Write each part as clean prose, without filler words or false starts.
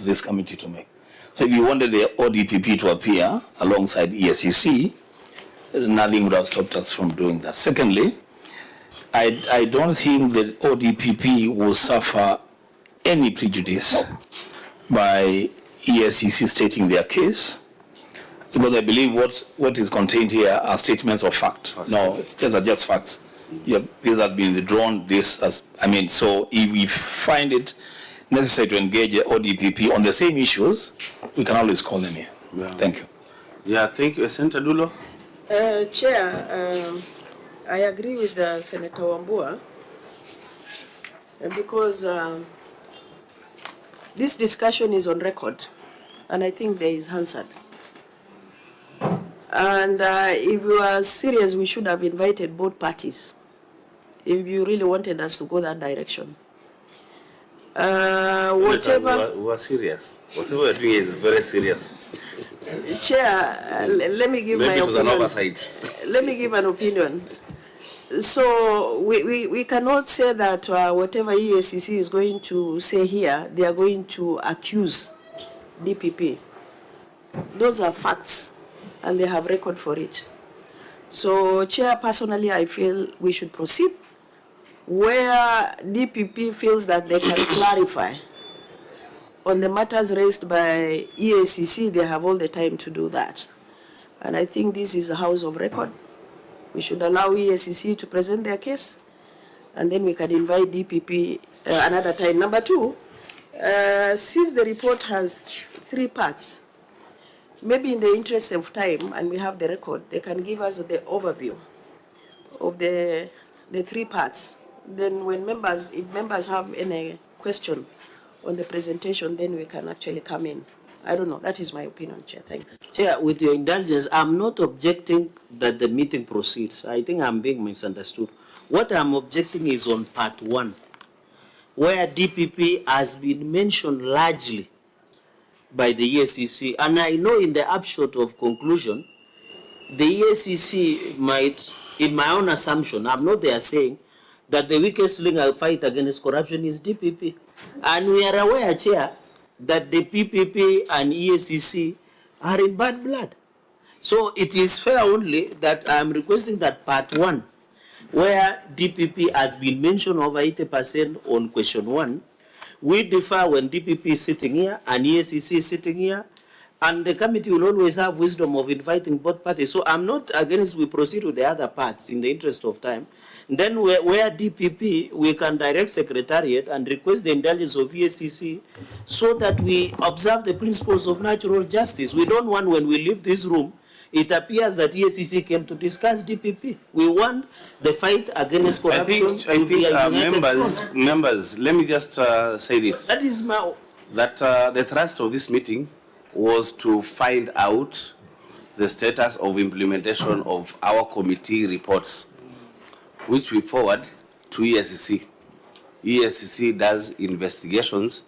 of this committee to make. So if you wanted the ODPP to appear alongside EACC, nothing would have stopped us from doing that. Secondly, I don't think that ODPP will suffer any prejudice by EACC stating their case, because I believe what is contained here are statements of fact. No, these are just facts. Yeah, these have been withdrawn. So if we find it necessary to engage the ODPP on the same issues, we can always call them here. Yeah. Thank you. Yeah, thank you. Senator Dulo. Chair, I agree with Senator Wambua because this discussion is on record, and I think there is answered. And if we are serious, we should have invited both parties, if you really wanted us to go that direction. Whatever. We are serious. Whatever we are doing is very serious. Chair, let me give my opinion. Maybe it was an oversight. Let me give an opinion. So we cannot say that whatever EACC is going to say here, they are going to accuse DPP. Those are facts, and they have record for it. So, Chair, personally, I feel we should proceed where DPP feels that they can clarify on the matters raised by EACC. They have all the time to do that. And I think this is a house of record. We should allow EACC to present their case, and then we can invite DPP another time. Number two, since the report has 3 parts, maybe in the interest of time, and we have the record, they can give us the overview of the 3 parts. Then when if members have any question on the presentation, then we can actually come in. I don't know. That is my opinion, Chair. Thanks. Chair, with your indulgence, I'm not objecting that the meeting proceeds. I think I'm being misunderstood. What I'm objecting is on part 1, where DPP has been mentioned largely by the EACC. And I know in the upshot of conclusion, the EACC might, in my own assumption, I'm not there saying that the weakest link I'll fight against corruption is DPP. And we are aware, Chair, that the PPP and EACC are in bad blood. So it is fair only that I'm requesting that part 1, where DPP has been mentioned over 80% on question 1, we differ when DPP is sitting here and EACC is sitting here, and the committee will always have wisdom of inviting both parties. So I'm not against we proceed with the other parts in the interest of time. Then where DPP, we can direct Secretariat and request the indulgence of EACC so that we observe the principles of natural justice. We don't want, when we leave this room, it appears that EACC came to discuss DPP. We want the fight against corruption to be a united members, let me just say this. That is my... That the thrust of this meeting was to find out the status of implementation of our committee reports, which we forward to EACC. EACC does investigations,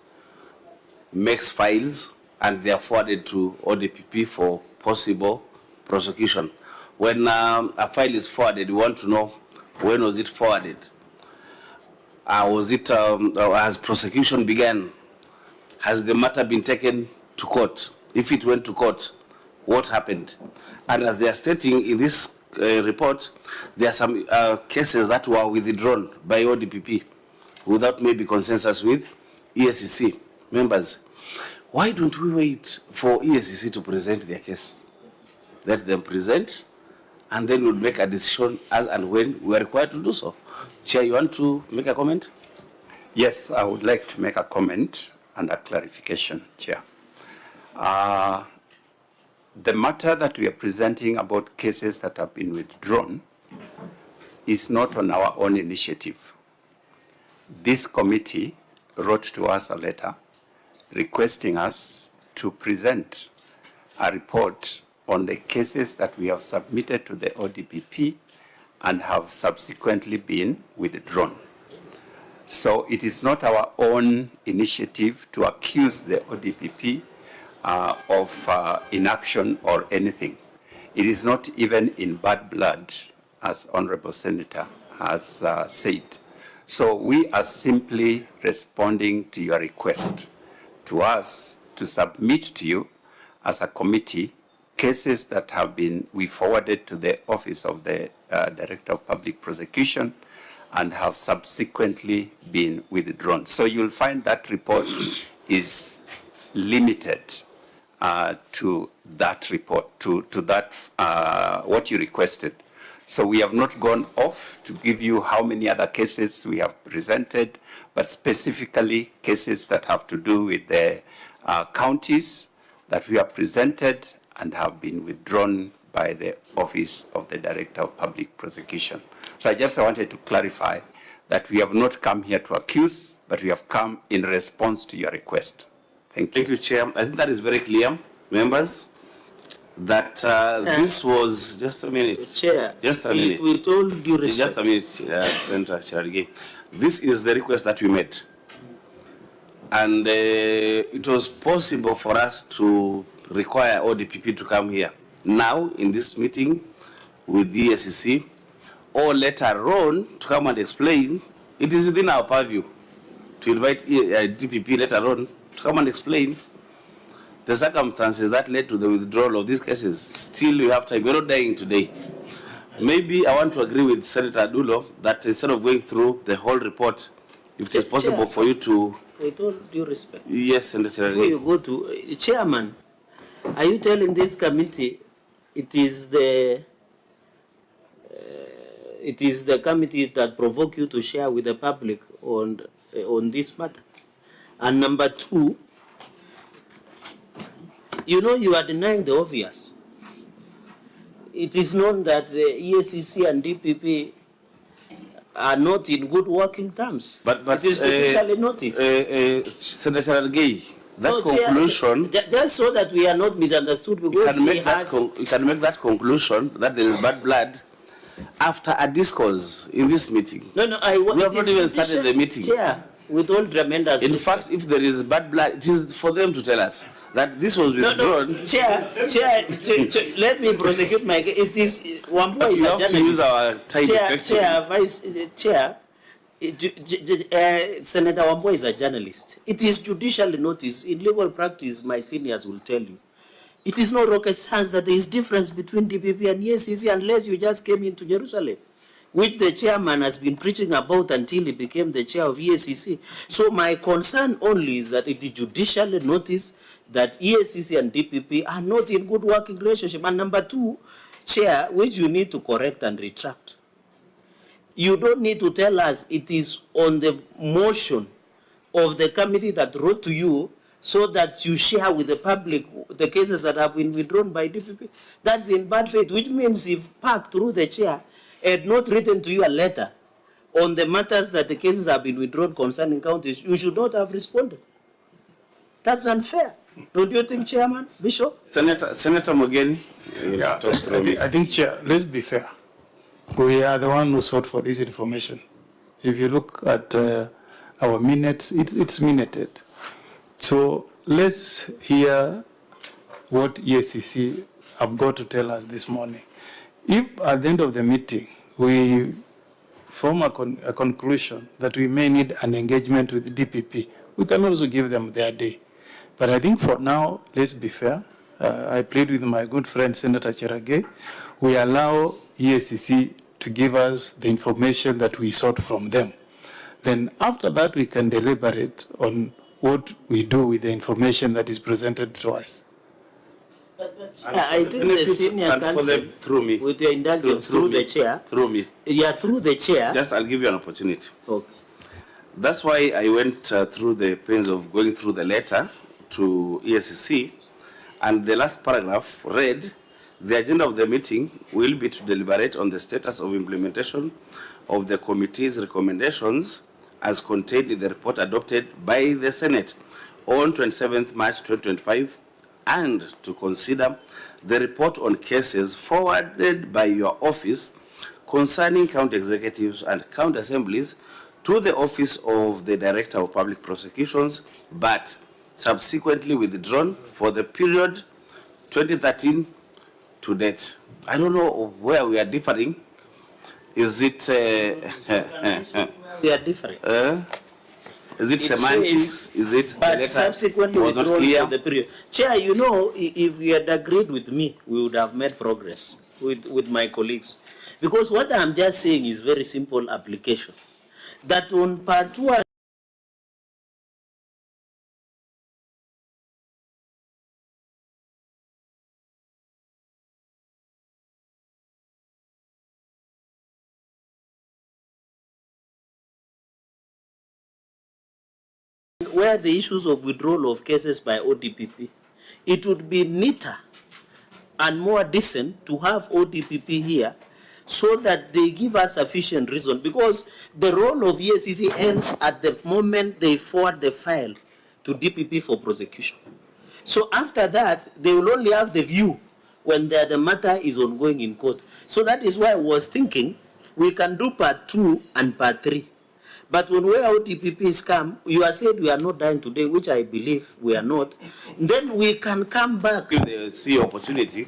makes files, and they are forwarded to ODPP for possible prosecution. When a file is forwarded, we want to know when was it forwarded. Has prosecution begun? Has the matter been taken to court? If it went to court, what happened? And as they are stating in this report, there are some cases that were withdrawn by ODPP without maybe consensus with EACC members. Why don't we wait for EACC to present their case? Let them present, and then we'll make a decision as and when we are required to do so. Chair, you want to make a comment? Yes, I would like to make a comment and a clarification, Chair. The matter that we are presenting about cases that have been withdrawn is not on our own initiative. This committee wrote to us a letter requesting us to present a report on the cases that we have submitted to the ODPP and have subsequently been withdrawn. So it is not our own initiative to accuse the ODPP of inaction or anything. It is not even in bad blood, as Honorable Senator has said. So we are simply responding to your request to us to submit to you as a committee cases that have been, we forwarded to the Office of the Director of Public Prosecution and have subsequently been withdrawn. So you'll find that report is limited to that report, to that, what you requested. So we have not gone off to give you how many other cases we have presented, but specifically cases that have to do with the counties that we have presented and have been withdrawn by the Office of the Director of Public Prosecution. So I just wanted to clarify that we have not come here to accuse, but we have come in response to your request. Thank you. Thank you, Chair. I think that is very clear, members, that this was, just a minute. Chair, just a minute. With all due respect. Just a minute, Senator Cherargei. This is the request that we made. And it was possible for us to require ODPP to come here now in this meeting with the Eacc, or later on to come and explain. It is within our purview to invite DPP later on to come and explain the circumstances that led to the withdrawal of these cases. Still, we have time. We're not dying today. Maybe I want to agree with Senator Dulo that instead of going through the whole report, if it is possible for you to... With all due respect. Yes, Senator. Before you go to... Chairman, are you telling this committee it is the committee that provoked you to share with the public on this matter? And number two, you know you are denying the obvious. It is known that Eacc and DPP are not in good working terms. But it is officially noticed. Senator Cherargei, that conclusion... Just so that we are not misunderstood, because you can make that conclusion that there is bad blood after a discourse in this meeting. No, we have not even started the meeting. Chair, with all tremendous in fact, if there is bad blood, it is for them to tell us that this was withdrawn. No, Chair, let me prosecute my case. It is Wambua is a journalist. To use our time Chair, Senator Wambua is a journalist. It is judicially noticed. In legal practice, my seniors will tell you. It is no rocket science that there is difference between DPP and Eacc unless you just came into Jerusalem, which the chairman has been preaching about until he became the chair of Eacc. So my concern only is that it is judicially noticed that Eacc and DPP are not in good working relationship. And number two, Chair, which you need to correct and retract. You don't need to tell us it is on the motion of the committee that wrote to you so that you share with the public the cases that have been withdrawn by DPP. That's in bad faith, which means if PAC, through the chair, had not written to you a letter on the matters that the cases have been withdrawn concerning counties, you should not have responded. That's unfair. Don't you think, Chairman, Bishop? Senator Mogeni? I think, Chair, let's be fair. We are the one who sought for this information. If you look at our minutes, it's minuted. So let's hear what Eacc have got to tell us this morning. If at the end of the meeting we form a conclusion that we may need an engagement with DPP, we can also give them their day. But I think for now, let's be fair. I plead with my good friend Senator Cherargei. We allow Eacc to give us the information that we sought from them. Then after that, we can deliberate on what we do with the information that is presented to us. I think the senior counsel, through me, with your indulgence, through the chair. Through me. Yeah, through the chair. Just, I'll give you an opportunity. Okay. That's why I went through the pains of going through the letter to Eacc, and the last paragraph read, the agenda of the meeting will be to deliberate on the status of implementation of the committee's recommendations as contained in the report adopted by the Senate on 27th March 2025, and to consider the report on cases forwarded by your office concerning county executives and county assemblies to the Office of the Director of Public Prosecutions, but subsequently withdrawn for the period 2013 to date. I don't know where we are differing. Is it... We are different. Is it semantics? Is it the but letter subsequently was not withdrawal clear? for the period? Chair, you know, if you had agreed with me, we would have made progress with my colleagues. Because what I'm just saying is very simple application. That on part 1, where the issues of withdrawal of cases by ODPP, it would be neater and more decent to have ODPP here so that they give us sufficient reason, because the role of EACC ends at the moment they forward the file to DPP for prosecution. So after that, they will only have the view when the matter is ongoing in court. So that is why I was thinking we can do part 2 and part 3. But when where ODPPs come, you are said we are not dying today, which I believe we are not, then we can come back. If they see opportunity,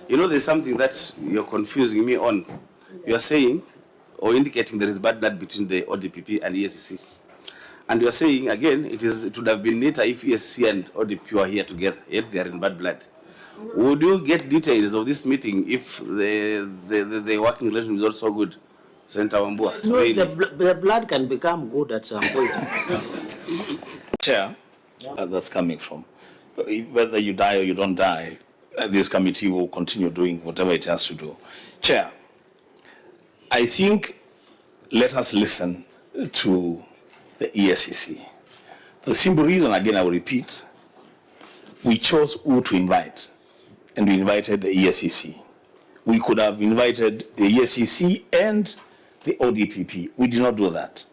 you know, there's something that you're confusing me on. You are saying or indicating there is bad blood between the ODPP and EACC. And you are saying, again, it would have been neater if EACC and ODPP were here together, yet they are in bad blood. Would you get details of this meeting if the working relationship is also good? Senator Wambua. No, the blood can become good at some point. Chair, that's coming from. Whether you die or you don't die, this committee will continue doing whatever it has to do. Chair, I think let us listen to the EACC. The simple reason, again, I will repeat, we chose who to invite, and we invited the EACC. We could have invited the EACC and the ODPP. We did not do that.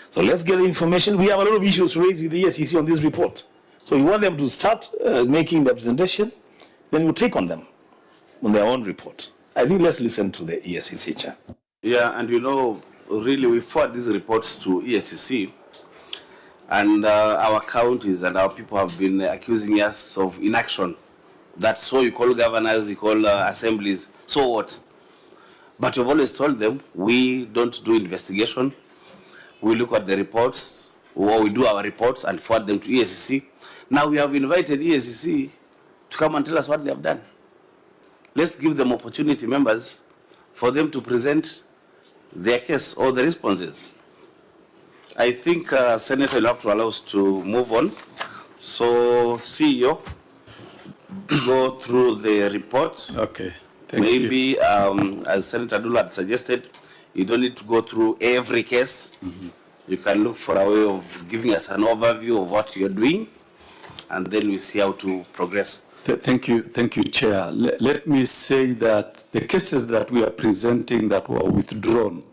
So let's get the information. We have a lot of issues raised with the EACC on this report. So we want them to start making the presentation, then we'll take on them on their own report. I think let's listen to the EACC, Chair. Yeah, and you know, really we forward these reports to EACC, and our counties and our people have been accusing us of inaction. That's so you call governors, you call assemblies, so what? But we've always told them we don't do investigation. We look at the reports, or we do our reports and forward them to EACC. Now we have invited EACC to come and tell us what they have done. Let's give them opportunity, members, for them to present their case or the responses. I think, Senator, you'll have to allow us to move on. So, CEO, go through the report. Okay. Maybe, as Senator Dula had suggested, you don't need to go through every case. You can look for a way of giving us an overview of what you're doing, and then we see how to progress. Thank you, Chair. Let me say that the cases that we are presenting that were withdrawn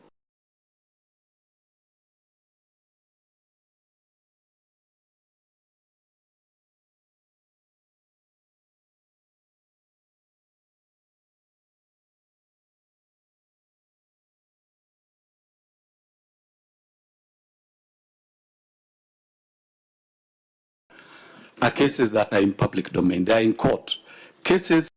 are cases that are in public domain. They are in court. Cases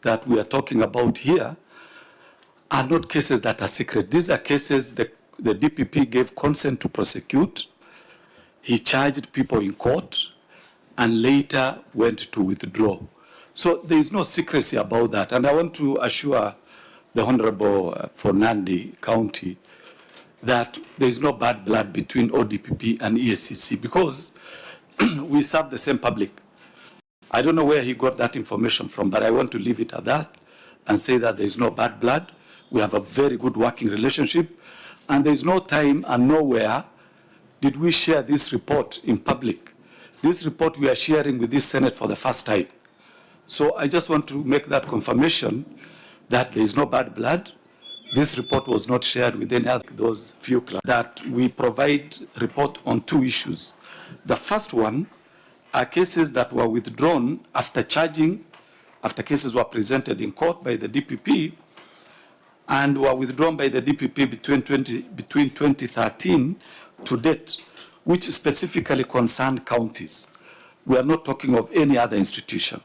that we are talking about here are not cases that are secret. These are cases that the DPP gave consent to prosecute. He charged people in court and later went to withdraw. So there is no secrecy about that. And I want to assure the Honorable for Nandi County that there is no bad blood between ODPP and EACC because we serve the same public. I don't know where he got that information from, but I want to leave it at that and say that there is no bad blood. We have a very good working relationship, and there is no time and nowhere did we share this report in public. This report we are sharing with this Senate for the first time. So I just want to make that confirmation that there is no bad blood. This report was not shared with any other those few clubs. That we provide report on 2 issues. The first one are cases that were withdrawn after charging, after cases were presented in court by the DPP, and were withdrawn by the DPP between 2013 to date, which specifically concerned counties. We are not talking of any other institution.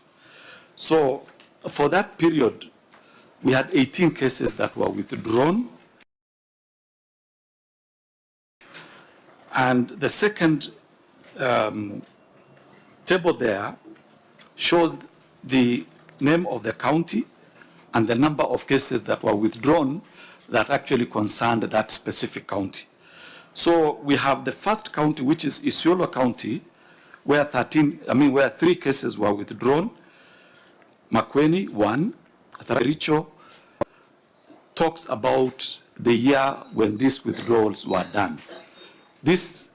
So for that period, we had 18 cases that were withdrawn. And the second table there shows the name of the county and the number of cases that were withdrawn that actually concerned that specific county. So we have the first county, which is Isiolo County, where 3 cases were withdrawn. Makueni, 1. Kericho talks about the year when these withdrawals were done. This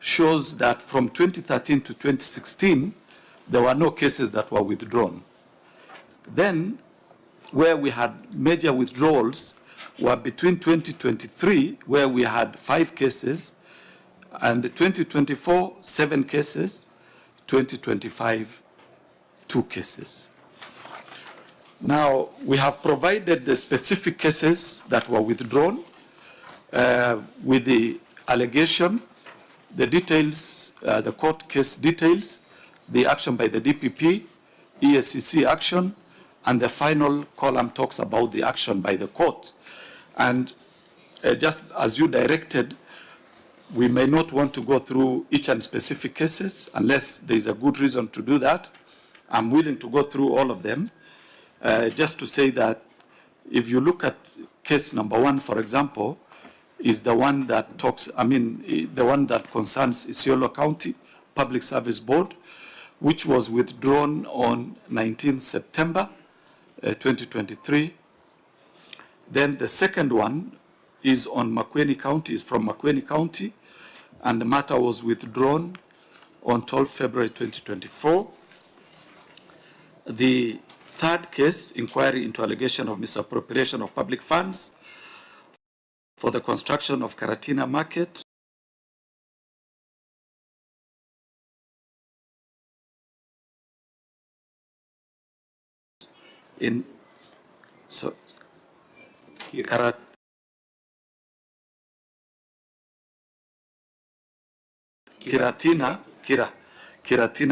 shows that from 2013 to 2016, there were no cases that were withdrawn. Then, where we had major withdrawals were between 2023, where we had 5 cases, and 2024, 7 cases, 2025, 2 cases. Now, we have provided the specific cases that were withdrawn with the allegation, the details, the court case details, the action by the DPP, Eacc action, and the final column talks about the action by the court. And just as you directed, we may not want to go through each and specific cases unless there is a good reason to do that. I'm willing to go through all of them. Just to say that if you look at case number 1, for example, is the one that talks, the one that concerns Isiolo County Public Service Board, which was withdrawn on 19 September 2023. Then the second one is on Makueni County, is from Makueni County, and the matter was withdrawn on 12 February 2024. The third case, inquiry into allegation of misappropriation of public funds for the construction of Karatina Market. In so Kiratina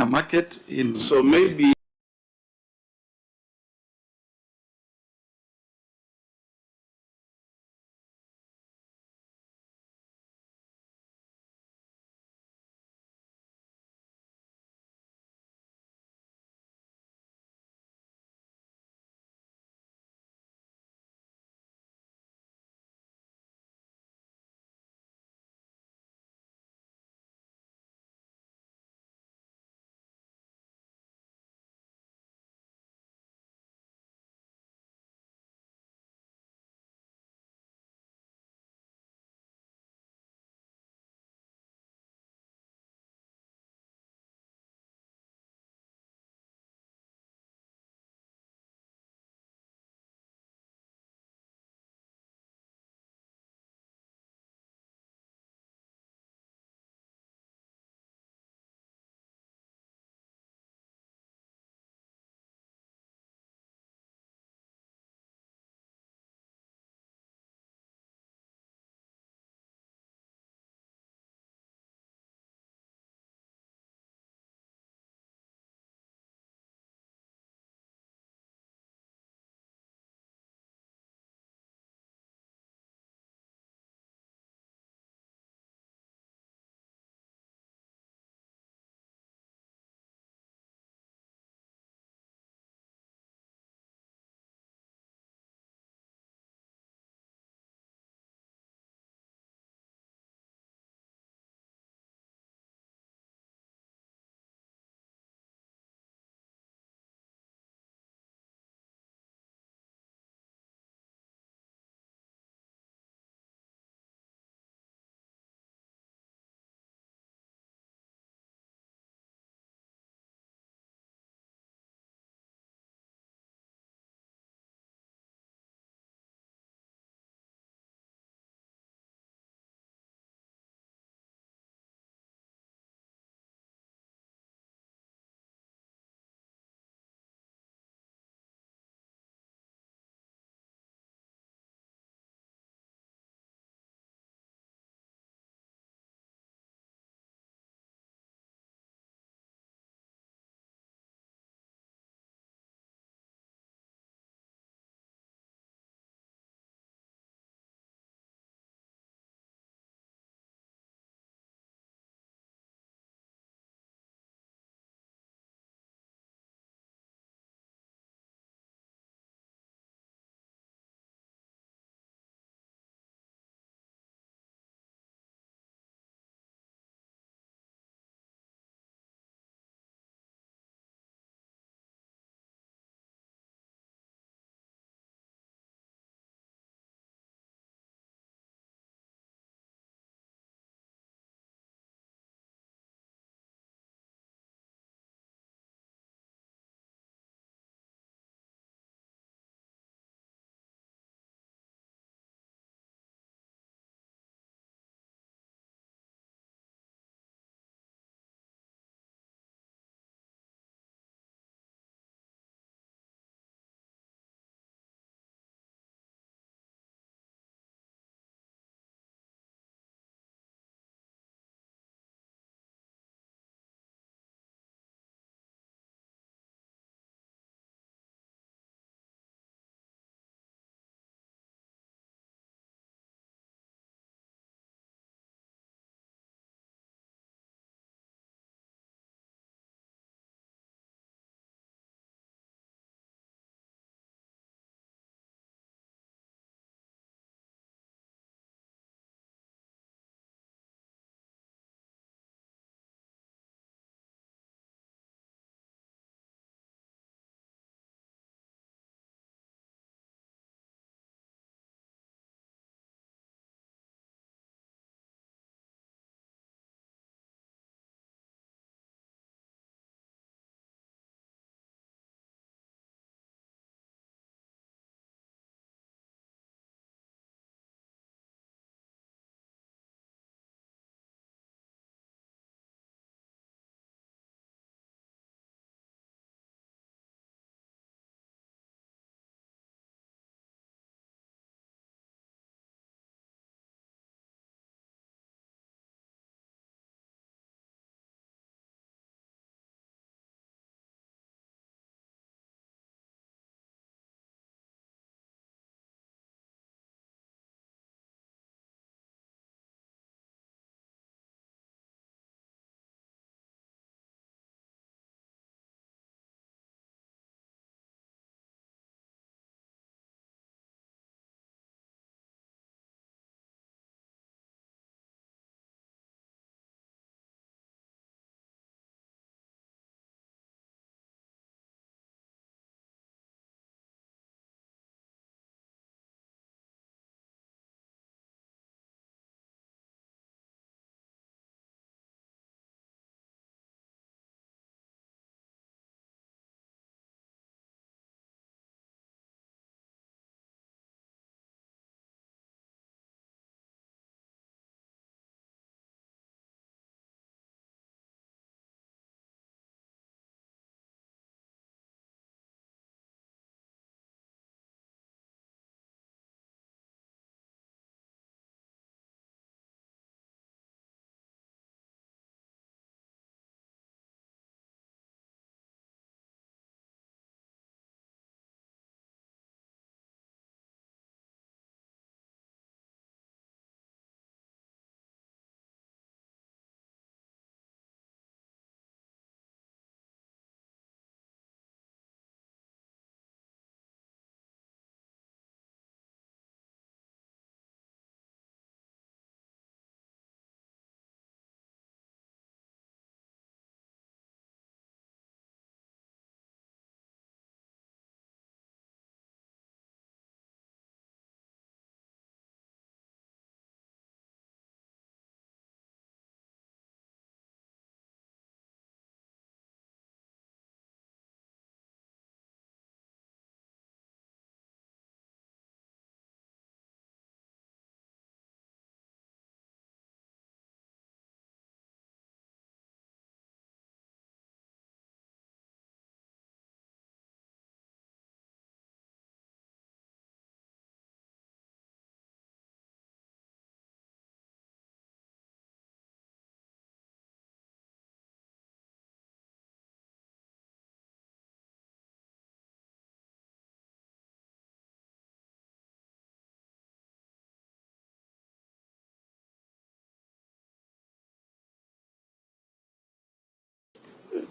Market in. So maybe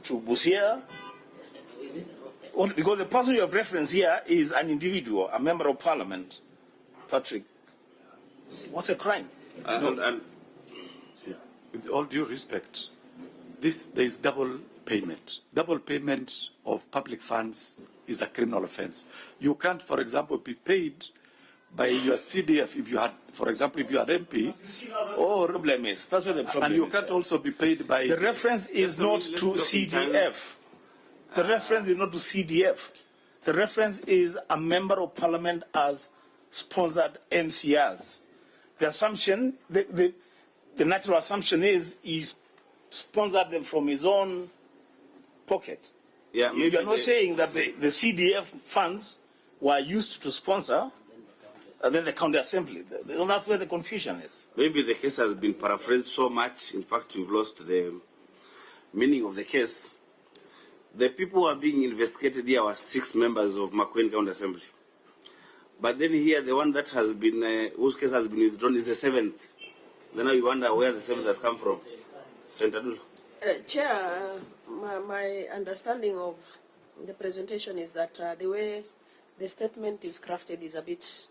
to Busia? Because the person you have referenced here is an individual, a member of parliament. Patrick, what's a crime? And with all due respect, there is double payment. Double payment of public funds is a criminal offense. You can't, for example, be paid by your CDF if you had, for example, if you are MP, or Problem is, that's what the problem and you is. can't also be paid by. The reference is not to CDF. The reference is not to CDF. The reference is a member of parliament as sponsored MCRs. The assumption, the natural assumption is he sponsored them from his own pocket. Yeah, You are not saying that the CDF funds were used to sponsor, and then the county assembly. That's where the confusion is. Maybe the case has been paraphrased so much, in fact, we've lost the meaning of the case. The people who are being investigated here are 6 members of Makueni County Assembly. But then here, the one that has been, whose case has been withdrawn is the 7th. Then now you wonder where the 7th has come from. Senator Dula. Chair, my understanding of the presentation is that the way the statement is crafted is a bit,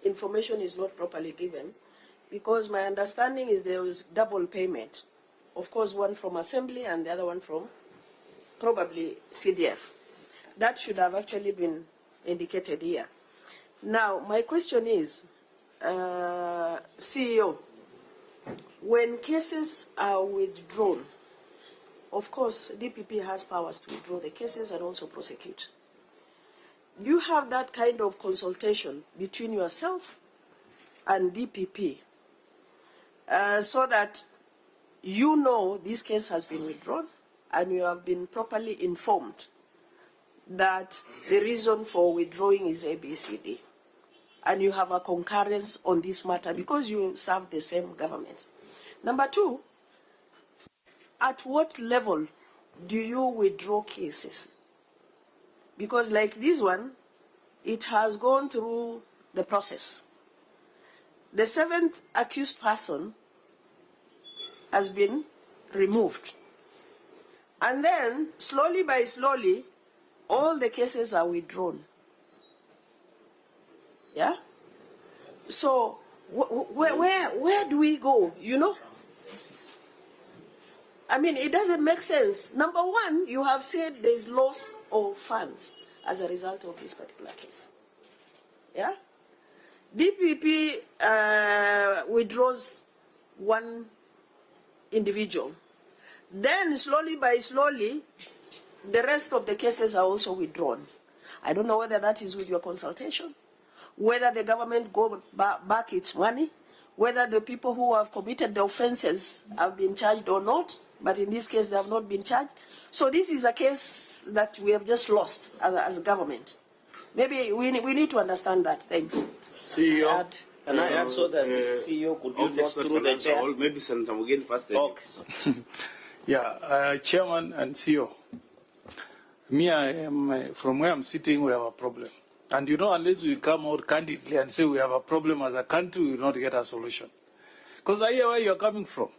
information is not properly given, because my understanding is there was double payment. Of course, one from Assembly and the other one from probably CDF. That should have actually been indicated here. Now, my question is, CEO, when cases are withdrawn, of course, DPP has powers to withdraw the cases and also prosecute. Do you have that kind of consultation between yourself and DPP so that you know this case has been withdrawn and you have been properly informed that the reason for withdrawing is ABCD, and you have a concurrence on this matter because you serve the same government? Number 2, at what level do you withdraw cases? Because like this one, it has gone through the process. The 7th accused person has been removed. And then, slowly by slowly, all the cases are withdrawn. Yeah? So, where do we go, you know? I mean, it doesn't make sense. Number 1, you have said there is loss of funds as a result of this particular case. Yeah? DPP withdraws one individual. Then, slowly by slowly, the rest of the cases are also withdrawn. I don't know whether that is with your consultation, whether the government go back its money, whether the people who have committed the offenses have been charged or not, but in this case they have not been charged. So this is a case that we have just lost as a government. Maybe we need to understand that. Thanks. CEO. Can I add so that CEO could you go through the chair? Maybe Senator Mugen first. Okay. Yeah, Chairman and CEO. Me, I am, from where I'm sitting, we have a problem. And you know, unless we come out candidly and say we have a problem as a country, we will not get a solution. Because I hear where you're coming from.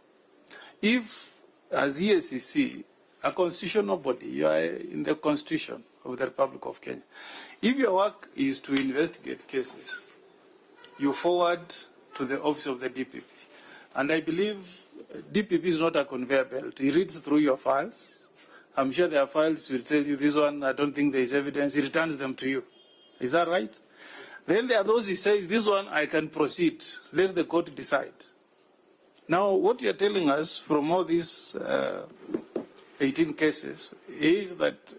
If, as Eacc, a constitutional body, you are in the Constitution of the Republic of Kenya, if your work is to investigate cases, you forward to the office of the DPP. And I believe DPP is not a conveyor belt. He reads through your files. I'm sure their files will tell you this one, I don't think there is evidence. He returns them to you. Is that right? Then there are those he says, this one I can proceed. Let the court decide. Now, what you're telling us from all these 18 cases is that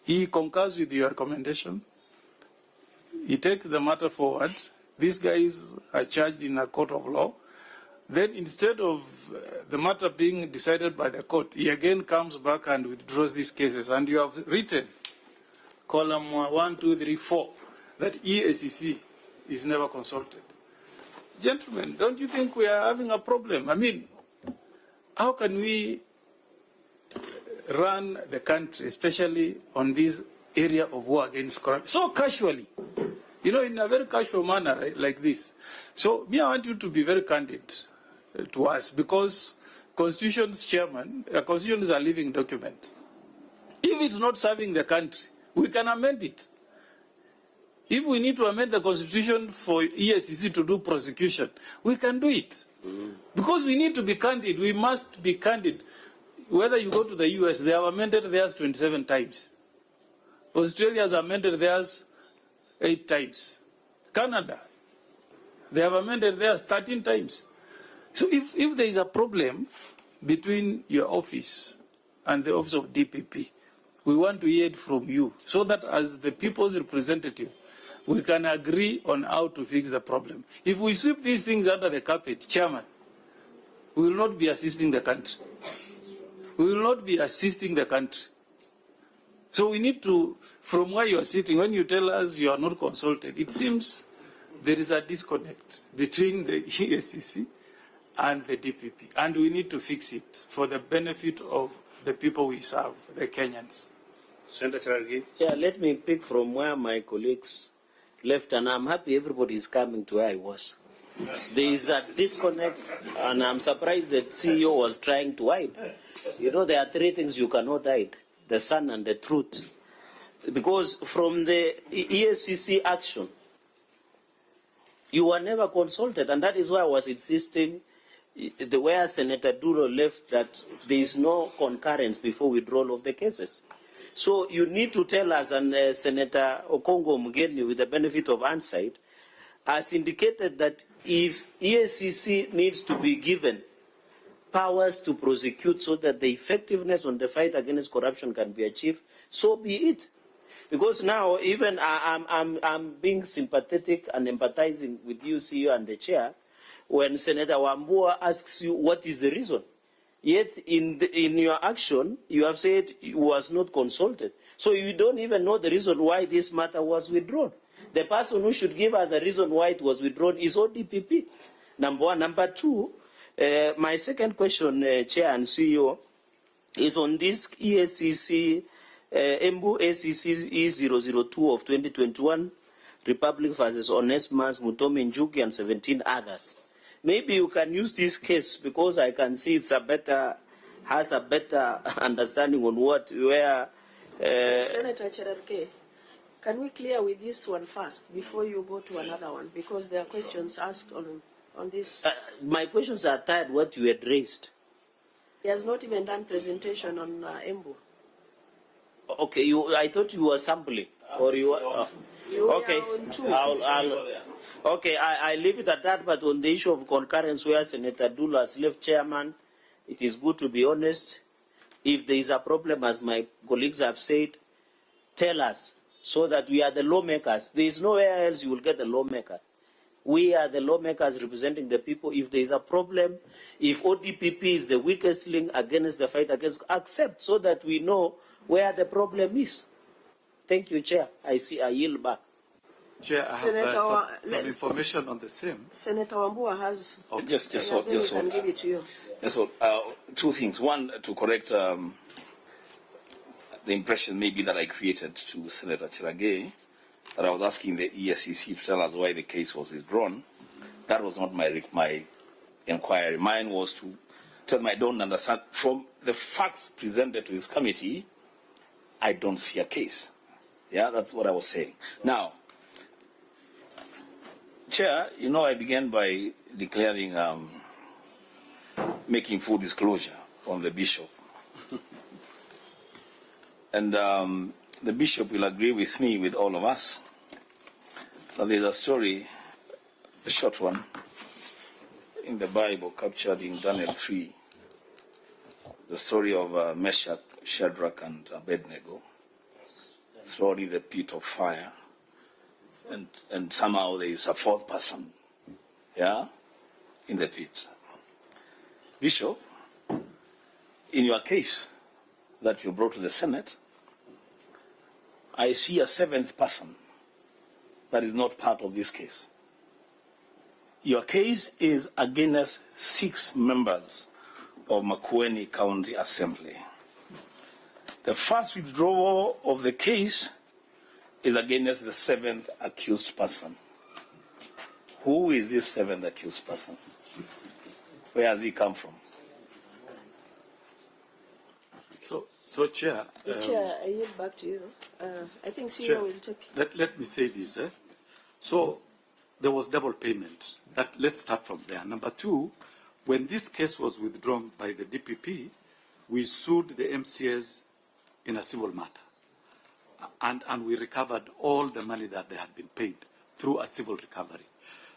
he concurs with your recommendation. He takes the matter forward. These guys are charged in a court of law. Then instead of the matter being decided by the court, he again comes back and withdraws these cases. And you have written, column 1, 2, 3, 4, that Eacc is never consulted. Gentlemen, don't you think we are having a problem? I mean, how can we run the country, especially on this area of war against corruption, so casually? You know, in a very casual manner, right, like this. So, me, I want you to be very candid to us, because Constitution's chairman, a Constitution is a living document. If it's not serving the country, we can amend it. If we need to amend the Constitution for EACC to do prosecution, we can do it. Because we need to be candid. We must be candid. Whether you go to the US, they have amended theirs 27 times. Australia has amended theirs 8 times. Canada, they have amended theirs 13 times. So if there is a problem between your office and the office of DPP, we want to hear it from you so that as the people's representative, we can agree on how to fix the problem. If we sweep these things under the carpet, Chairman, we will not be assisting the country. We will not be assisting the country. So we need to, from where you are sitting, when you tell us you are not consulted, it seems there is a disconnect between the EACC and the DPP. And we need to fix it for the benefit of the people we serve, the Kenyans. Senator Cherargei. Yeah, let me pick from where my colleagues left, and I'm happy everybody is coming to where I was. There is a disconnect, and I'm surprised that CEO was trying to hide. You know, there are 3 things you cannot hide: the sun and the truth. Because from the EACC action, you were never consulted, and that is why I was insisting where Senator Duro left that there is no concurrence before withdrawal of the cases. So you need to tell us, and Senator Okongo Mugeni, with the benefit of hindsight, has indicated that if EACC needs to be given powers to prosecute so that the effectiveness on the fight against corruption can be achieved, so be it. Because now, even I'm being sympathetic and empathizing with you, CEO, and the chair, when Senator Wambua asks you what is the reason. Yet in your action, you have said you was not consulted. So you don't even know the reason why this matter was withdrawn. The person who should give us a reason why it was withdrawn is ODPP. Number one. Number two, my second question, Chair and CEO, is on this EACC, Embu ACC E002 of 2021, Republic versus Onesmus, Mutomi Njuki, and 17 others. Maybe you can use this case because I can see it's has a better understanding on where. Senator Cherargei, can we clear with this one first before you go to another one? Because there are questions asked on this. My questions are tied what you had raised. He has not even done presentation on Embu. Okay, I thought you were sampling, or you were. Okay, okay, I leave it at that. But on the issue of concurrence, where Senator Dula has left chairman, it is good to be honest. If there is a problem, as my colleagues have said, tell us so that we are the lawmakers. There is nowhere else you will get the lawmaker. We are the lawmakers representing the people. If there is a problem, if ODPP is the weakest link against the fight against, accept so that we know where the problem is. Thank you, Chair. I yield back. Chair, I have some information on the same. Senator Wambua has. Okay. Just can give it to you. Yes, so, 2 things. One, to correct the impression maybe that I created to Senator Cherargei, that I was asking the EACC to tell us why the case was withdrawn. That was not my inquiry. Mine was to tell them I don't understand. From the facts presented to this committee, I don't see a case. Yeah, that's what I was saying. Now, Chair, you know, I began by declaring, making full disclosure on the bishop. And the bishop will agree with me, with all of us, that there's a story, a short one, in the Bible captured in Daniel 3, the story of Meshach, Shadrach, and Abednego, thrown in the pit of fire, and somehow there is a 4th person, yeah, in the pit. Bishop, in your case that you brought to the Senate, I see a 7th person that is not part of this case. Your case is against 6 members of Makueni County Assembly. The first withdrawal of the case is against the 7th accused person. Who is this 7th accused person? Where has he come from? So Chair. Chair, I yield back to you. I think CEO Chair, will take. let me say this. So there was double payment. Let's start from there. Number two, when this case was withdrawn by the DPP, we sued the MCAs in a civil matter. And we recovered all the money that they had been paid through a civil recovery.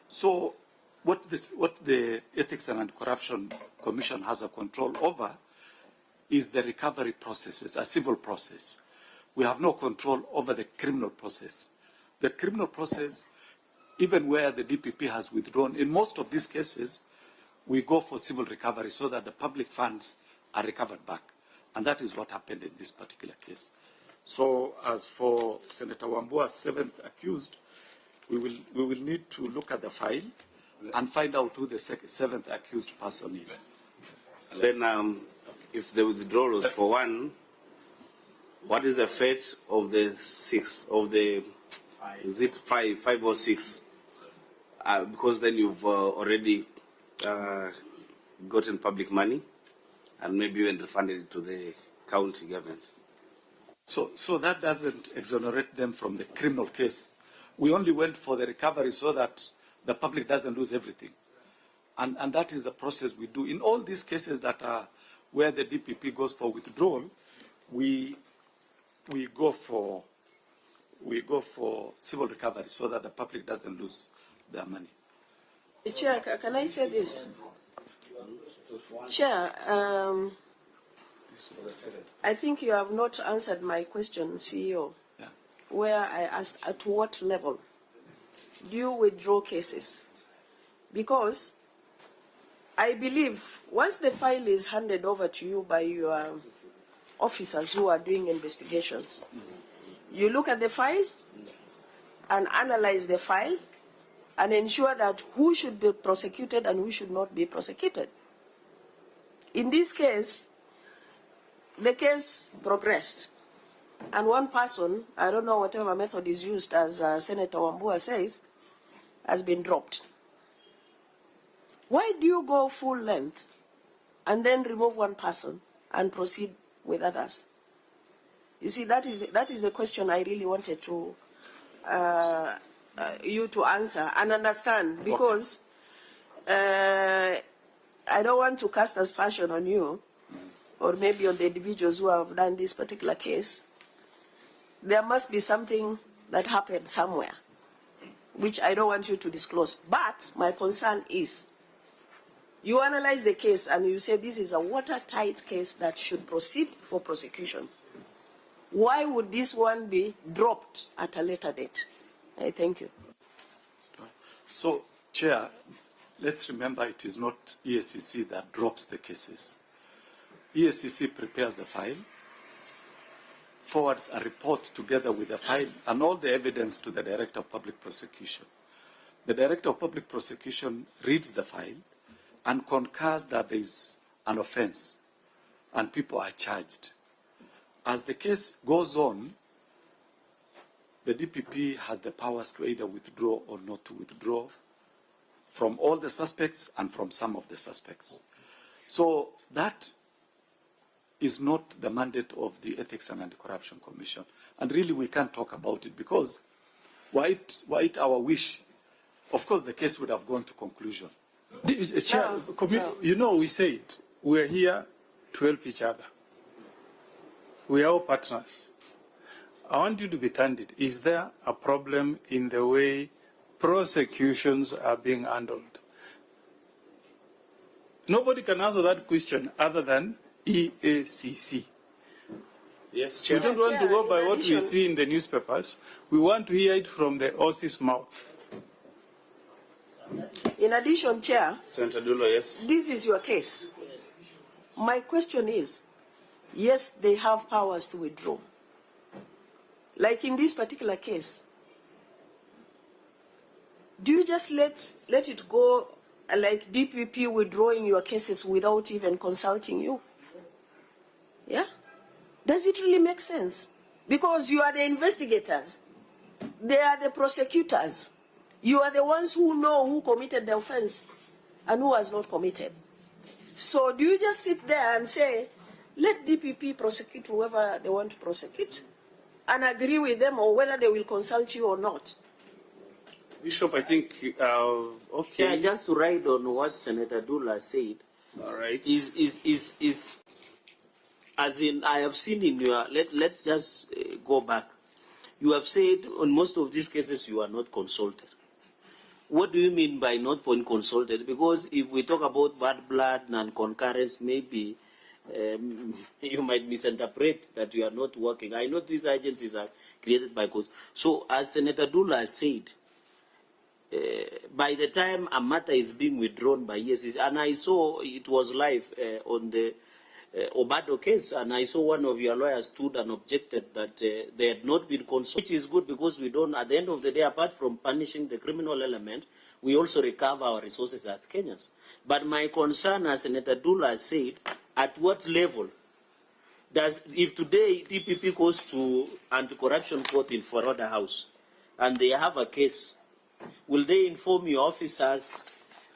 So what the Ethics and Anti-Corruption Commission has a control over is the recovery process. It's a civil process. We have no control over the criminal process. The criminal process, even where the DPP has withdrawn, in most of these cases, we go for civil recovery so that the public funds are recovered back. And that is what happened in this particular case. So as for Senator Wambua's seventh accused, we will need to look at the file and find out who the seventh accused person is. Then if the withdrawal was for one, what is the fate of the six, of the, is it five or six? Because then you've already gotten public money and maybe even refunded it to the county government. So that doesn't exonerate them from the criminal case. We only went for the recovery so that the public doesn't lose everything. And that is the process we do. In all these cases that are where the DPP goes for withdrawal, we go for civil recovery so that the public doesn't lose their money. Chair, can I say this? Chair, I think you have not answered my question, CEO, where I asked at what level do you withdraw cases? Because I believe once the file is handed over to you by your officers who are doing investigations, you look at the file and analyze the file and ensure that who should be prosecuted and who should not be prosecuted. In this case, the case progressed, and one person, I don't know whatever method is used, as Senator Wambua says, has been dropped. Why do you go full length and then remove one person and proceed with others? You see, that is the question I really wanted to you to answer and understand, because I don't want to cast aspersion on you or maybe on the individuals who have done this particular case. There must be something that happened somewhere, which I don't want you to disclose. But my concern is, you analyze the case and you say this is a watertight case that should proceed for prosecution. Why would this one be dropped at a later date? I thank you. So, Chair, let's remember it is not EACC that drops the cases. EACC prepares the file, forwards a report together with the file and all the evidence to the Director of Public Prosecution. The Director of Public Prosecution reads the file and concurs that there is an offense and people are charged. As the case goes on, the DPP has the powers to either withdraw or not to withdraw from all the suspects and from some of the suspects. So that is not the mandate of the Ethics and Anti-Corruption Commission. And really we can't talk about it because were it our wish, of course the case would have gone to conclusion. Chair, you know, we said we're here to help each other. We are all partners. I want you to be candid. Is there a problem in the way prosecutions are being handled? Nobody can answer that question other than EACC. Yes, Chair. We don't want to go by what we see in the newspapers. We want to hear it from the OC's mouth. In addition, Chair, Senator Dulo, yes. This is your case. My question is, yes, they have powers to withdraw. Like in this particular case, do you just let it go like DPP withdrawing your cases without even consulting you? Yeah? Does it really make sense? Because you are the investigators. They are the prosecutors. You are the ones who know who committed the offense and who has not committed. So do you just sit there and say, Let DPP prosecute whoever they want to prosecute and agree with them, or whether they will consult you or not. Bishop, I think, okay. Yeah, just to ride on what Senator Dula said. All right. Is as in, I have seen in your, let's just go back. You have said on most of these cases you are not consulted. What do you mean by not consulted? Because if we talk about bad blood and concurrence, maybe you might misinterpret that you are not working. I know these agencies are created by courts. So as Senator Dula said, by the time a matter is being withdrawn by EACC, and I saw it was live on the Obado case, and I saw one of your lawyers stood and objected that they had not been consulted, which is good because we don't, at the end of the day, apart from punishing the criminal element, we also recover our resources as Kenyans. But my concern, as Senator Dula said, at what level does, if today DPP goes to anti-corruption court in Florida House and they have a case, will they inform your officers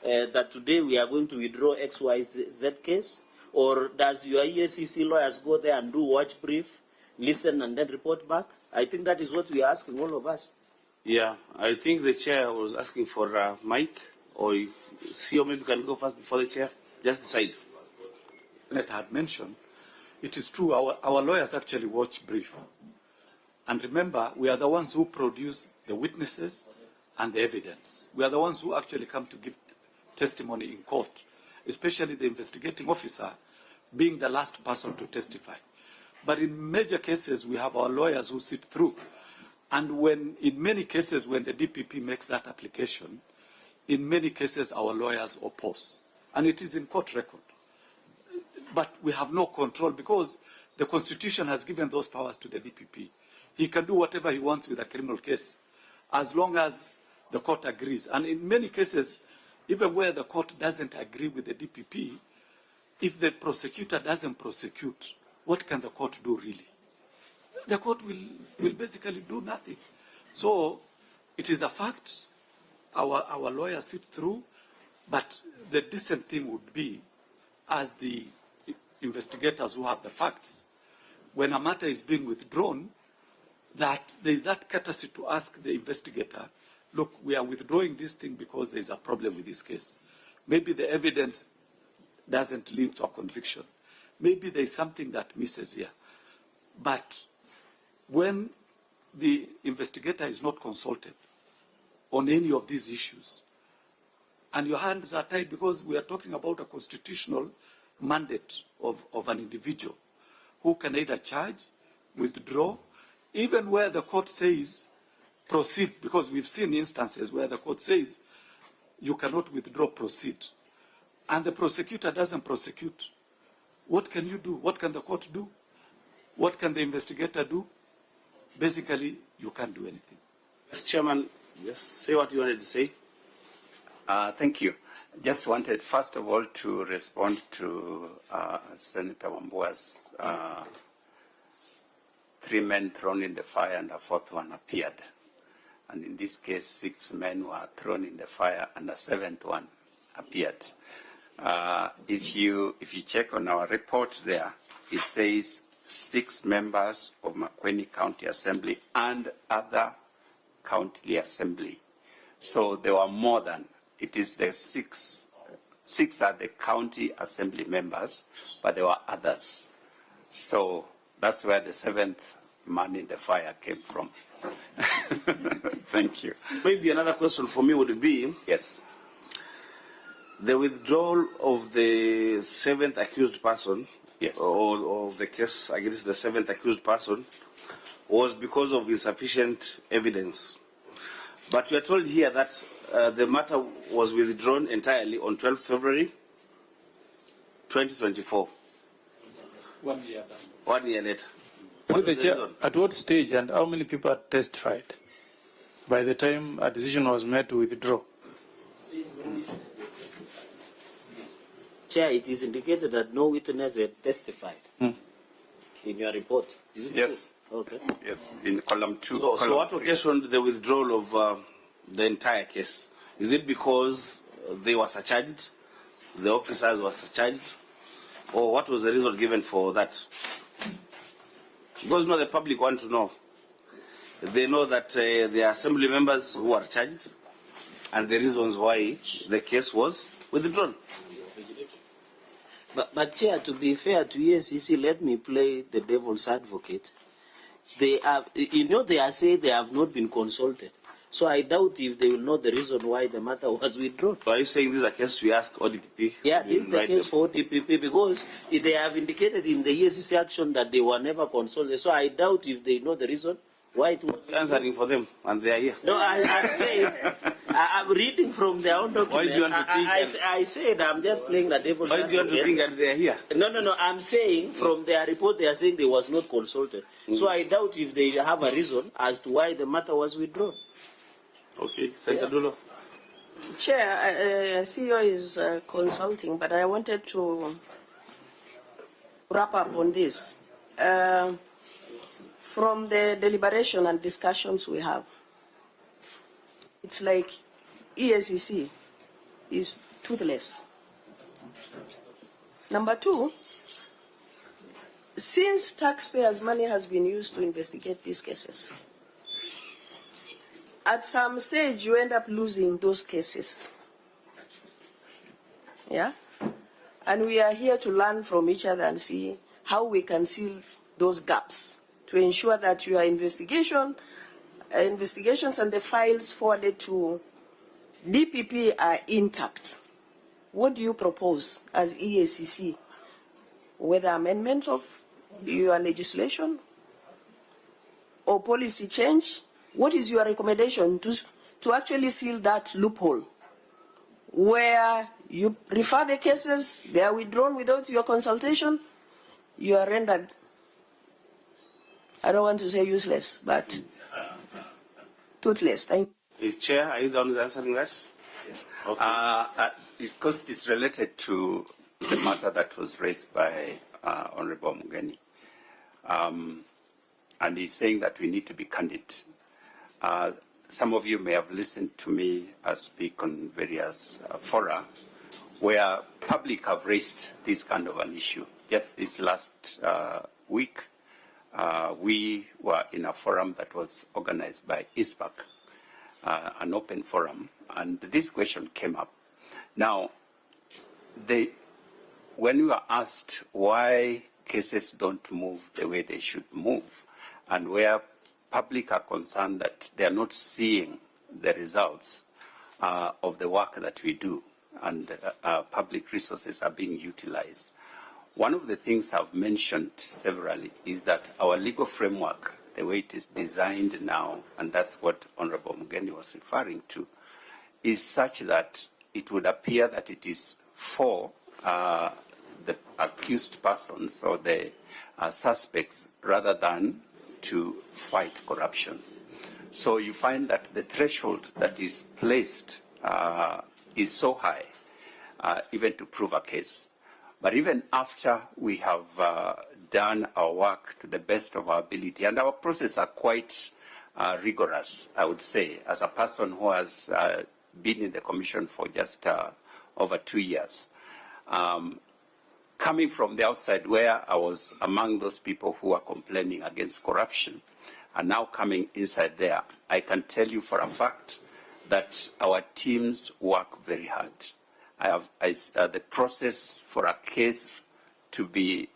that today we are going to withdraw XYZ case? Or does your EACC lawyers go there and do watch brief, listen and then report back? I think that is what we are asking all of us. Yeah, I think the chair was asking for Mike, or CEO maybe can go first before the chair. Just decide. Senator had mentioned, it is true, our lawyers actually watch brief. And remember, we are the ones who produce the witnesses and the evidence. We are the ones who actually come to give testimony in court, especially the investigating officer being the last person to testify. But in major cases, we have our lawyers who sit through. And when, in many cases, when the DPP makes that application, in many cases, our lawyers oppose. And it is in court record. But we have no control because the Constitution has given those powers to the DPP. He can do whatever he wants with a criminal case, as long as the court agrees. And in many cases, even where the court doesn't agree with the DPP, if the prosecutor doesn't prosecute, what can the court do really? The court will basically do nothing. So it is a fact. Our lawyers sit through, but the decent thing would be, as the investigators who have the facts, when a matter is being withdrawn, that there is that courtesy to ask the investigator, look, we are withdrawing this thing because there is a problem with this case. Maybe the evidence doesn't lead to a conviction. Maybe there is something that misses here. But when the investigator is not consulted on any of these issues, and your hands are tied because we are talking about a constitutional mandate of an individual who can either charge, withdraw, even where the court says proceed, because we've seen instances where the court says you cannot withdraw, proceed, and the prosecutor doesn't prosecute. What can you do? What can the court do? What can the investigator do? Basically, you can't do anything. Mr. Chairman, just say what you wanted to say. Thank you. Just wanted, first of all, to respond to Senator Wambua's 3 men thrown in the fire and a 4th one appeared. And in this case, 6 men were thrown in the fire and a 7th one appeared. If you check on our report there, it says 6 members of Makueni County Assembly and other county assembly. So there were more than. It is the 6 are the county assembly members, but there were others. So that's where the 7th man in the fire came from. Thank you. Maybe another question for me would be, yes, the withdrawal of the 7th accused person, yes, or of the case against the 7th accused person, was because of insufficient evidence. But we are told here that the matter was withdrawn entirely on 12 February 2024. 1 year. 1 year later. At what stage and how many people had testified by the time a decision was made to withdraw? Chair, it is indicated that no witness had testified in your report. Is it yes, true? Okay. yes, in column 2. So what occasioned the withdrawal of the entire case? Is it because they were surcharged, the officers were surcharged, Or what was the reason given for that? Because the public want to know. They know that there are assembly members who are charged and the reasons why the case was withdrawn. But Chair, to be fair to EACC, let me play the devil's advocate. They have, they are saying they have not been consulted. So I doubt if they will know the reason why the matter was withdrawn. So are you saying this is a case we ask ODPP? Yeah, this is the case for DPP because they have indicated in the EACC action that they were never consulted. So I doubt if they know the reason why it was. You're answering for them and they are here. No, I'm saying, I'm reading from their own document. Why do you want to think? I said I'm just playing the devil's advocate. Why do you want to think that they are here? No. I'm saying from their report they are saying they was not consulted. So I doubt if they have a reason as to why the matter was withdrawn. Okay, Senator Dulo. Chair, CEO is consulting, but I wanted to wrap up on this. From the deliberation and discussions we have, it's like EACC is toothless. Number two, since taxpayers' money has been used to investigate these cases, at some stage you end up losing those cases. Yeah? And we are here to learn from each other and see how we can seal those gaps to ensure that your investigations and the files forwarded to DPP are intact. What do you propose as EACC? Whether amendment of your legislation or policy change? What is your recommendation to actually seal that loophole where you refer the cases, they are withdrawn without your consultation, you are rendered, I don't want to say useless, but toothless. Thank you. Chair, are you the one answering that? Yes. Okay. Because it's related to the matter that was raised by Honorable Mugeni. And he's saying that we need to be candid. Some of you may have listened to me speak on various fora where public have raised this kind of an issue. Just this last week, we were in a forum that was organized by Eacc, an open forum, and this question came up. Now, when we were asked why cases don't move the way they should move, and where public are concerned that they are not seeing the results of the work that we do, and public resources are being utilized. One of the things I've mentioned severally is that our legal framework, the way it is designed now, and that's what Honorable Mugeni was referring to, is such that it would appear that it is for the accused persons or the suspects rather than to fight corruption. So you find that the threshold that is placed is so high, even to prove a case. But even after we have done our work to the best of our ability, and our processes are quite rigorous, I would say, as a person who has been in the Commission for just over 2 years, coming from the outside where I was among those people who are complaining against corruption, and now coming inside there, I can tell you for a fact that our teams work very hard. The process for a case to be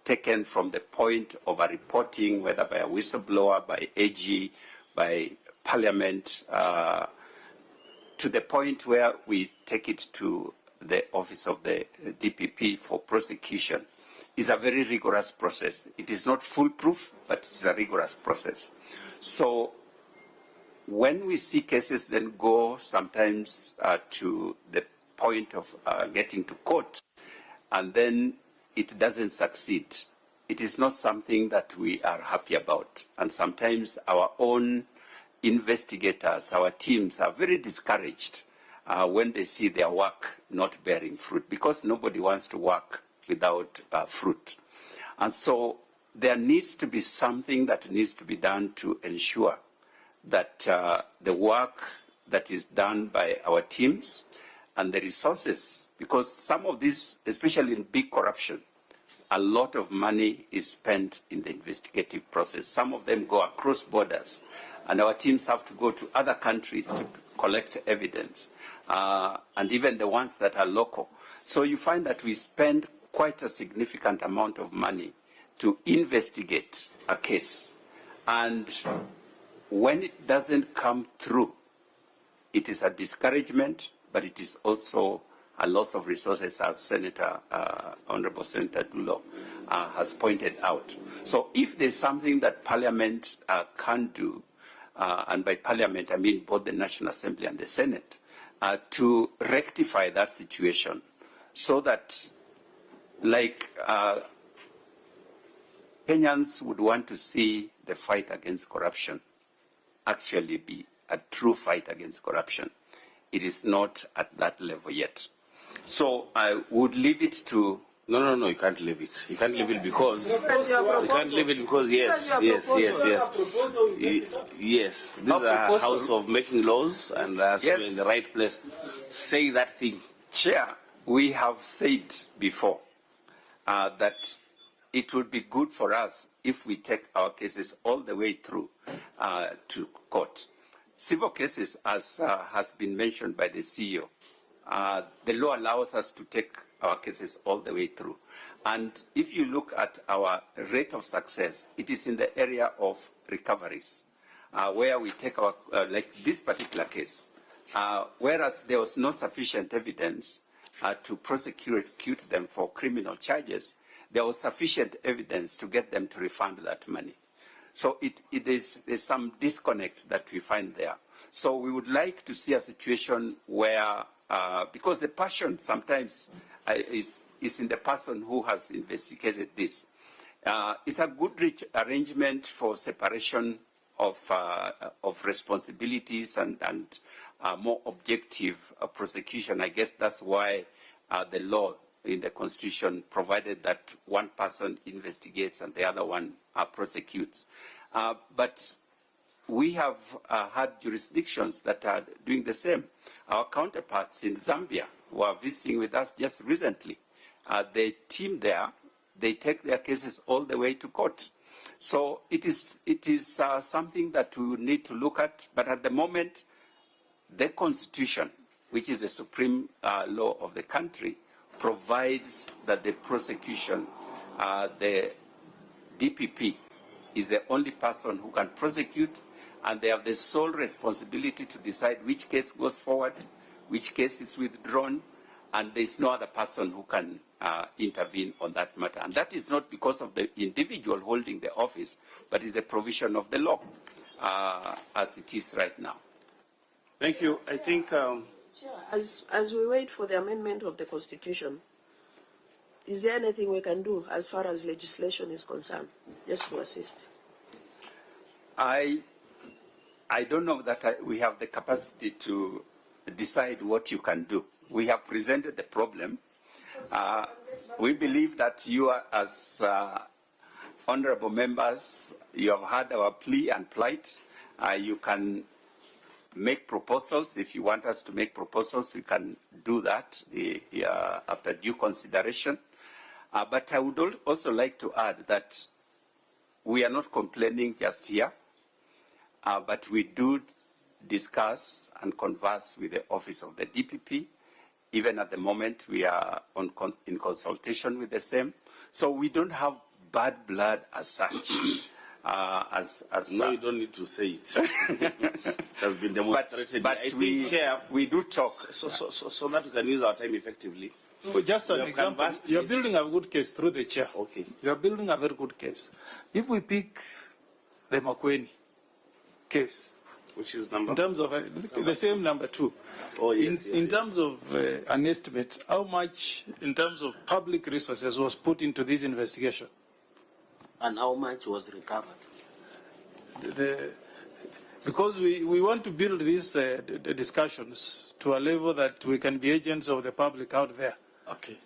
taken from the point of a reporting, whether by a whistleblower, by AG, by Parliament, to the point where we take it to the office of the DPP for prosecution, is a very rigorous process. It is not foolproof, but it's a rigorous process. So when we see cases then go sometimes to the point of getting to court, and then it doesn't succeed, it is not something that we are happy about. And sometimes our own investigators, our teams are very discouraged when they see their work not bearing fruit, because nobody wants to work without fruit. And so there needs to be something that needs to be done to ensure that the work that is done by our teams and the resources, because some of this, especially in big corruption, a lot of money is spent in the investigative process. Some of them go across borders, and our teams have to go to other countries to collect evidence, and even the ones that are local. So you find that we spend quite a significant amount of money to investigate a case. And when it doesn't come through, it is a discouragement, but it is also a loss of resources, as Honorable Senator Dulo has pointed out. So if there's something that Parliament can do, and by Parliament I mean both the National Assembly and the Senate, to rectify that situation, so that, like, Kenyans would want to see the fight against corruption actually be a true fight against corruption. It is not at that level yet. So I would leave it to... No, you can't leave it. You can't leave it because... You can't leave it because, yes. Yes, this is a house of making laws, and so in the right place, say that thing. Chair, we have said before that it would be good for us if we take our cases all the way through to court. Civil cases, as has been mentioned by the CEO, the law allows us to take our cases all the way through. And if you look at our rate of success, it is in the area of recoveries, where we take our, like this particular case, whereas there was no sufficient evidence to prosecute them for criminal charges, there was sufficient evidence to get them to refund that money. So there's some disconnect that we find there. So we would like to see a situation where, because the passion sometimes is in the person who has investigated this. It's a good arrangement for separation of responsibilities and more objective prosecution. I guess that's why the law in the Constitution provided that one person investigates and the other one prosecutes. But we have had jurisdictions that are doing the same. Our counterparts in Zambia who are visiting with us just recently, the team there, they take their cases all the way to court. So it is something that we would need to look at, but at the moment, the Constitution, which is the supreme law of the country, provides that the prosecution, the DPP, is the only person who can prosecute, and they have the sole responsibility to decide which case goes forward, which case is withdrawn, and there is no other person who can intervene on that matter. And that is not because of the individual holding the office, but is the provision of the law as it is right now. Thank you. I think... As we wait for the amendment of the Constitution, is there anything we can do as far as legislation is concerned, just to assist? I don't know that we have the capacity to decide what you can do. We have presented the problem. We believe that you are, as honorable members, you have heard our plea and plight. You can make proposals. If you want us to make proposals, we can do that after due consideration. But I would also like to add that we are not complaining just here, but we do discuss and converse with the office of the DPP. Even at the moment, we are in consultation with the same. So we don't have bad blood as such. No, you don't need to say it. It has been demonstrated. But we do talk. So that we can use our time effectively. So just an example, you're building a good case through the chair. Okay. You're building a very good case. If we pick the Makweni case, which is number? in terms of the same number 2. Oh, yes, in terms of an estimate, how much in terms of public resources was put into this investigation? And how much was recovered? Because we want to build these the discussions to a level that we can be agents of the public out there. Okay.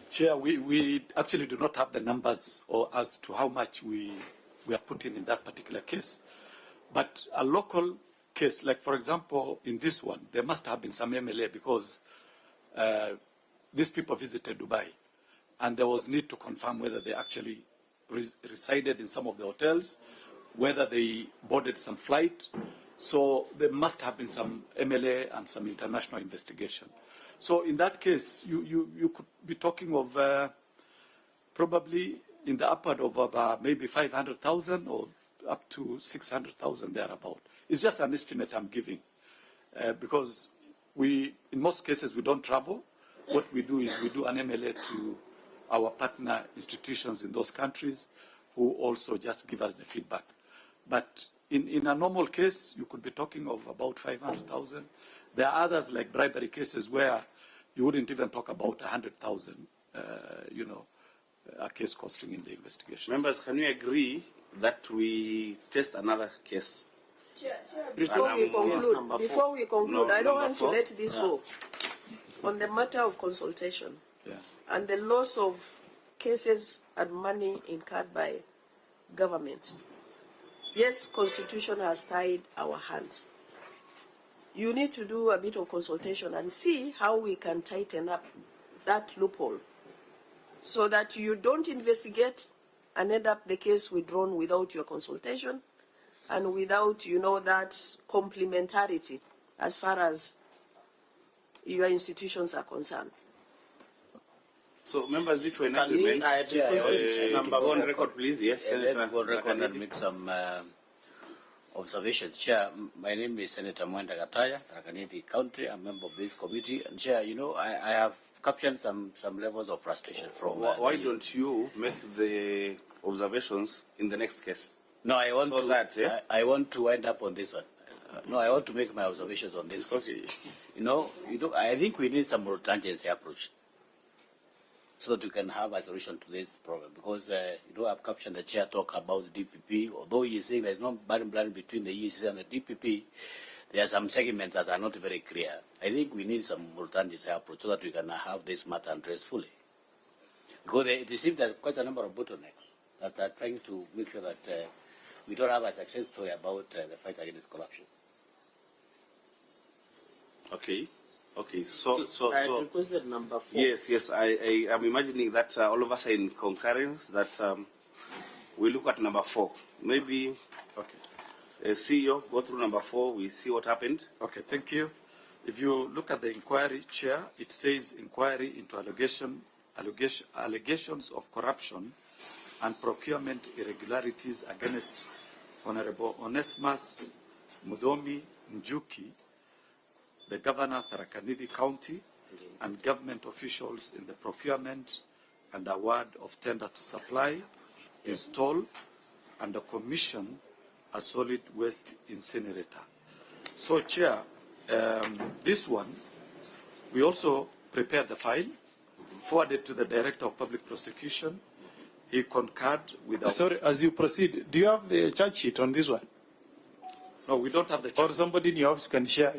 Chair, we actually do not have the numbers or as to how much we have put in that particular case. But a local case, like for example, in this one, there must have been some MLA because these people visited Dubai. and there was need to confirm whether they actually resided in some of the hotels, whether they boarded some flight. So there must have been some MLA and some international investigation. So in that case, you could be talking of probably in the upward of maybe 500,000 or up to 600,000 thereabout. It's just an estimate I'm giving because in most cases, we don't travel. What we do is we do an MLA to our partner institutions in those countries who also just give us the feedback. But in a normal case, you could be talking of about 500,000. There are others like bribery cases where you wouldn't even talk about 100,000, a case costing in the investigation. Members, can we agree that we test another case? Chair, before we conclude, I don't want to let this go. On the matter of consultation and the loss of cases and money incurred by government. Yes, Constitution has tied our hands. You need to do a bit of consultation and see how we can tighten up that loophole so that you don't investigate and end up the case withdrawn without your consultation and without, that complementarity as far as your institutions are concerned. So, members, if you're in agreement, go on record, please. Yes, Senator. Go on record and make some observations. Chair, my name is Senator Mwenda Gataya, Tarakaniti County. I'm a member of this committee. And Chair, I have captured some levels of frustration from... Why don't you make the observations in the next case? No, I want to wind up on this one. No, I want to make my observations on this. Okay. I think we need some more tangency approach so that we can have a solution to this problem. Because, I've captioned the chair talk about the DPP. Although he's saying there's no bottom line between the EACC and the DPP, there are some segments that are not very clear. I think we need some more tangency approach so that we can have this matter addressed fully. Because it seems there's quite a number of bottlenecks that are trying to make sure that we don't have a success story about the fight against corruption. Okay. So I requested number 4. Yes. I am imagining that all of us are in concurrence that we look at number 4. Maybe, CEO, go through number 4. We see what happened. Okay, thank you. If you look at the inquiry, Chair, it says inquiry into allegations of corruption and procurement irregularities against Honorable Onesmus Mudomi Njuki, the Governor, Tharaka-Nithi County, and government officials in the procurement and award of tender to supply, install, and commission a solid waste incinerator. So, Chair, this one, we also prepared the file, forwarded to the Director of Public Prosecution. He concurred with our... Sorry, as you proceed, do you have the charge sheet on this one? No, we don't have the charge. Or somebody in your office can share.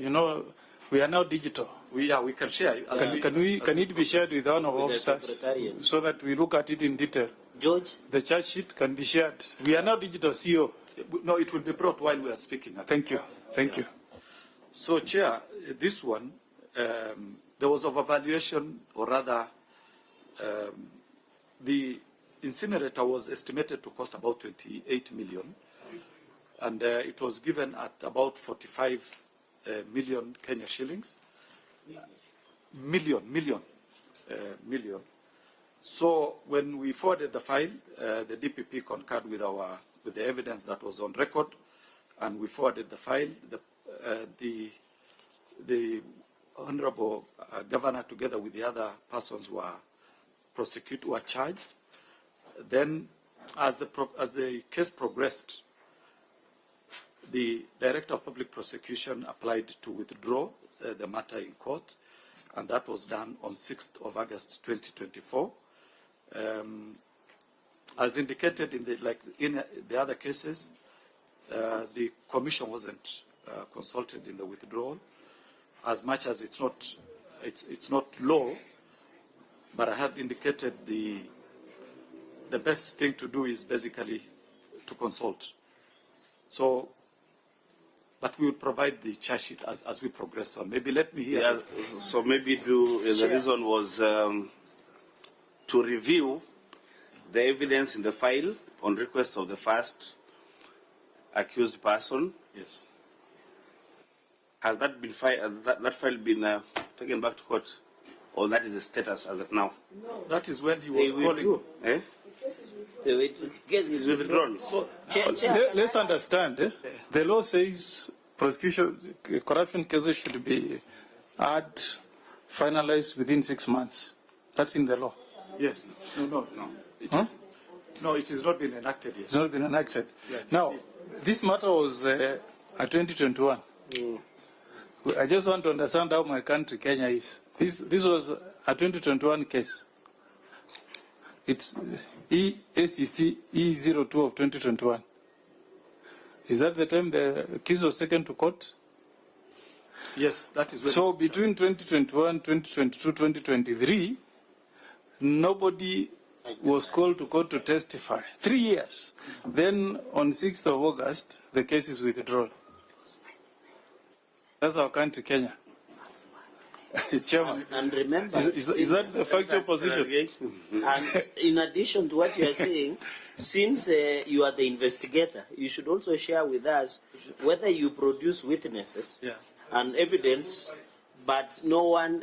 We are now digital. We can share. Can it be shared with one of our officers so that we look at it in detail? George? The charge sheet can be shared. We are now digital, CEO. No, it will be brought while we are speaking. Thank you. Thank you. So, Chair, this one, there was of evaluation, or rather, the incinerator was estimated to cost about 28 million, and it was given at about 45 million Kenya shillings. Million. So when we forwarded the file, the DPP concurred with the evidence that was on record, and we forwarded the file. The Honorable Governor, together with the other persons, were charged. Then, as the case progressed, the Director of Public Prosecution applied to withdraw the matter in court, and that was done on 6th of August 2024. As indicated in the other cases, the Commission wasn't consulted in the withdrawal, as much as it's not law, but I have indicated the best thing to do is basically to consult. So, but we will provide the charge sheet as we progress on. Maybe let me hear. Yeah, so maybe the reason was to to review the evidence in the file on request of the first accused person. Yes. Has that been that file been taken back to court, or that is the status as of now? No. That is when he was calling. withdrew. Eh? The case is Withdrawn. So, Let's understand, the law says prosecution, corruption cases should be finalized within 6 months. That's in the law. yes. No. It Huh? is, no, it has not been enacted yet. It's not been enacted. Yes. Now, this matter was at 2021. I just want to understand how my country, Kenya, is. This was a 2021 case. It's Eacc E02 of 2021. Is that the time the case was taken to court? Yes, that is when. So between 2021, 2022, 2023, nobody was called to court to testify. 3 years. Then on 6th of August, the case is withdrawn. That's our country, Kenya. Chairman, And remember, is that the factual position? and in addition to what you are saying, since you are the investigator, you should also share with us whether you produce witnesses and evidence, but no one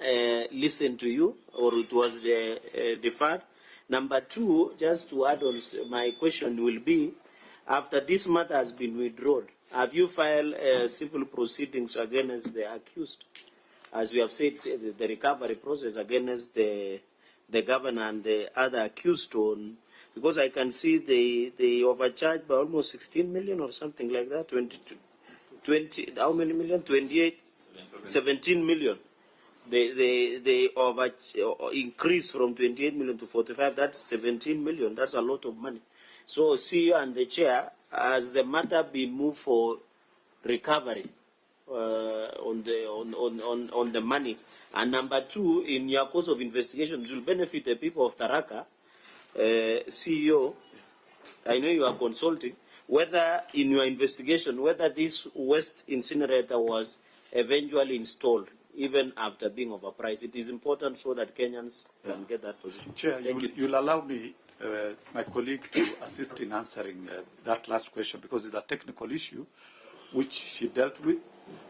listened to you, or it was deferred. Number two, just to add on, my question will be, after this matter has been withdrawn, have you filed civil proceedings against the accused? As we have said, the recovery process against the governor and the other accused on, because I can see they overcharged by almost 16 million or something like that, 20, how many million? 28, 17 million. They increased from 28 million to 45, that's 17 million, that's a lot of money. So CEO and the chair, has the matter been moved for recovery on the money? And number two, in your course of investigation, it will benefit the people of Tharaka, CEO, I know you are consulting, whether in your investigation, whether this waste incinerator was eventually installed, even after being overpriced. It is important so that Kenyans can get that position. Chair, you'll allow me, my colleague, to assist in answering that last question, because it's a technical issue which she dealt with.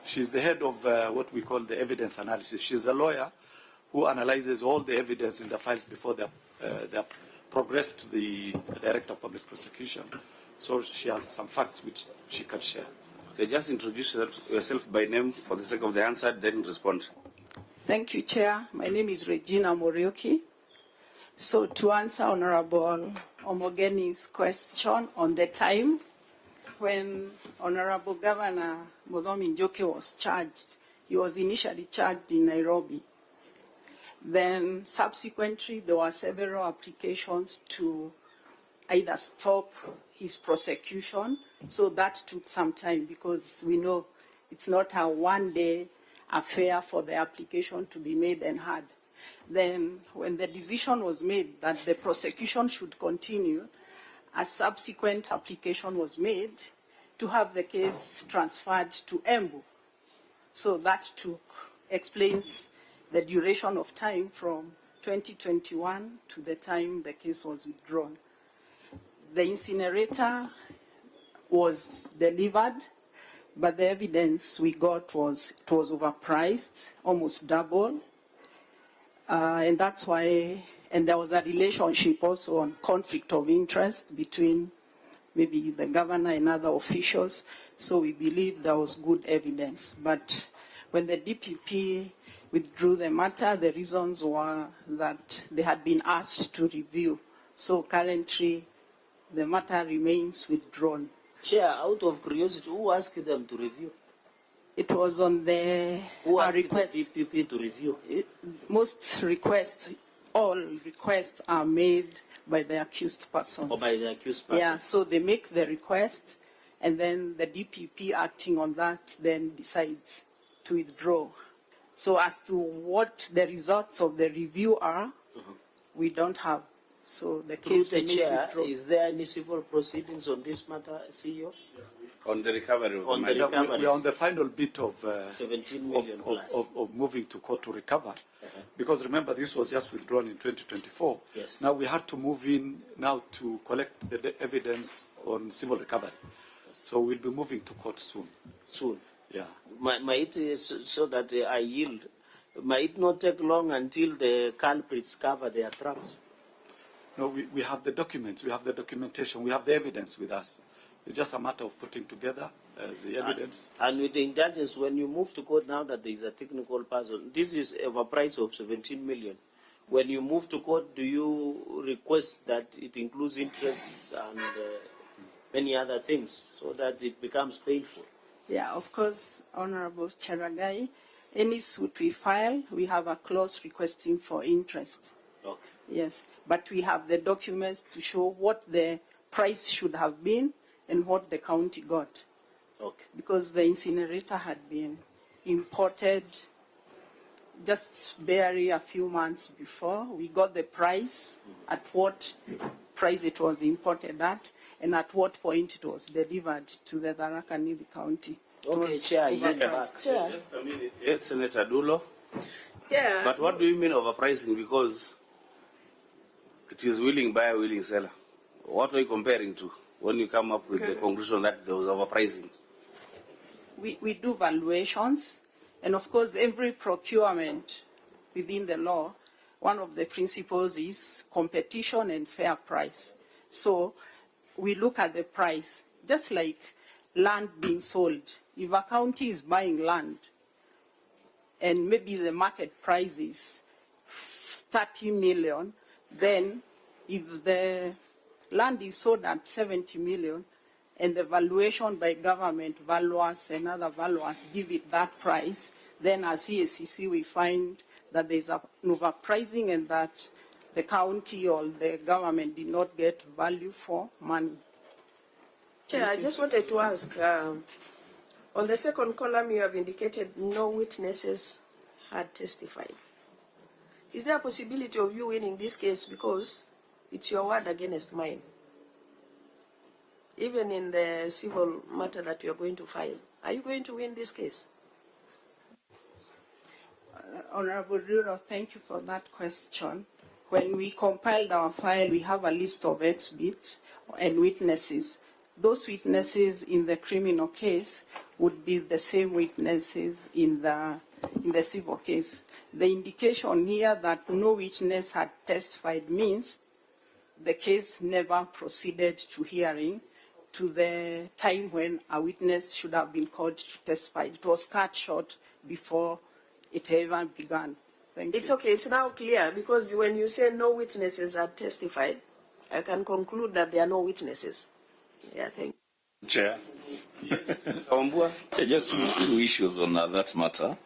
She's the head of what we call the evidence analysis. She's a lawyer who analyzes all the evidence in the files before they're progressed to the Director of Public Prosecution. So she has some facts which she can share. Okay, just introduce yourself by name for the sake of the answer, then respond. Thank you, Chair. My name is Regina Morioki. So to answer Honorable Omogeni's question on the time when Honorable Governor Muthoni Njoki was charged, he was initially charged in Nairobi. Then subsequently, there were several applications to either stop his prosecution. So that took some time, because we know it's not a one-day affair for the application to be made and heard. Then when the decision was made that the prosecution should continue, a subsequent application was made to have the case transferred to Embu. So that explains the duration of time from 2021 to the time the case was withdrawn. The incinerator was delivered, but the evidence we got was it was overpriced, almost double. And that's why, and there was a relationship also on conflict of interest between maybe the governor and other officials. So we believe there was good evidence. But when the DPP withdrew the matter, the reasons were that they had been asked to review. So currently, the matter remains withdrawn. Chair, out of curiosity, who asked them to review? It was on the request. The DPP to review? Most requests, all requests are made by the accused persons. Or by the accused person? Yeah, so they make the request, and then the DPP acting on that then decides to withdraw. So as to what the results of the review are, we don't have. So the case Through the remains chair, withdrawn. is there any civil proceedings on this matter, CEO? On the recovery of the On the money. recovery. We are on the final bit of 17 million plus. of moving to court to recover. Because remember, this was just withdrawn in 2024. Yes. Now we have to move in now to collect the evidence on civil recovery. So we'll be moving to court soon. Soon. Yeah. Might it, so that I yield, might it not take long until the culprits cover their tracks? No, we have the documents, we have the documentation, we have the evidence with us. It's just a matter of putting together the evidence. And with the indulgence, when you move to court now that there is a technical person, this is of a price of 17 million. When you move to court, do you request that it includes interests and many other things so that it becomes painful? Yeah, of course, Honorable Cheragai, any suit we file, we have a clause requesting for interest. Okay. Yes, but we have the documents to show what the price should have been and what the county got. Okay. Because the incinerator had been imported just barely a few months before. We got the price, at what price it was imported at, and at what point it was delivered to the Tharaka Nithi County. Okay, Chair, you back. Chair. Just a minute. Yes, Senator Dulo. Chair. But what do you mean overpricing? Because it is willing buyer, willing seller. What are you comparing to when you come up with the conclusion that there was overpricing? We do valuations, and of course every procurement within the law, one of the principles is competition and fair price. So we look at the price, just like land being sold. If a county is buying land and maybe the market price is 30 million, then if the land is sold at 70 million and the valuation by government valuers and other valuers give it that price, then as Eacc we find that there's an overpricing and that the county or the government did not get value for money. Chair, I just wanted to ask, on the second column you have indicated no witnesses had testified. Is there a possibility of you winning this case because it's your word against mine? Even in the civil matter that you are going to file, are you going to win this case? Honorable Ruro, thank you for that question. When we compiled our file, we have a list of exhibits and witnesses. Those witnesses in the criminal case would be the same witnesses in the civil case. The indication here that no witness had testified means the case never proceeded to hearing to the time when a witness should have been called to testify. It was cut short before it even began. Thank you. It's okay, it's now clear, because when you say no witnesses had testified, I can conclude that there are no witnesses. Yeah, thank you. Chair. Yes. Chair, just two issues on that matter.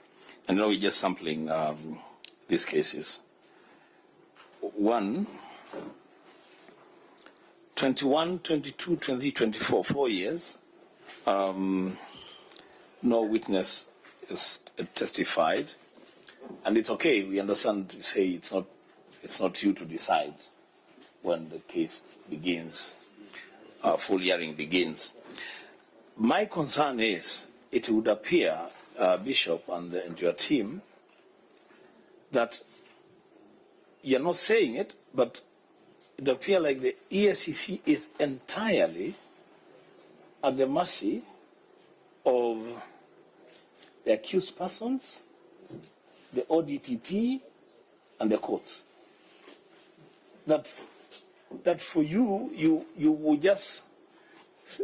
I know we're just sampling these cases. One, 21, 22, 20, 24, 4 years, no witness is testified, and it's okay. We understand. You say it's not you to decide when the case begins, full hearing begins. My concern is it would appear, Bishop and your team, that you're not saying it, but it appears like the Eacc is entirely at the mercy of the accused persons, the ODPP, and the courts. That for you will just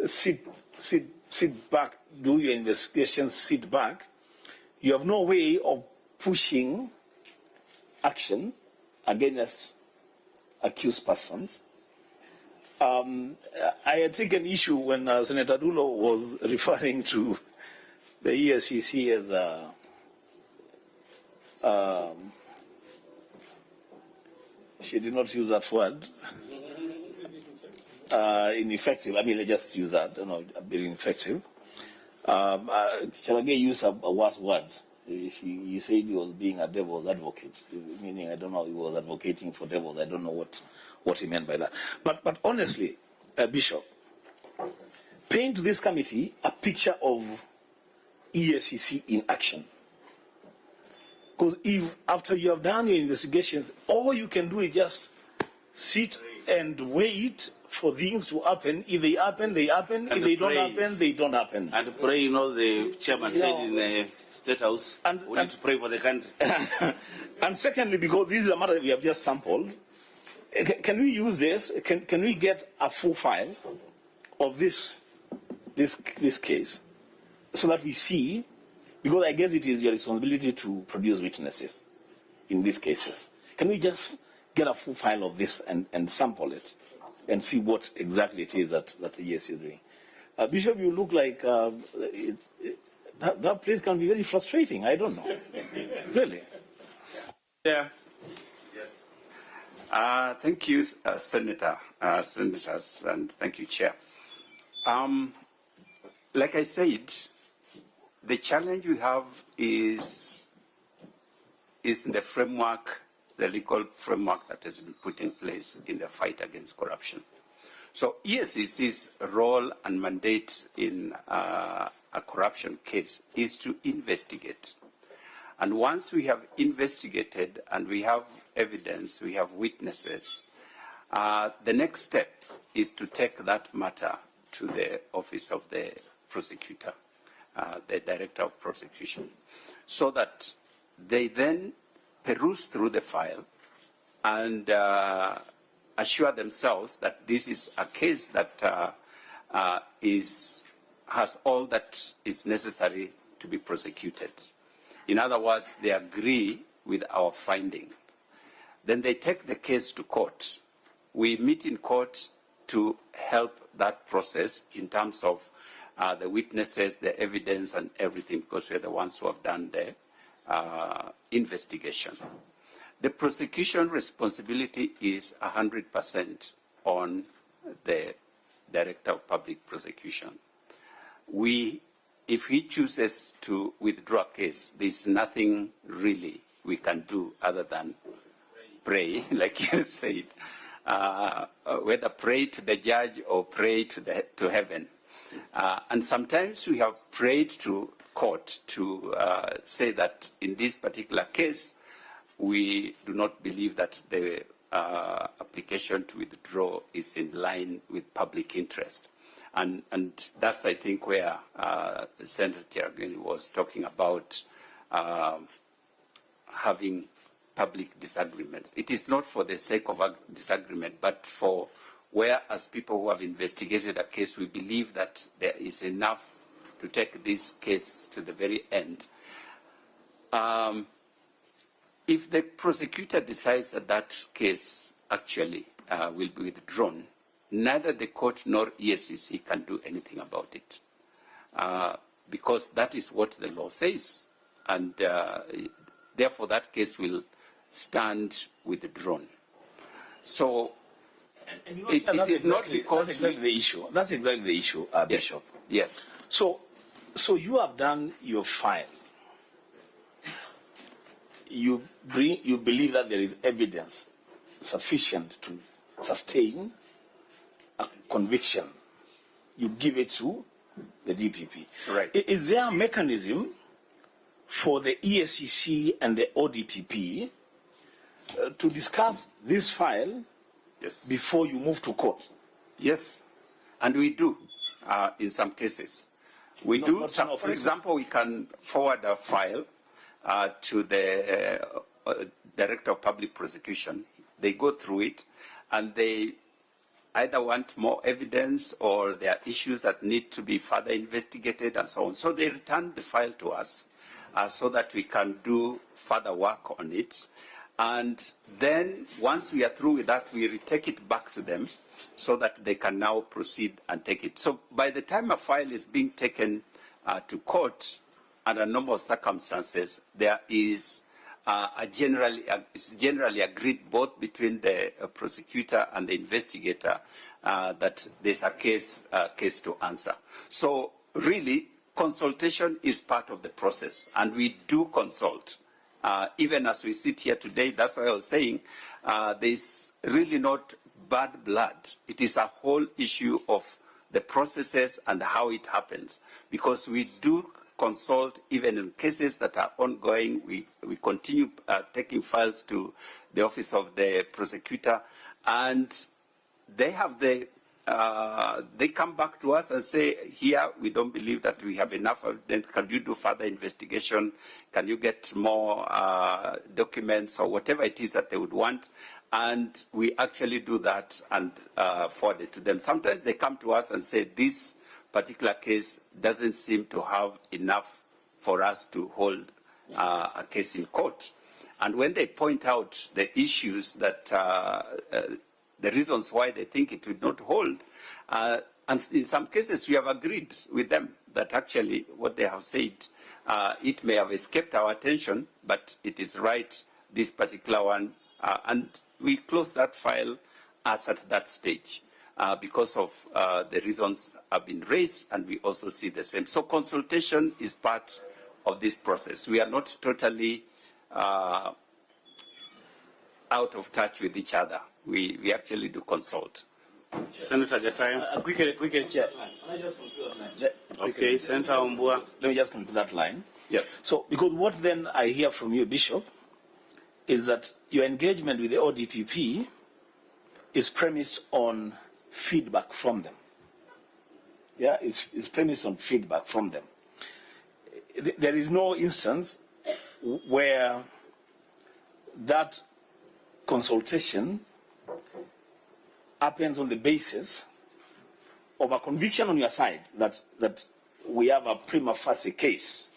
sit back, do your investigation, sit back. You have no way of pushing action against accused persons. I had taken issue when Senator Dulo was referring to the Eacc as she did not use that word, ineffective. I mean, let's just use that, being ineffective. Charage used a worse word. He said he was being a devil's advocate, meaning I don't know, he was advocating for devils. I don't know what he meant by that. But honestly, Bishop, paint to this committee a picture of EACC in action. Because if after you have done your investigations, all you can do is just sit and wait for things to happen. If they happen, they happen. And if they don't pray. happen, they don't happen. And pray, you know, the chairman You said know, in the State House, we need to pray for the country. And secondly, because this is a matter we have just sampled, can we use this? Can we get a full file of this case so that we see? Because I guess it is your responsibility to produce witnesses in these cases. Can we just get a full file of this and sample it and see what exactly it is that the EAC is doing? Bishop, you look like that place can be very frustrating. I don't know. Really. Yeah. Yes. Thank you, senators, and thank you, Chair. Like I said, the challenge we have is in the framework, the legal framework that has been put in place in the fight against corruption. So EACC's role and mandate in a corruption case is to investigate. And once we have investigated and we have evidence, we have witnesses, the next step is to take that matter to the office of the prosecutor, the director of prosecution, so that they then peruse through the file and assure themselves that this is a case that has all that is necessary to be prosecuted. In other words, they agree with our finding. Then they take the case to court. We meet in court to help that process in terms of the witnesses, the evidence, and everything, because we're the ones who have done the investigation. The prosecution responsibility is 100% on the Director of Public Prosecution. If he chooses to withdraw a case, there's nothing really we can do other than pray, like you said, whether pray to the judge or pray to heaven. And sometimes we have prayed to court to say that in this particular case, we do not believe that the application to withdraw is in line with public interest. And that's, I think, where Senator was talking about having public disagreements. It is not for the sake of a disagreement, but for where, as people who have investigated a case, we believe that there is enough to take this case to the very end. If the prosecutor decides that that case actually will be withdrawn, neither the court nor EACC can do anything about it, because that is what the law says, and therefore that case will stand withdrawn. So and you know, it is not because that's exactly the issue. That's exactly the issue, Bishop. Yes. So you have done your file. You believe that there is evidence sufficient to sustain a conviction. You give it to the DPP. Right. Is there a mechanism for the EACC and the ODPP to discuss this file before you move to court? Yes, and we do in some cases. We do. For example, we can forward a file to the Director of Public Prosecution. They go through it, and they either want more evidence or there are issues that need to be further investigated and so on. So they return the file to us so that we can do further work on it. And then once we are through with that, we retake it back to them so that they can now proceed and take it. So by the time a file is being taken to court, under normal circumstances, there is it's generally agreed both between the prosecutor and the investigator that there's a case to answer. So really, consultation is part of the process, and we do consult. Even as we sit here today, that's why I was saying there's really not bad blood. It is a whole issue of the processes and how it happens, because we do consult even in cases that are ongoing. We continue taking files to the office of the prosecutor, and they have they come back to us and say, here, we don't believe that we have enough evidence. Can you do further investigation? Can you get more documents or whatever it is that they would want? And we actually do that and forward it to them. Sometimes they come to us and say, this particular case doesn't seem to have enough for us to hold a case in court. And when they point out the issues that, the reasons why they think it would not hold, and in some cases we have agreed with them that actually what they have said, it may have escaped our attention, but it is right, this particular one, and we close that file as at that stage. Because of the reasons have been raised, and we also see the same. So consultation is part of this process. We are not totally out of touch with each other. We actually do consult. Senator Gataya. Quickly, Chair. Okay, Senator Umbua. Let me just conclude that line. Yes. So, because what then I hear from you, Bishop, is that your engagement with the ODPP is premised on feedback from them. Yeah, it's premised on feedback from them. There is no instance where that consultation happens on the basis of a conviction on your side that we have a prima facie case.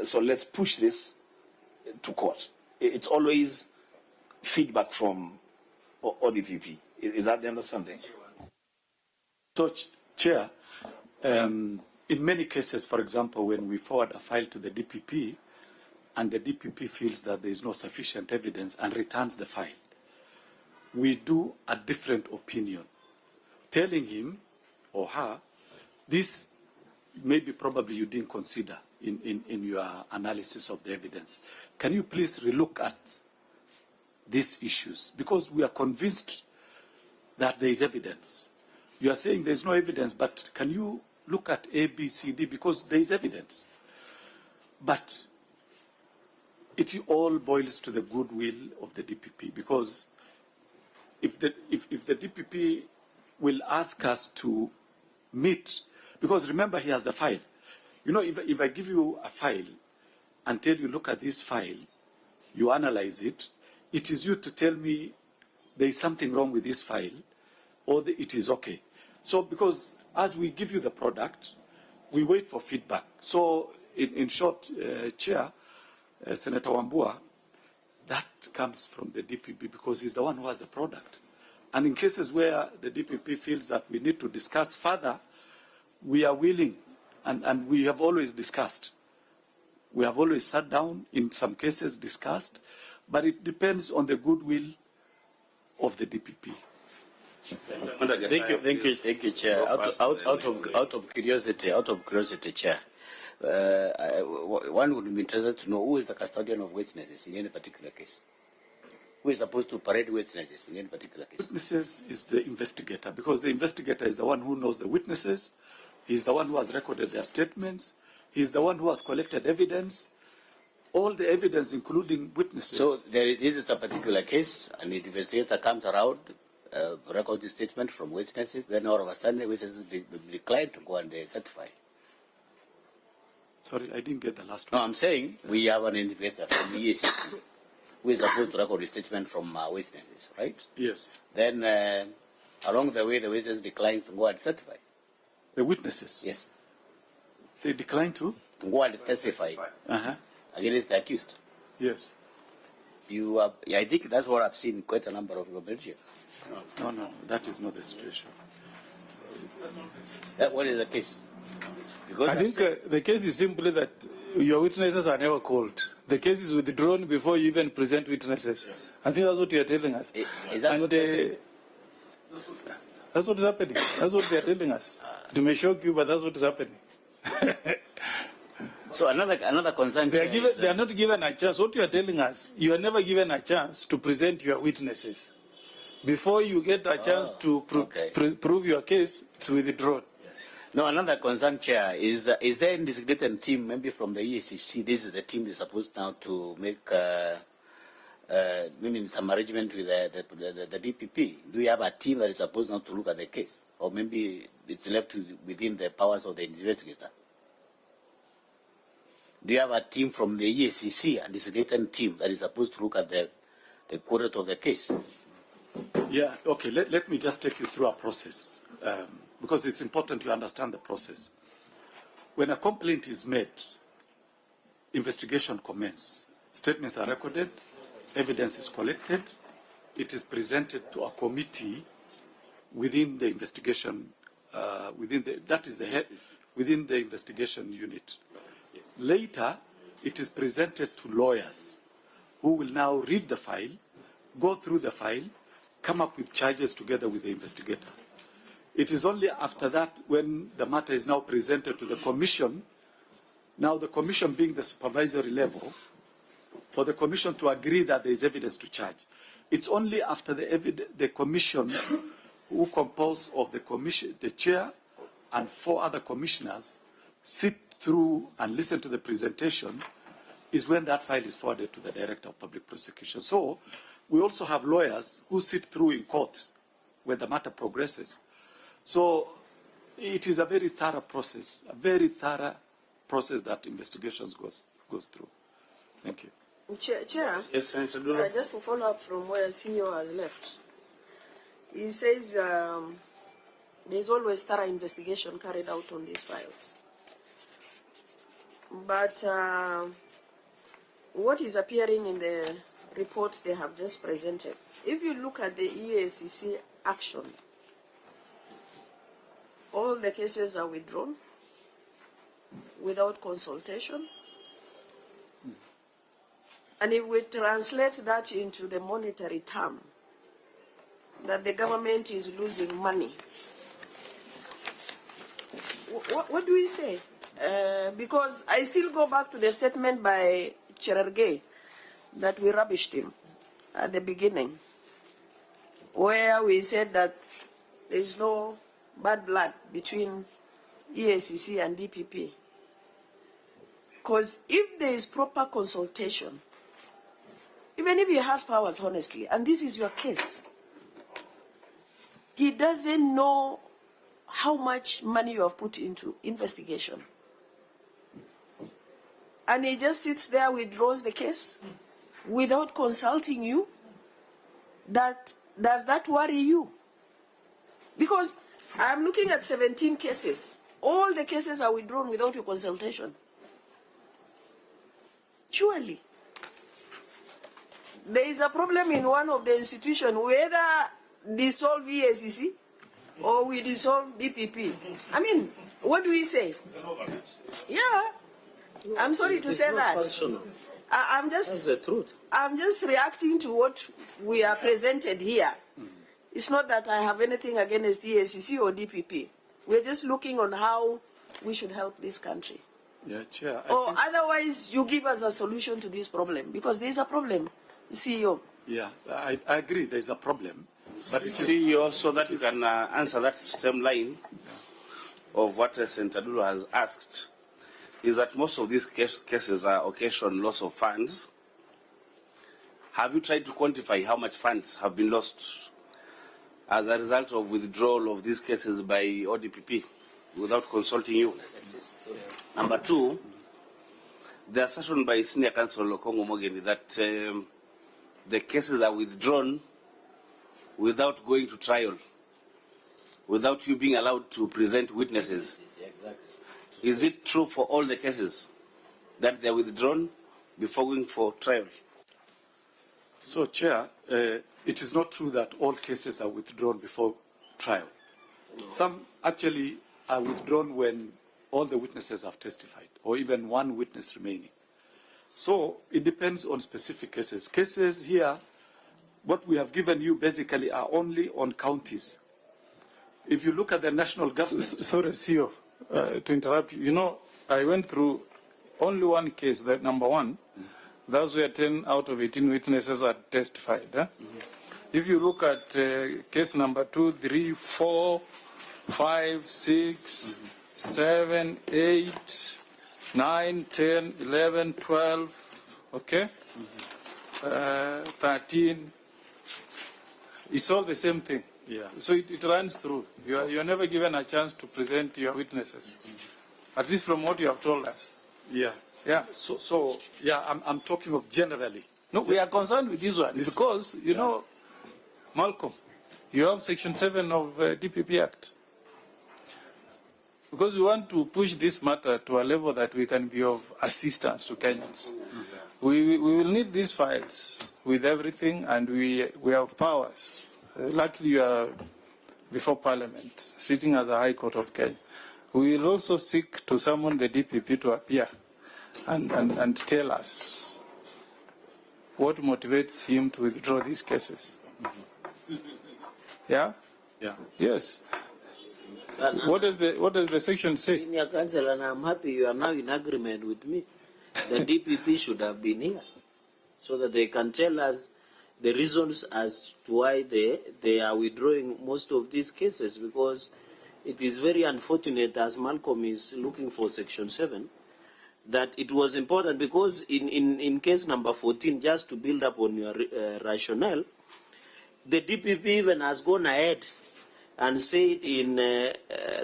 So let's push this to court. It's always feedback from ODPP. Is that the understanding? So, Chair, in many cases, for example, when we forward a file to the DPP and the DPP feels that there is no sufficient evidence and returns the file, we do a different opinion, telling him or her, this maybe probably you didn't consider in your analysis of the evidence. Can you please relook at these issues? Because we are convinced that there is evidence. You are saying there is no evidence, but can you look at A, B, C, D, because there is evidence. But it all boils to the goodwill of the DPP, because if the DPP will ask us to meet, because remember he has the file. You know, if I give you a file and tell you, look at this file, you analyze it, it is you to tell me there is something wrong with this file or it is okay. So because as we give you the product, we wait for feedback. So in short, Chair, Senator Wambua, that comes from the DPP because he's the one who has the product. And in cases where the DPP feels that we need to discuss further, we are willing, and we have always discussed. We have always sat down, in some cases discussed, but it depends on the goodwill of the DPP. Thank you, Chair. Out of curiosity, Chair, one would be interested to know who is the custodian of witnesses in any particular case. Who is supposed to parade witnesses in any particular case? Witnesses is the investigator, because the investigator is the one who knows the witnesses. He's the one who has recorded their statements. He's the one who has collected evidence, all the evidence, including witnesses. So this is a particular case, and the investigator comes around, records the statement from witnesses, then all of a sudden the witnesses decline to go and certify. Sorry, I didn't get the last No, one. I'm saying we have an investigator from the Eacc who is supposed to record the statement from witnesses, right? Yes. Then along the way, the witnesses decline to go and certify. The witnesses? Yes. They decline to? To go and testify against the accused. Yes. I think that's what I've seen in quite a number of jurisdictions. No, that is not the situation. What is the case? Because I think the case is simply that your witnesses are never called. The case is withdrawn before you even present witnesses. Yes. I think that's what you are telling us. Is that what you're saying? That's what is happening. That's what they are telling us. It may shock you, but that's what is happening. So another concern. They are not given a chance. What you are telling us, you are never given a chance to present your witnesses. Before you get a chance to prove your case, it's withdrawn. No, another concern, Chair, is there a designated team, maybe from the Eacc, this is the team that's supposed now to make some arrangement with the DPP. Do you have a team that is supposed now to look at the case? Or maybe it's left within the powers of the investigator? Do you have a team from the Eacc, a designated team that is supposed to look at the quality of the case? Yeah, okay, let me just take you through a process, because it's important to understand the process. When a complaint is made, investigation commences. Statements are recorded, evidence is collected, it is presented to a committee within the investigation, within the investigation unit. Later, it is presented to lawyers who will now read the file, go through the file, come up with charges together with the investigator. It is only after that when the matter is now presented to the commission, now the commission being the supervisory level, for the commission to agree that there is evidence to charge. It's only after the commission, who compose of the commission, the chair and 4 other commissioners, sit through and listen to the presentation, is when that file is forwarded to the Director of Public Prosecution. So we also have lawyers who sit through in court when the matter progresses. So it is a very thorough process, that investigations goes through. Thank you. Chair, Yes, Senator Dula. just to follow up from where CEO has left. He says there's always thorough investigation carried out on these files. But what is appearing in the report they have just presented, if you look at the Eacc action, all the cases are withdrawn without consultation. And if we translate that into the monetary term, that the government is losing money, what do we say? Because I still go back to the statement by Cherargei that we rubbished him at the beginning, where we said that there is no bad blood between Eacc and DPP. Because if there is proper consultation, even if he has powers, honestly, and this is your case, he doesn't know how much money you have put into investigation. And he just sits there, withdraws the case without consulting you. Does that worry you? Because I'm looking at 17 cases. All the cases are withdrawn without your consultation. Surely. There is a problem in one of the institutions, whether dissolve Eacc or we dissolve DPP. I mean, what do we say? Yeah. I'm sorry to say that. I'm just, that's the truth. I'm just reacting to what we are presented here. It's not that I have anything against Eacc or DPP. We're just looking on how we should help this country. Yeah, Chair. Or otherwise, you give us a solution to this problem, because there is a problem, CEO. Yeah, I agree there is a problem. But CEO, so that you can answer that same line of what Senator Dulu has asked, is that most of these cases are occasion loss of funds. Have you tried to quantify how much funds have been lost as a result of withdrawal of these cases by ODPP without consulting you? Number 2, the assertion by Senior Counsel Okongo Mogeni that the cases are withdrawn without going to trial, without you being allowed to present witnesses. Is it true for all the cases that they are withdrawn before going for trial? So, Chair, it is not true that all cases are withdrawn before trial. Some actually are withdrawn when all the witnesses have testified, or even one witness remaining. So it depends on specific cases. Cases here, what we have given you basically are only on counties. If you look at the national government... Sorry, CEO, to interrupt you. You know, I went through only one case, that number 1. Those were 10 out of 18 witnesses had testified. If you look at case number 2, 3, 4, 5, 6, 7, 8, 9, 10, 11, 12, okay? 13, it's all the same thing. Yeah. So it runs through. You're never given a chance to present your witnesses, at least from what you have told us. Yeah. Yeah. So yeah, I'm talking of generally. No, we are concerned with this one because, you know, Malcolm, you have Section 7 of DPP Act. Because we want to push this matter to a level that we can be of assistance to Kenyans. We will need these files with everything, and we have powers. Luckily, you are before Parliament, sitting as a High Court of Kenya. We will also seek to summon the DPP to appear and tell us what motivates him to withdraw these cases. Yeah? Yeah. Yes. What does the section say? Senior Counsel, and I'm happy you are now in agreement with me. The DPP should have been here so that they can tell us the reasons as to why they are withdrawing most of these cases, because it is very unfortunate, as Malcolm is looking for Section 7, that it was important because in case number 14, just to build up on your rationale, the DPP even has gone ahead and said in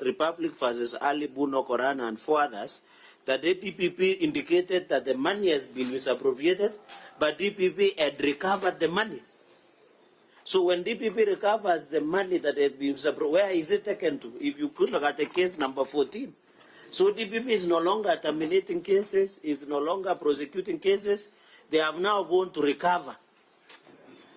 Republic versus Ali Buno Korana and 4 others that the DPP indicated that the money has been misappropriated, but DPP had recovered the money. So when DPP recovers the money that had been misappropriated, where is it taken to? If you could look at the case number 14. So DPP is no longer terminating cases, is no longer prosecuting cases. They have now gone to recover.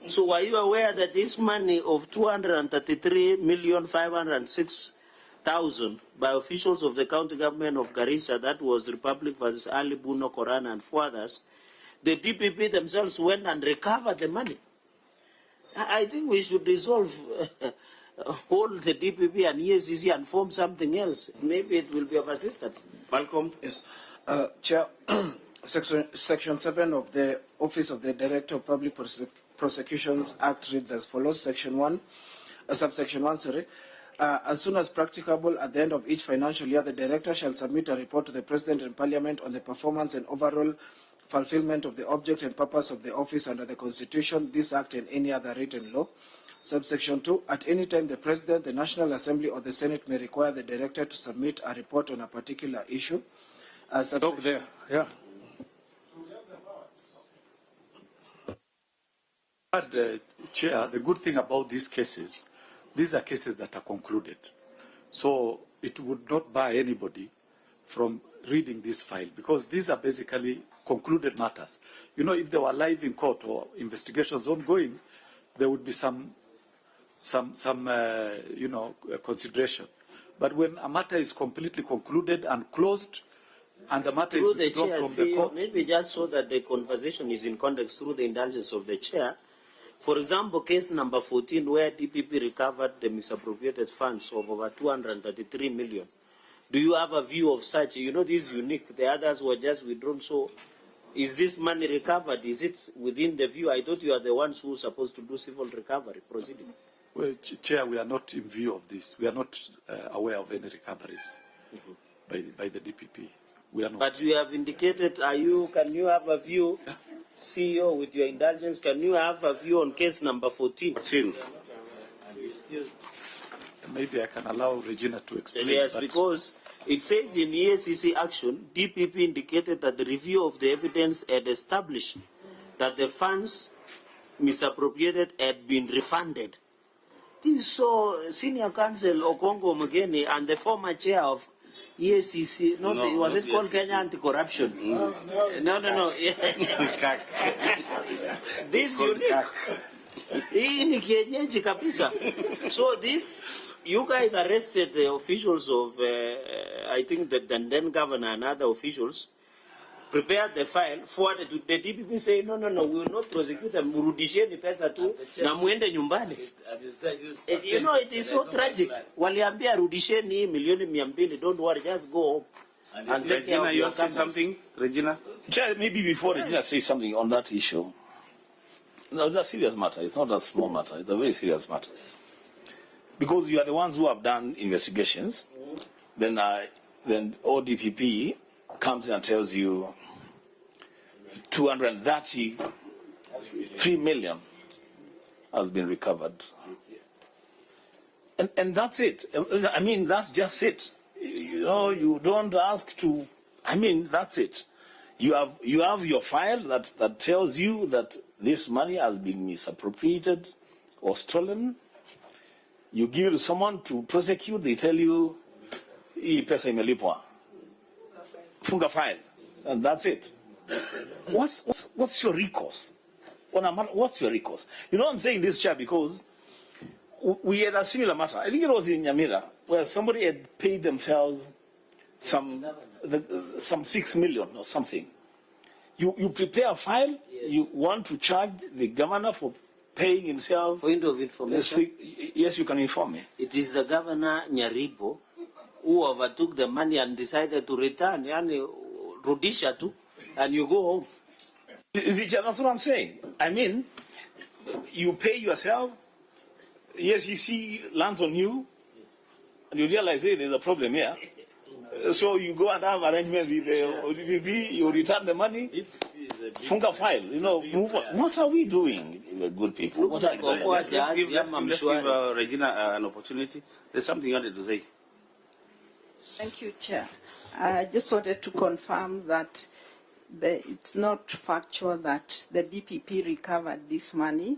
So are you aware that this money of 233,506,000 by officials of the county government of Garissa, that was Republic versus Ali Buno Korana and 4 others, the DPP themselves went and recovered the money? I think we should dissolve hold the DPP and Eacc and form something else. Maybe it will be of assistance. Malcolm? Yes. Chair, Section 7 of the Office of the Director of Public Prosecutions Act reads as follows. Subsection 1, as soon as practicable at the end of each financial year, the Director shall submit a report to the President and Parliament on the performance and overall fulfillment of the object and purpose of the office under the Constitution, this Act and any other written law. Subsection 2, at any time the President, the National Assembly or the Senate may require the Director to submit a report on a particular issue. Stop there, yeah. Chair, the good thing about these cases, these are cases that are concluded. So it would not bar anybody from reading this file, because these are basically concluded matters. You know, if they were live in court or investigations ongoing, there would be some consideration. But when a matter is completely concluded and closed, and the matter is withdrawn from the court, maybe just so that the conversation is in context through the indulgence of the chair. For example, case number 14, where DPP recovered the misappropriated funds of over 233 million. Do you have a view of such? You know, this is unique. The others were just withdrawn. So is this money recovered? Is it within the view? I thought you are the ones who are supposed to do civil recovery proceedings. Well, Chair, we are not in view of this. We are not aware of any recoveries by the DPP. We are not. But you have indicated, can you have a view, CEO, with your indulgence, can you have a view on case number 14? Maybe I can allow Regina to explain. Yes, because it says in Eacc action, DPP indicated that the review of the evidence had established that the funds misappropriated had been refunded. So, Senior Counsel Okongo Mugeni and the former chair of Eacc, was it called Kenya Anti-Corruption? No. This unique. So this, you guys arrested the officials of, I think the then governor and other officials, prepared the file, forwarded to the DPP saying, no, we will not prosecute them, murudisheni pesa tu, na muende nyumbani. You know, it is so tragic. Waliambia rudisheni milioni 200, don't worry, just go home. And Regina, you want to say something? Regina? Chair, maybe before Regina says something on that issue, No, it's a serious matter. It's not a small matter. It's a very serious matter. Because you are the ones who have done investigations, then ODPP comes and tells you 233 million has been recovered. And that's it. I mean, that's just it. You know, you don't ask to, I mean, that's it. You have your file that tells you that this money has been misappropriated or stolen. You give it to someone to prosecute, they tell you, hii pesa imelipwa. Funga file. And that's it. What's your recourse? What's your recourse? You know, I'm saying this, Chair, because we had a similar matter. I think it was in Nyamira, where somebody had paid themselves some 6 million or something. You prepare a file, you want to charge the governor for paying himself. Point of information. Yes, you can inform me. It is the governor Nyaribo who overtook the money and decided to return, yani rudisha tu, and you go home. That's what I'm saying. I mean, you pay yourself. Yes, you see lands on you, and you realize, hey, there's a problem here. So you go and have arrangements with the ODPP, you return the money, funga file, you know, move on. What are we doing, good people? What are we doing? Let's give Regina an opportunity. There's something you wanted to say. Thank you, Chair. I just wanted to confirm that it's not factual that the DPP recovered this money.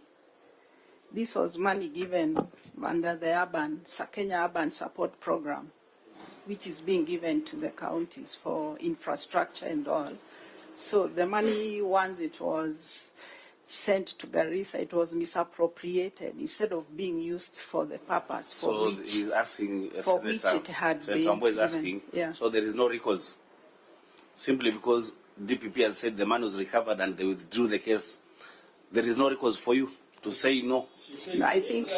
This was money given under the Kenya Urban Support Program, which is being given to the counties for infrastructure and all. So the money, once it was sent to Garissa, it was misappropriated instead of being used for the purpose for which, he's asking, for which it had been given. Asking, yeah. So there is no recourse, simply because DPP has said the money was recovered and they withdrew the case. There is no recourse for you to say no. No, I think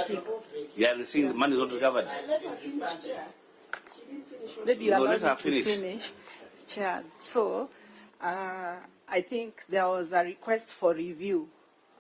you're saying the money is not recovered. Maybe you allow me to finish, Chair. So, I think there was a request for review,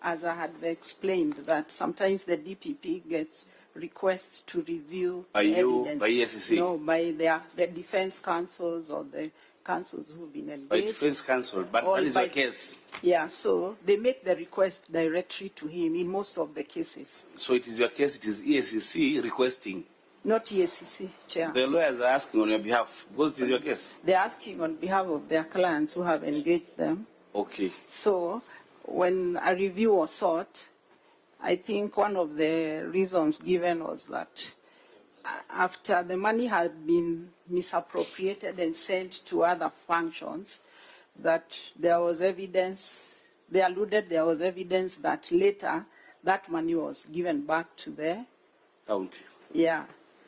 as I had explained, that sometimes the DPP gets requests to review by you, evidence. by Eacc? No, by the defense counsels or the counsels who've been engaged. By defense counsel, but that is your case. Yeah, so they make the request directly to him in most of the cases. So it is your case, it is Eacc requesting? Not Eacc, Chair. The lawyers are asking on your behalf, because it is your case? They're asking on behalf of their clients who have engaged them. Okay. So when a review was sought, I think one of the reasons given was that after the money had been misappropriated and sent to other functions, that there was evidence, they alluded there was evidence that later that money was given back to the county. Yeah.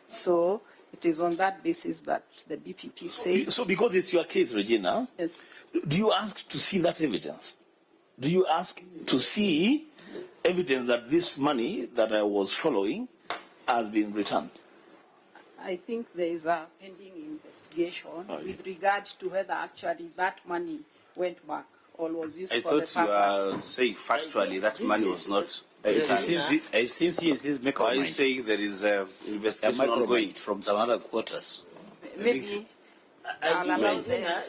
So it is on that basis that the DPP says. So because it's your case, Regina, yes. Do you ask to see that evidence? Do you ask to see evidence that this money that I was following has been returned? I think there is a pending investigation with regard to whether actually that money went back or was used for the purpose. I thought you were saying factually that money was not. It seems he is making. Are you saying there is an investigation ongoing from some other quarters? Maybe. I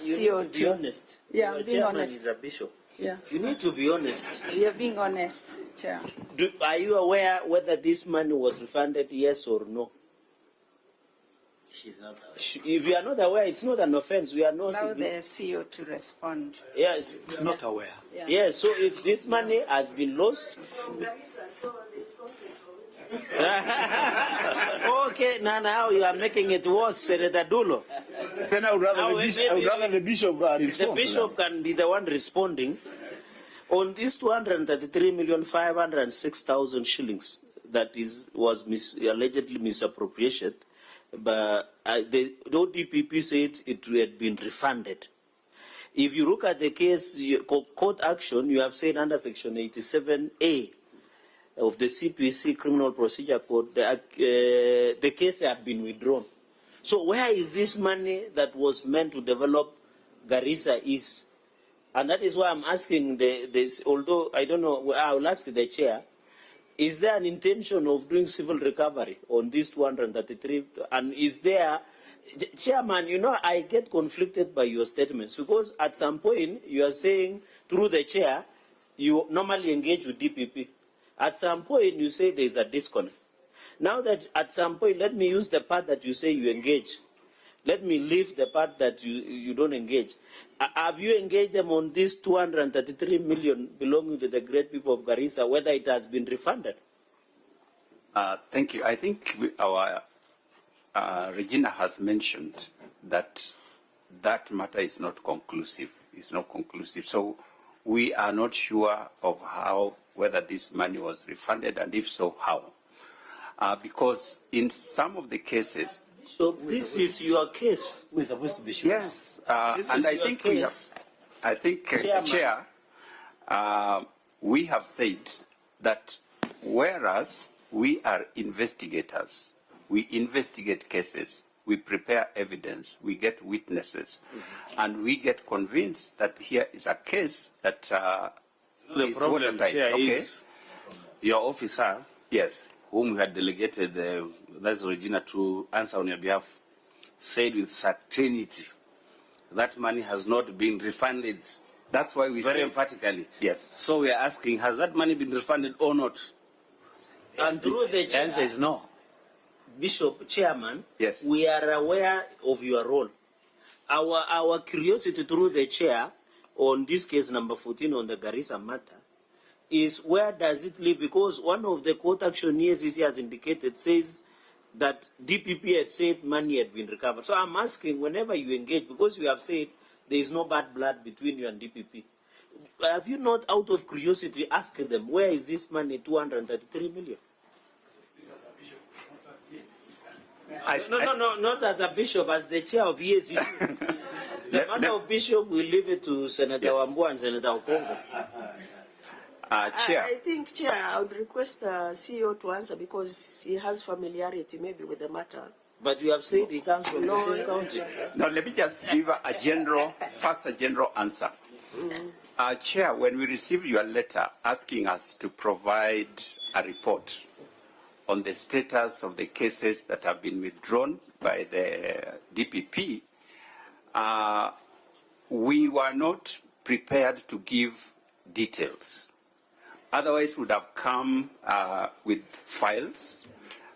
you need to be honest. Yeah, Your being chairman honest. is a bishop. Yeah. You need to be honest. We are being honest, Chair. Are you aware whether this money was refunded, yes or no? She's not aware. If you are not aware, it's not an offense. We are not. Allow the CEO to respond. Yes. Not aware. Yeah. Yes, so if this money has been lost. Okay, now you are making it worse, Senator Dulo. Then I would rather the bishop respond. The bishop can be the one responding on this 233,506,000 shillings that was allegedly misappropriated. But the DPP said it had been refunded. If you look at the case, court action, you have said under Section 87A of the CPC Criminal Procedure Code, the case had been withdrawn. So where is this money that was meant to develop Garissa is? And that is why I'm asking this, although I don't know, I'll ask the chair, is there an intention of doing civil recovery on these 233? And is there, Chairman, you know, I get conflicted by your statements because at some point you are saying through the chair, you normally engage with DPP. At some point you say there is a disconnect. Now that at some point, let me use the part that you say you engage. Let me leave the part that you don't engage. Have you engaged them on this 233 million belonging to the great people of Garissa, whether it has been refunded? Thank you. I think our Regina has mentioned that that matter is not conclusive. It's not conclusive. So we are not sure of whether this money was refunded, and if so, how. Because in some of the cases, so this is your case. We're supposed to be sure. yes, and I think we have. I think, Chair, we have said that whereas we are investigators, we investigate cases, we prepare evidence, we get witnesses, and we get convinced that here is a case that The is problem watertight. here Okay. is your officer, Yes. whom we had delegated, that's Regina, to answer on your behalf, said with certainty that money has not been refunded. That's why we Very say emphatically. yes. So we are asking, has that money been refunded or not? And through the The chair, answer is no. Bishop, Chairman, Yes. we are aware of your role. Our curiosity through the chair on this case number 14 on the Garissa matter is where does it live? Because one of the court action EACC has indicated says that DPP had said money had been recovered. So I'm asking, whenever you engage, because you have said there is no bad blood between you and DPP, have you not, out of curiosity, asked them, where is this money, 233 million? No, not as a bishop, as the chair of EACC. The matter of bishop, we leave it to Senator Wambua and Senator Okongo. Chair. I think, Chair, I would request CEO to answer because he has familiarity maybe with the matter. But you have said he comes from the same county. Now, let me just give a general answer. Chair, when we received your letter asking us to provide a report on the status of the cases that have been withdrawn by the DPP, we were not prepared to give details. Otherwise, we would have come with files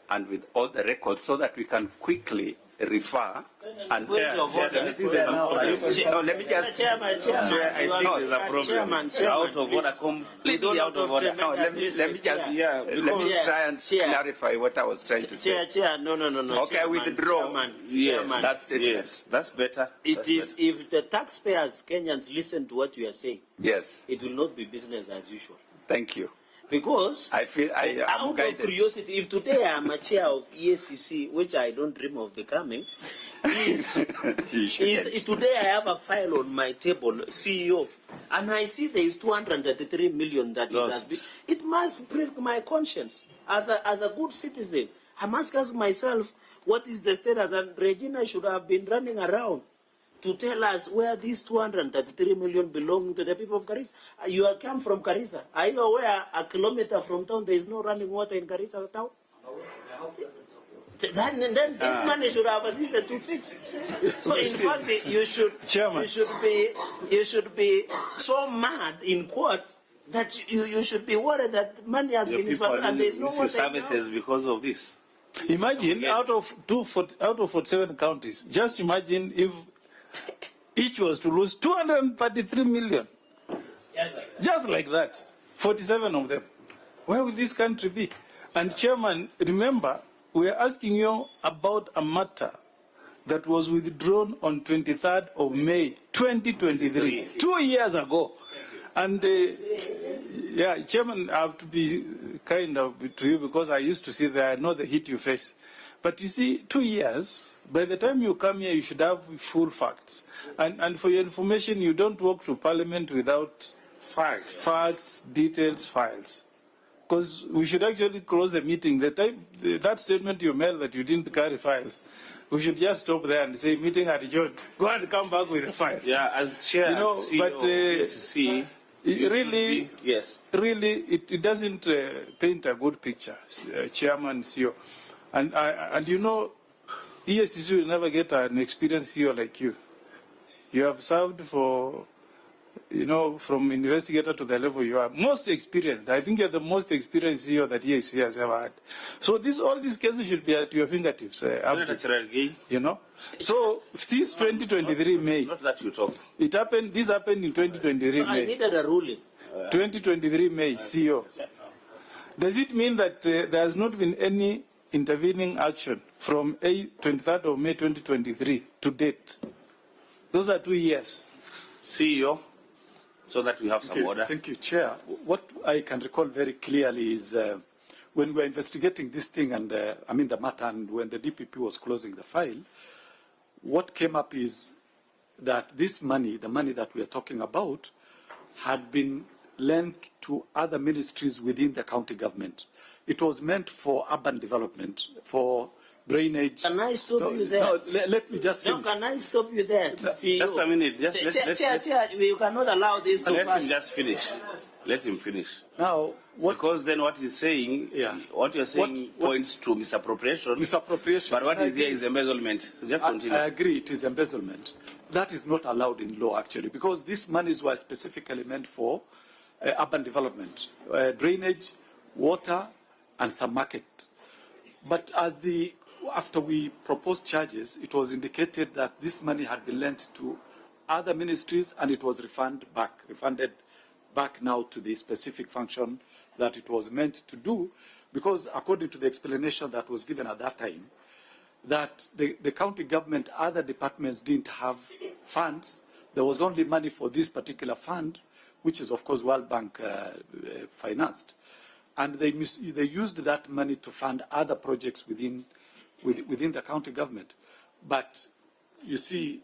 and with all the records so that we can quickly refer and Point of order. let me just Out of order, completely out of order. no, let me just try and clarify what I was trying to say. Chair, no. Okay, I withdraw. Yes, That's statement. yes, that's better. It is, if the taxpayers, Kenyans, listen to what you are saying, Yes, it will not be business as usual. thank you. Because I feel I am out of guided. curiosity, if today I am a chair of EACC, which I don't dream of becoming, is today I have a file on my table, CEO, and I see there is 233 million that Lost. is, it must prick my conscience. As a good citizen, I must ask myself, what is the status? And Regina should have been running around to tell us where these 233 million belong to the people of Garissa. You come from Garissa. Are you aware a kilometer from town there is no running water in Garissa town? Then this money should have assisted to fix. So in fact, you should be so mad in courts that you should be worried that money has The been people spent and there is no missing water. services because of this. Imagine out of 47 counties, just imagine if each was to lose 233 million. Just like that, 47 of them. Where will this country be? And Chairman, remember, we are asking you about a matter that was withdrawn on 23rd of May, 2023, 2 years ago. And yeah, Chairman, I have to be kind of to you because I used to see there, I know the heat you face. But you see, 2 years, by the time you come here, you should have full facts. And for your information, you don't walk to Parliament without facts, details, files. because we should actually close the meeting. That statement you made that you didn't carry files, we should just stop there and say meeting adjourned. Go and come back with the files. Yeah, as chair, you know, CEO, but really, yes, really, it doesn't paint a good picture, Chairman, CEO, and you know, EACC will never get an experienced CEO like you. You have served for, you know, from investigator to the level you are most experienced. I think you're the most experienced CEO that EACC has ever had. So all these cases should be at your fingertips. You know. So since 2023 May. Not that you talk. It happened. This happened in 2023 May. I needed a ruling. 2023 May, CEO. Does it mean that there has not been any intervening action from 23rd of May 2023 to date? Those are 2 years. CEO, so that we have some order. Thank you, Chair. What I can recall very clearly is when we were investigating this thing, and the matter, and when the DPP was closing the file, what came up is that this money, the money that we are talking about, had been lent to other ministries within the county government. It was meant for urban development, for drainage. Can I stop you there? No, let me just finish. No, can I stop you there? CEO? Just a minute. Chair, you cannot allow this to let pass. him just finish. Let him finish. Now, because then what he's saying, what you're saying points to misappropriation. Misappropriation. But what is here is embezzlement. So just continue. I agree, it is embezzlement. That is not allowed in law, actually, because these monies were specifically meant for urban development, drainage, water, and some market. But after we proposed charges, it was indicated that this money had been lent to other ministries, and it was refunded back now to the specific function that it was meant to do, because according to the explanation that was given at that time, that the county government, other departments didn't have funds. There was only money for this particular fund, which is, of course, World Bank financed. And they used that money to fund other projects within the county government. But you see,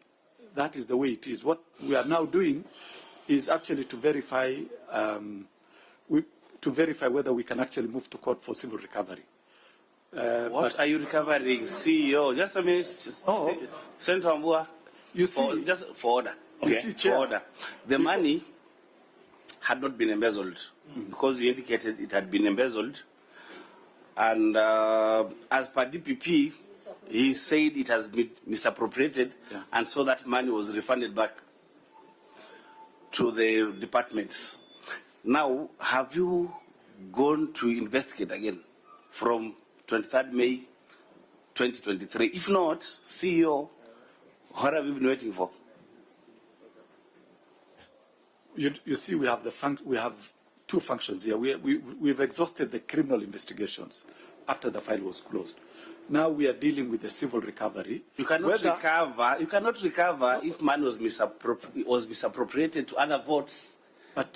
that is the way it is. What we are now doing is actually to verify whether we can actually move to court for civil recovery. What are you recovering, CEO? Just a minute. Senator Ambua, you see, just for order. Okay, see, Chair, for order. The money had not been embezzled because you indicated it had been embezzled. And as per DPP, he said it has been misappropriated, and so that money was refunded back to the departments. Now, have you gone to investigate again from 23rd May 2023? If not, CEO, what have you been waiting for? You see, we have two functions here. We've exhausted the criminal investigations after the file was closed. Now we are dealing with the civil recovery. You cannot recover. You cannot recover if money was misappropriated to other votes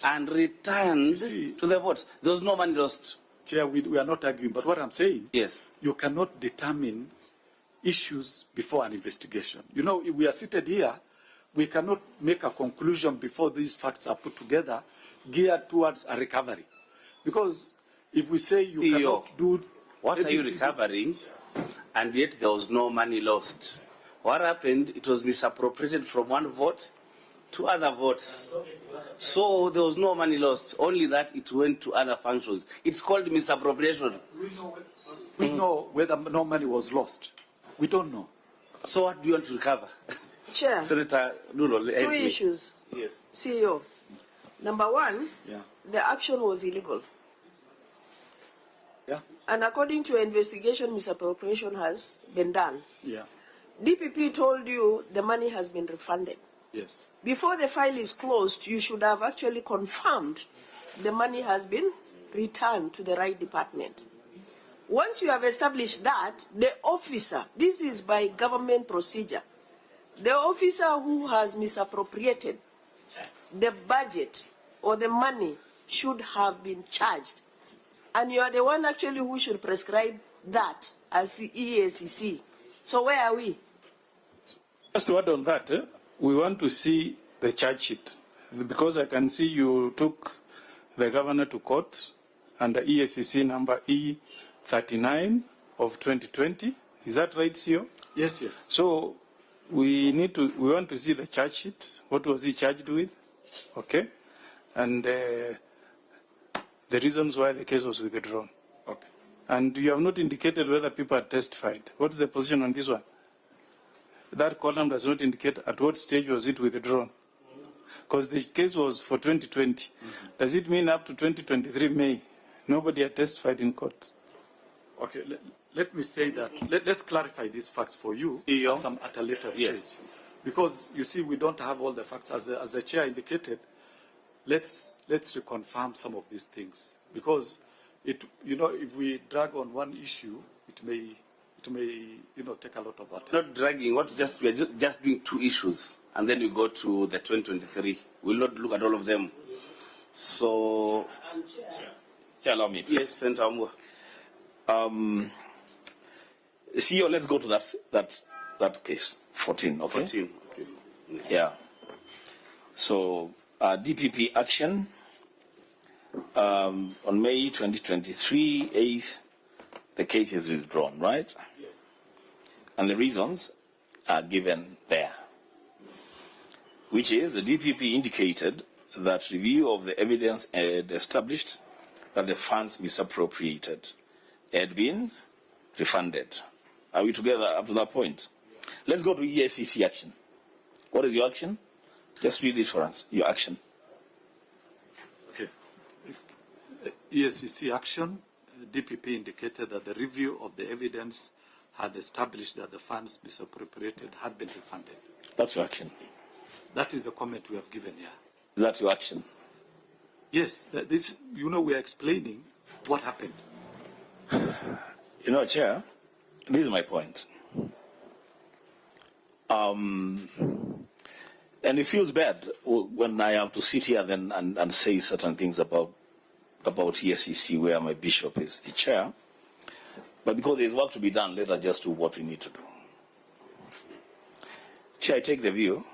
and returned to the votes. There was no money lost. Chair, we are not arguing, but what I'm saying, yes, you cannot determine issues before an investigation. You know, if we are seated here, we cannot make a conclusion before these facts are put together geared towards a recovery. Because if we say you cannot do... What are you recovering, and yet there was no money lost? What happened? It was misappropriated from one vote to other votes. So there was no money lost, only that it went to other functions. It's called misappropriation. We know whether no money was lost. We don't know. So what do you want to recover? Chair, Senator Nuno, two issues. Yes. CEO, number one, yeah, the action was illegal. Yeah. And according to investigation, misappropriation has been done. Yeah. DPP told you the money has been refunded. Yes. Before the file is closed, you should have actually confirmed the money has been returned to the right department. Once you have established that, the officer, this is by government procedure, the officer who has misappropriated the budget or the money should have been charged. And you are the one actually who should prescribe that as the EACC. So where are we? Just to add on that, we want to see the charge sheet, because I can see you took the governor to court under EACC number E39 of 2020. Is that right, CEO? Yes, yes. So we want to see the charge sheet. What was he charged with? Okay. And the reasons why the case was withdrawn. Okay. And you have not indicated whether people had testified. What's the position on this one? That column does not indicate at what stage was it withdrawn. Because the case was for 2020. Does it mean up to 2023 May, nobody had testified in court? Okay, let me say that. Let's clarify these facts for you at a later stage. Yes. Because, you see, we don't have all the facts. As the chair indicated, let's reconfirm some of these things. Because, if we drag on one issue, it may take a lot of that. Not dragging. We are just doing two issues, and then we go to the 2023. We'll not look at all of them. So, Chair, allow me, please. Yes, Senator Amwa. CEO, let's go to that case, 14, okay? 14, okay. Yeah. So, DPP action on May 2023, 8th, the case is withdrawn, right? Yes. And the reasons are given there, which is the DPP indicated that review of the evidence had established that the funds misappropriated had been refunded. Are we together up to that point? Let's go to EACC action. What is your action? Just read it for us, your action. Okay. EACC action, DPP indicated that the review of the evidence had established that the funds misappropriated had been refunded. That's your action. That is the comment we have given here. Is that your action? Yes, we are explaining what happened. Chair, this is my point. And it feels bad when I have to sit here then and say certain things about EACC, where my bishop is the chair. But because there's work to be done, let us just do what we need to do. Chair, I take the view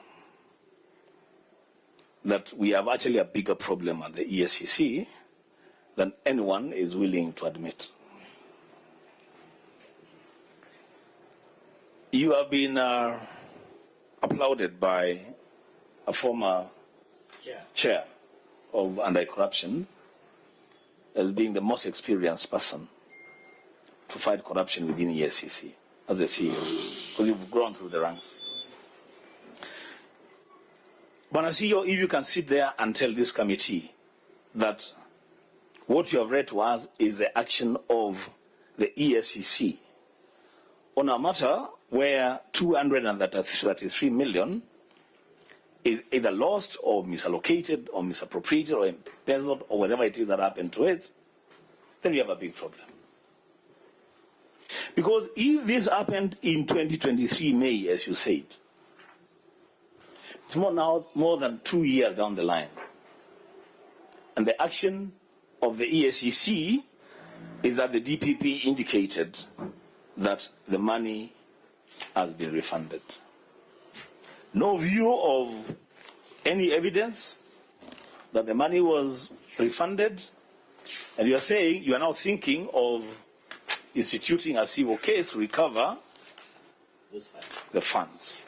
that we have actually a bigger problem at the EACC than anyone is willing to admit. You have been applauded by a former chair of anti-corruption as being the most experienced person to fight corruption within EACC as a CEO, because you've grown through the ranks. But as CEO, if you can sit there and tell this committee that what you have read to us is the action of the EACC on a matter where 233 million is either lost or misallocated or misappropriated or embezzled or whatever it is that happened to it, then we have a big problem. Because if this happened in 2023 May, as you said, it's more than 2 years down the line. And the action of the EACC is that the DPP indicated that the money has been refunded. No view of any evidence that the money was refunded, and you are saying you are now thinking of instituting a civil case to recover the funds.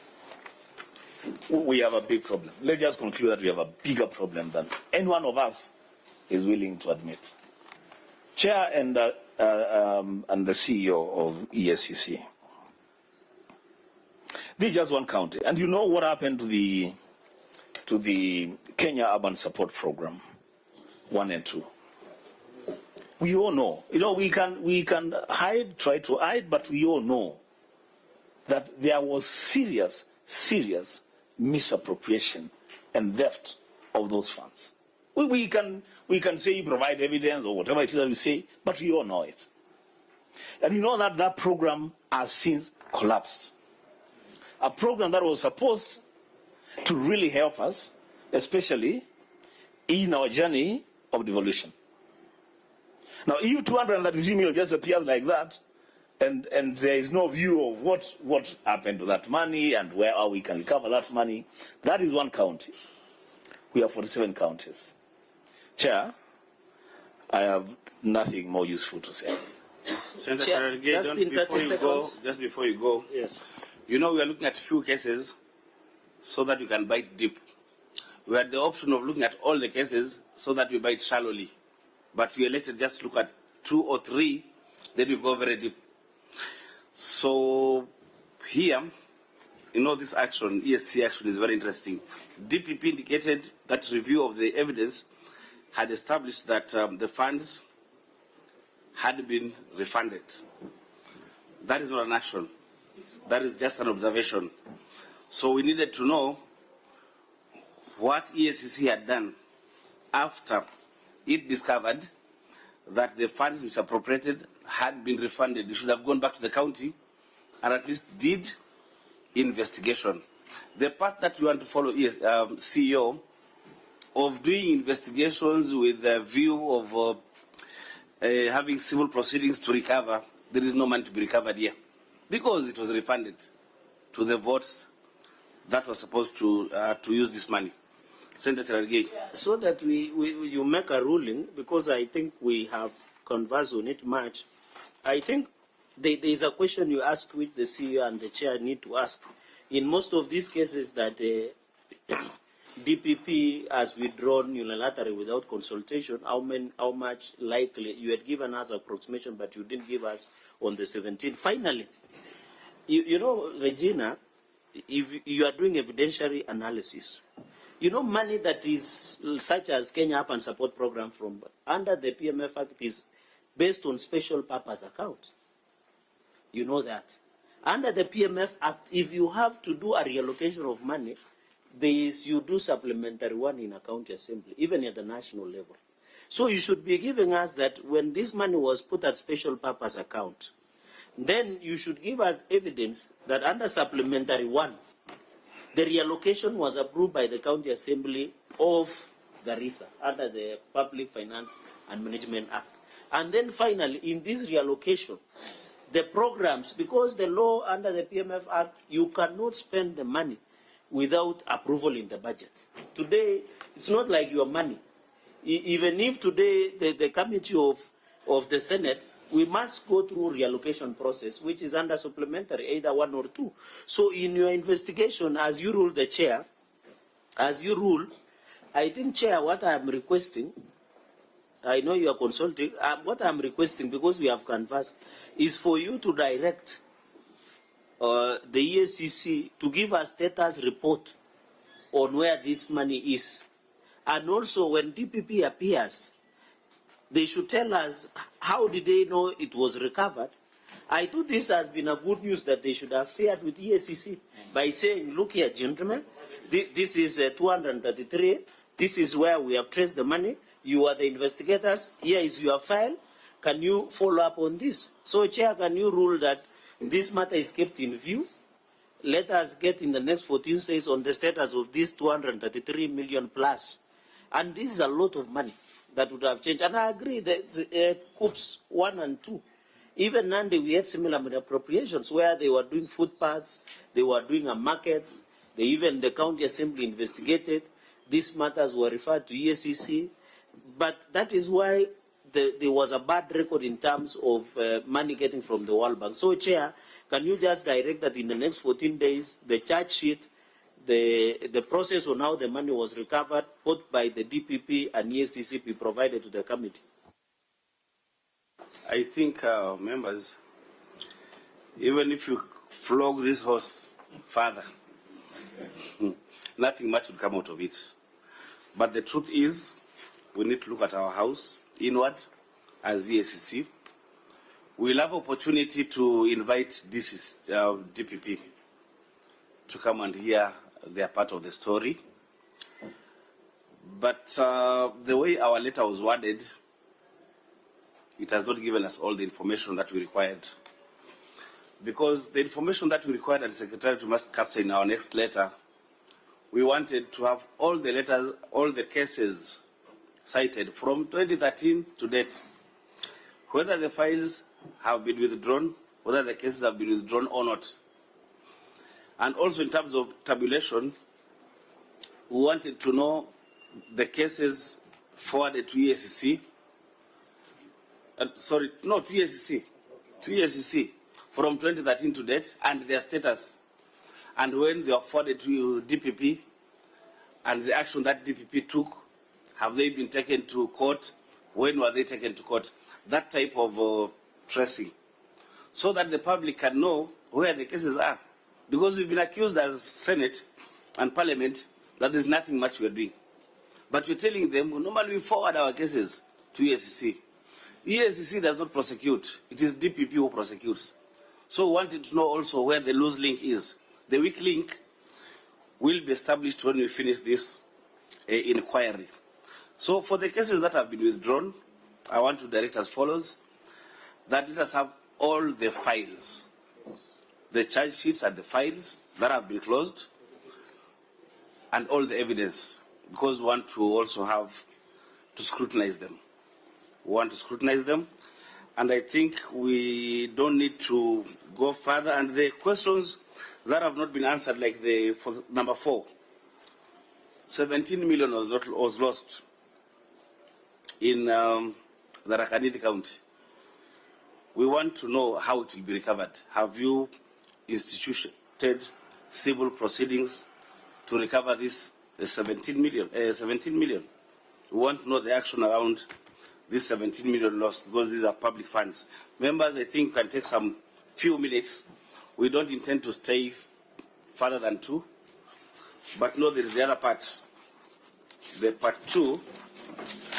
We have a big problem. Let's just conclude that we have a bigger problem than any one of us is willing to admit. Chair and the CEO of EACC. This is just one county. And you know what happened to the Kenya Urban Support Program 1 and 2. We all know. We can hide, try to hide, but we all know that there was serious misappropriation and theft of those funds. We can say provide evidence or whatever it is that we say, but we all know it. And you know that program has since collapsed. A program that was supposed to really help us, especially in our journey of devolution. Now, if 233 million just appears like that, and there is no view of what happened to that money and where we can recover that money, that is one county. We have 47 counties. Chair, I have nothing more useful to say. Senator just in 30 seconds. Just before you go, Yes. you know we are looking at few cases so that you can bite deep. We had the option of looking at all the cases so that we bite shallowly. But we elected just to look at 2 or 3, then we go very deep. So here, this action, ESC action, is very interesting. DPP indicated that review of the evidence had established that the funds had been refunded. That is not an action. That is just an observation. So we needed to know what EACC had done after it discovered that the funds misappropriated had been refunded. We should have gone back to the county and at least did investigation. The path that we want to follow is CEO of doing investigations with a view of having civil proceedings to recover. There is no money to be recovered here because it was refunded to the votes that was supposed to use this money. Senator Argei. So that you make a ruling, because I think we have conversed on it much. I think there is a question you ask which the CEO and the chair need to ask. In most of these cases that DPP has withdrawn unilaterally without consultation, how much likely, you had given us approximation, but you didn't give us on the 17th. Finally, you know, Regina, if you are doing evidentiary analysis, money that is such as Kenya Up and Support Program from under the PMF Act is based on special purpose account. You know that. Under the PMF Act, if you have to do a reallocation of money, you do supplementary one in a county assembly, even at the national level. So you should be giving us that when this money was put at special purpose account, then you should give us evidence that under supplementary one, the reallocation was approved by the County Assembly of Garissa under the Public Finance and Management Act. And then finally, in this reallocation, the programs, because the law under the PMF Act, you cannot spend the money without approval in the budget. Today, it's not like your money. Even if today the committee of the Senate, we must go through reallocation process, which is under supplementary, either 1 or 2. So in your investigation, as you rule the chair, I think, Chair, what I am requesting, I know you are consulting, what I am requesting, because we have conversed, is for you to direct the EACC to give a status report on where this money is. And also when DPP appears, they should tell us how did they know it was recovered. I thought this has been a good news that they should have shared with EACC by saying, look here, gentlemen, this is 233. This is where we have traced the money. You are the investigators. Here is your file. Can you follow up on this? So, Chair, can you rule that this matter is kept in view? Let us get in the next 14 days on the status of this 233 million plus. And this is a lot of money that would have changed. And I agree that COOPs 1 and 2, even Nandi, we had similar appropriations where they were doing footpaths, they were doing a market, even the county assembly investigated. These matters were referred to EACC. But that is why there was a bad record in terms of money getting from the World Bank. So, Chair, can you just direct that in the next 14 days, the charge sheet, the process on how the money was recovered, both by the DPP and EACC, be provided to the committee? I think, members, even if you flog this horse further, nothing much will come out of it. But the truth is, we need to look at our house inward as EACC. We'll have opportunity to invite DPP to come and hear their part of the story. But the way our letter was worded, it has not given us all the information that we required. Because the information that we required and the Secretariat must capture in our next letter, we wanted to have all the letters, all the cases cited from 2013 to date. Whether the files have been withdrawn, whether the cases have been withdrawn or not. And also in terms of tabulation, we wanted to know the cases forwarded to EACC Sorry, no, to EACC from 2013 to date, and their status, and when they are forwarded to DPP, and the action that DPP took, have they been taken to court? When were they taken to court? That type of tracing, so that the public can know where the cases are. Because we've been accused as Senate and Parliament that there's nothing much we're doing. But we're telling them, normally we forward our cases to EACC. EACC does not prosecute. It is DPP who prosecutes. So we wanted to know also where the loose link is. The weak link will be established when we finish this inquiry. So for the cases that have been withdrawn, I want to direct as follows, that let us have all the files, the charge sheets and the files that have been closed, and all the evidence, because we want to also have to scrutinize them. We want to scrutinize them, and I think we don't need to go further. And the questions that have not been answered, like for number 4, 17 million was lost in the Rakanidi County. We want to know how it will be recovered. Have you instituted civil proceedings to recover this 17 million? We want to know the action around this 17 million lost, because these are public funds. Members, I think, can take some few minutes. We don't intend to stay further than 2. But no, there is the other part. The part 2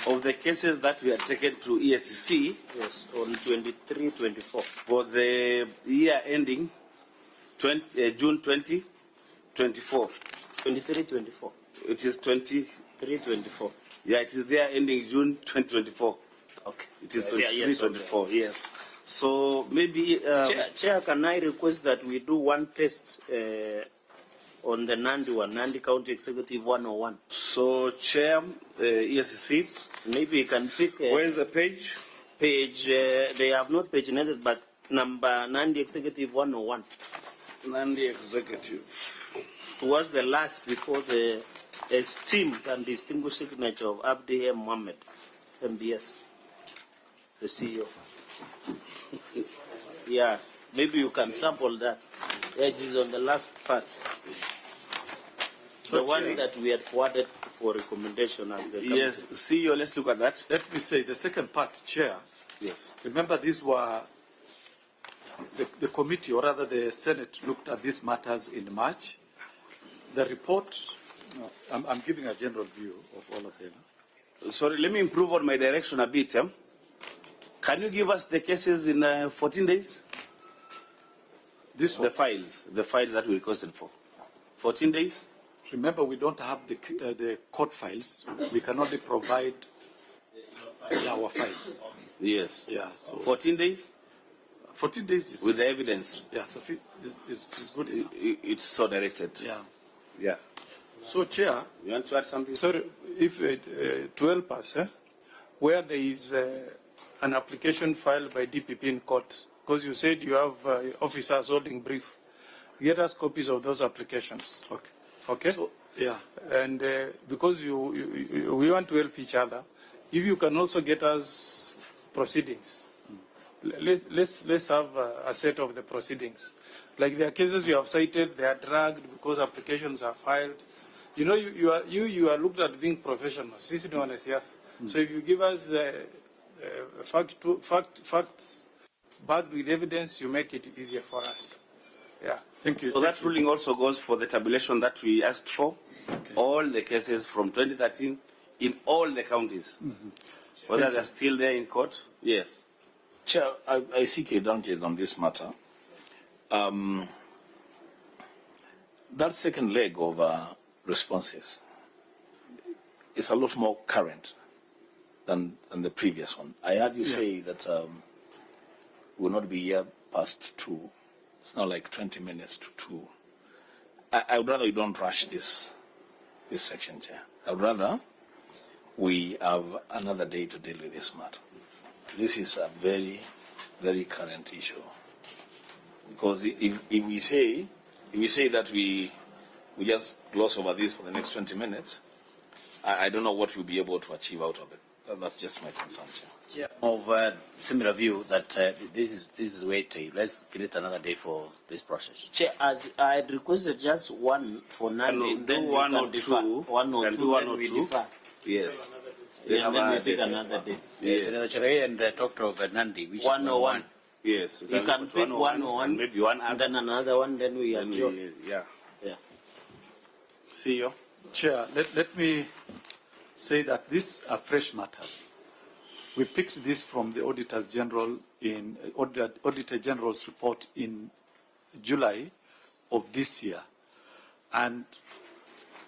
of the cases that we are taken to EACC. Yes, on 23-24. For the year ending June 2024. 23-24. It is 23-24. Yeah, it is there ending June 2024. Okay. It is 23-24, yes. So maybe... Chair, can I request that we do one test on the Nandi County Executive 101? So, Chair, EACC, maybe you can pick... where's the page? They have not paginated, but number Nandi Executive 101. Nandi Executive. Was the last before the esteemed and distinguished signature of Abdi M. Mohammed, MBS, the CEO. Yeah, maybe you can sample that. Yeah, it is on the last part. So the one that we had forwarded for recommendation as the company. Yes, CEO, let's look at that. Let me say the second part, Chair. Yes. Remember, these were the committee, or rather the Senate, looked at these matters in March. The report, I'm giving a general view of all of them. Sorry, let me improve on my direction a bit. Can you give us the cases in 14 days? The files that we requested for. 14 days? Remember, we don't have the court files. We can only provide our files. Yes. Yeah. So 14 days? 14 days is... With the evidence? Yeah, so is good. It's so directed. Yeah. Yeah. So, Chair... You want to add something? Sorry, if to help us, where there is an application filed by DPP in court, because you said you have officers holding brief, get us copies of those applications. Okay. Okay? So, yeah. And because we want to help each other, if you can also get us proceedings. Let's have a set of the proceedings. Like there are cases you have cited, they are dragged because applications are filed. You know, you are looked at being professionals. Sisi ni wanasiasa. So if you give us facts backed with evidence, you make it easier for us. Yeah. Thank you. So that ruling also goes for the tabulation that we asked for. Okay. All the cases from 2013 in all the counties. Whether they're still there in court? Yes. Chair, I seek indulgence on this matter. That second leg of responses is a lot more current than the previous one. I heard you say that we'll not be here past 2. It's not like 20 minutes to 2. I would rather you don't rush this section, Chair. I would rather we have another day to deal with this matter. This is a very, very current issue. Because if we say that we just gloss over this for the next 20 minutes, I don't know what we'll be able to achieve out of it. That's just my concern, Chair. Of similar view that this is way too. Let's create another day for this process. Chair, as I had requested just one for Nandi, do then we one can or defer. two. One or Can two, do one then or we two. defer. Yes. Yeah, and then we pick another day. Yes, Senator Chere and talk to Nandi, which is 101. Yes. You can pick 101, and maybe one and then another one, then we then adjourn. yeah. Yeah. See you. Chair, let me say that these are fresh matters. We picked this from the Auditors General in Auditor General's report in July of this year. And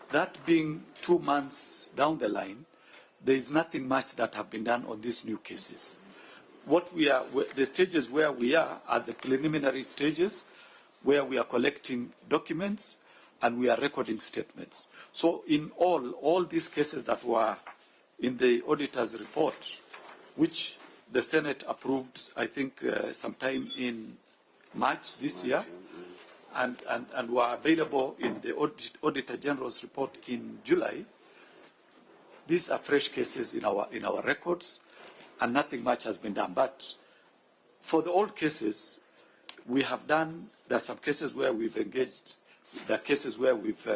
that being 2 months down the line, there is nothing much that have been done on these new cases. The stages where we are the preliminary stages, where we are collecting documents and we are recording statements. So in all these cases that were in the auditor's report, which the Senate approved, I think, sometime in March this year, and were available in the Auditor General's report in July, these are fresh cases in our records, and nothing much has been done. But for the old cases, we have done. There are some cases where we've engaged. There are cases where we've,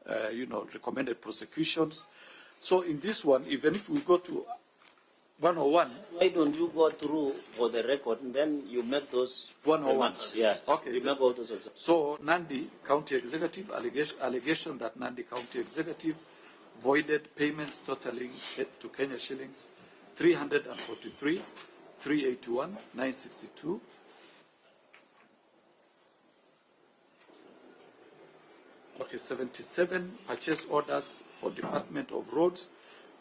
recommended prosecutions. So in this one, even if we go to 101. Why don't you go through for the record and then you make those 101? Yeah. Okay. You make all those also. So Nandi County Executive allegation that Nandi County Executive voided payments totaling to Kenya shillings 343, 381, 962. Okay, 77 purchase orders for Department of Roads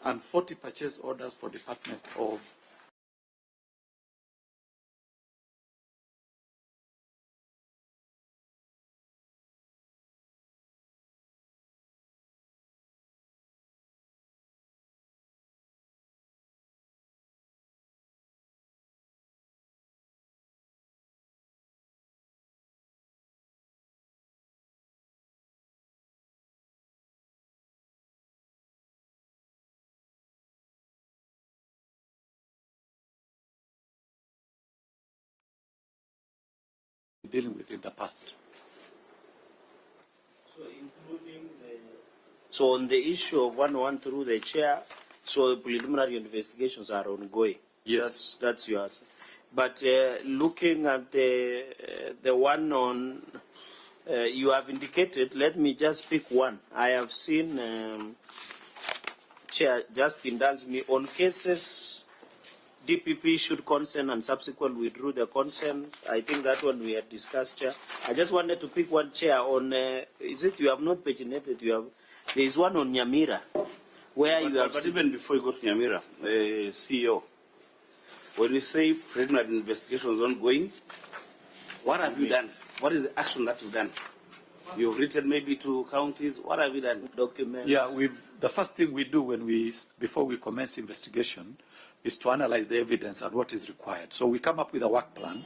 and 40 purchase orders for Department of dealing with in the past. So on the issue of 101 through the chair, so preliminary investigations are ongoing. Yes. That's your answer. But looking at the one on, you have indicated, let me just pick one. I have seen, Chair, just indulge me, on cases DPP should consent and subsequent withdrew the consent. I think that one we had discussed, Chair. I just wanted to pick one, Chair, on, is it you have not paginated, there is one on Nyamira, where you have... But even before you go to Nyamira, CEO, when you say preliminary investigations ongoing, what have you done? What is the action that you've done? You've written maybe to counties. What have you done? Documents. Yeah, the first thing we do before we commence investigation is to analyze the evidence and what is required. So we come up with a work plan,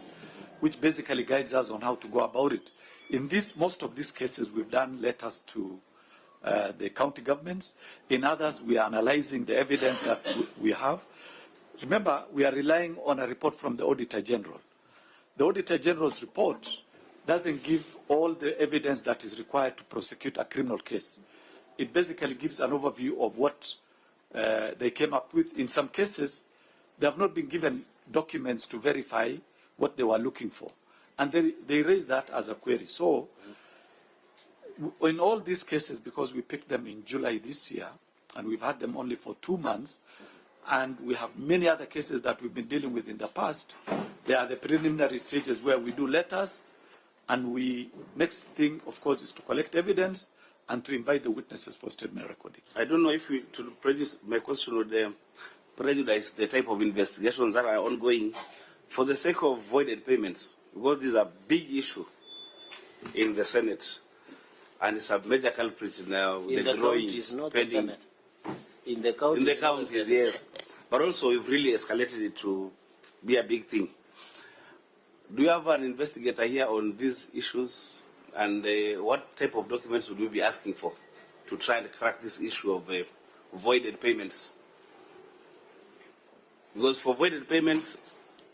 which basically guides us on how to go about it. In most of these cases, we've done letters to the county governments. In others, we are analyzing the evidence that we have. Remember, we are relying on a report from the Auditor General. The Auditor General's report doesn't give all the evidence that is required to prosecute a criminal case. It basically gives an overview of what they came up with. In some cases, they have not been given documents to verify what they were looking for. And they raise that as a query. So in all these cases, because we picked them in July this year, and we've had them only for 2 months, and we have many other cases that we've been dealing with in the past, there are the preliminary stages where we do letters, and next thing, of course, is to collect evidence and to invite the witnesses for statement recording. I don't know if my question would prejudice the type of investigations that are ongoing for the sake of voided payments, because this is a big issue in the Senate, and it's a major culprit now. In the counties, not the Senate. In the counties. In the counties, yes. But also, we've really escalated it to be a big thing. Do you have an investigator here on these issues? And what type of documents would we be asking for to try and crack this issue of voided payments? Because for voided payments,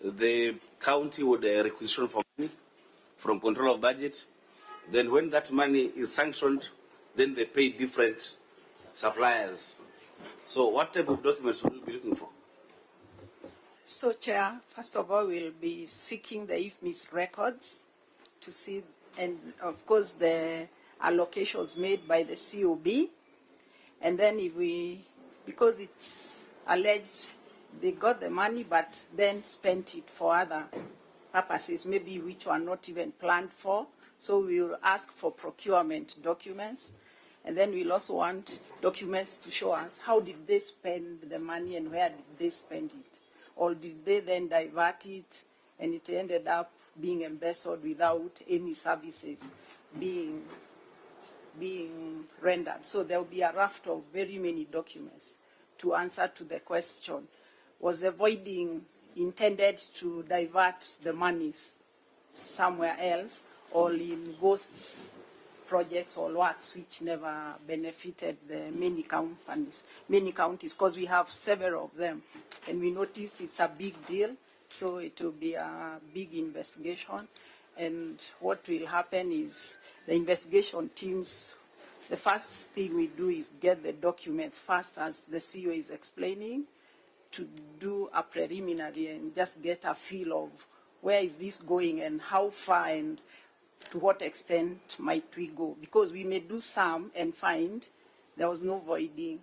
the county would requisition for money from control of budget. Then when that money is sanctioned, then they pay different suppliers. So what type of documents will we be looking for? So, Chair, first of all, we'll be seeking the IFMIS records to see, and of course, the allocations made by the COB. And then if we, because it's alleged they got the money but then spent it for other purposes, maybe which were not even planned for. So we will ask for procurement documents. And then we'll also want documents to show us how did they spend the money and where did they spend it. Or did they then divert it and it ended up being embezzled without any services being rendered. So there will be a raft of very many documents to answer to the question, was the voiding intended to divert the monies somewhere else or in ghost projects or works which never benefited the many counties, because we have several of them. And we noticed it's a big deal, so it will be a big investigation. And what will happen is the investigation teams, the first thing we do is get the documents first, as the CEO is explaining, to do a preliminary and just get a feel of where is this going and how far and to what extent might we go. Because we may do some and find there was no voiding.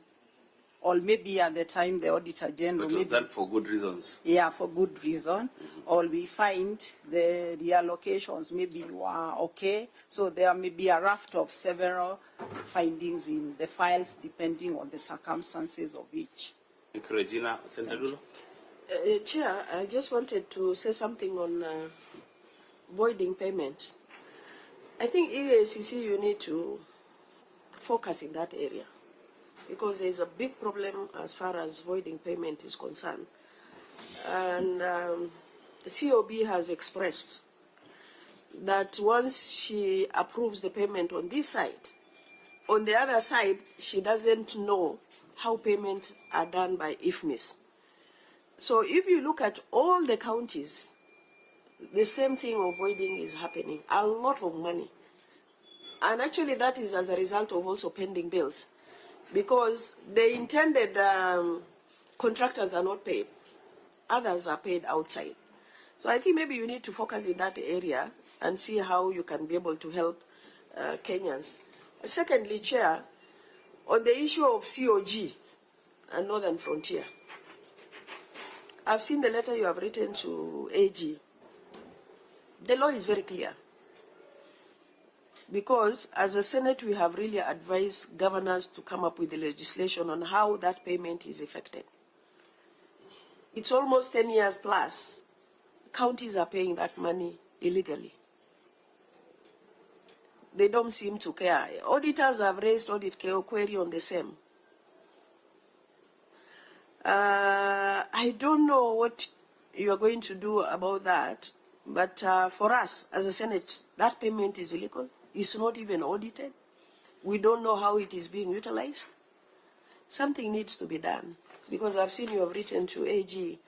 Or maybe at the time the Auditor General... It was done for good reasons. Yeah, for good reason. Or we find the allocations maybe were okay. So there may be a raft of several findings in the files depending on the circumstances of each. Thank you, Regina. Senator Chair, I just wanted to say something on voiding payments. I think EACC, you need to focus in that area, because there is a big problem as far as voiding payment is concerned. And the COB has expressed that once she approves the payment on this side, on the other side, she doesn't know how payments are done by IFMIS. So if you look at all the counties, the same thing of voiding is happening, a lot of money. And actually that is as a result of also pending bills, because the intended contractors are not paid. Others are paid outside. So I think maybe you need to focus in that area and see how you can be able to help Kenyans. Secondly, Chair, on the issue of COG and Northern Frontier, I've seen the letter you have written to AG. The law is very clear, because as a Senate, we have really advised governors to come up with the legislation on how that payment is effected. It's almost 10 years plus. Counties are paying that money illegally. They don't seem to care. Auditors have raised audit query on the same. I don't know what you are going to do about that, but for us as a Senate, that payment is illegal. It's not even audited. We don't know how it is being utilized. Something needs to be done, because I've seen you have written to AG,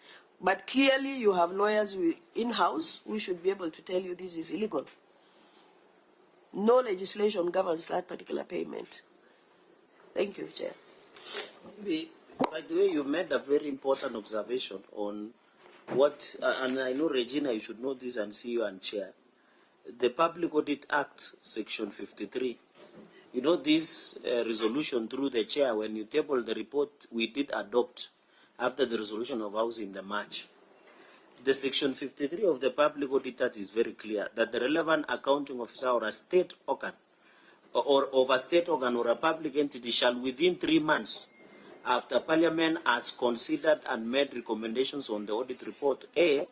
but clearly you have lawyers in-house who should be able to tell you this is illegal. No legislation governs that particular payment. Thank you, Chair. By the way, you made a very important observation on what, and I know, Regina, you should know this, and CEO and Chair. The Public Audit Act, Section 53. You know, this resolution through the Chair, when you tabled the report, we did adopt after the resolution of House in the March. The Section 53 of the Public Audit Act is very clear that the relevant accounting officer or a state organ or of a state organ or a public entity shall within 3 months after Parliament has considered and made recommendations on the audit report, A,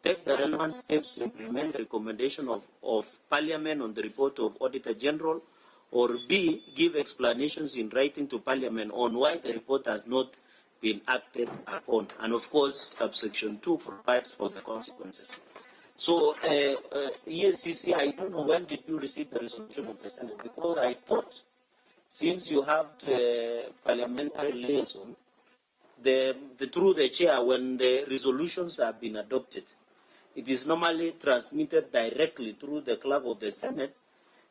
take the relevant steps to implement the recommendation of Parliament on the report of Auditor General, or B, give explanations in writing to Parliament on why the report has not been acted upon. And of course, subsection 2 provides for the consequences. So, EACC, I don't know when did you receive the resolution of the Senate, because I thought, since you have the parliamentary liaison, through the chair when the resolutions have been adopted. It is normally transmitted directly through the clerk of the Senate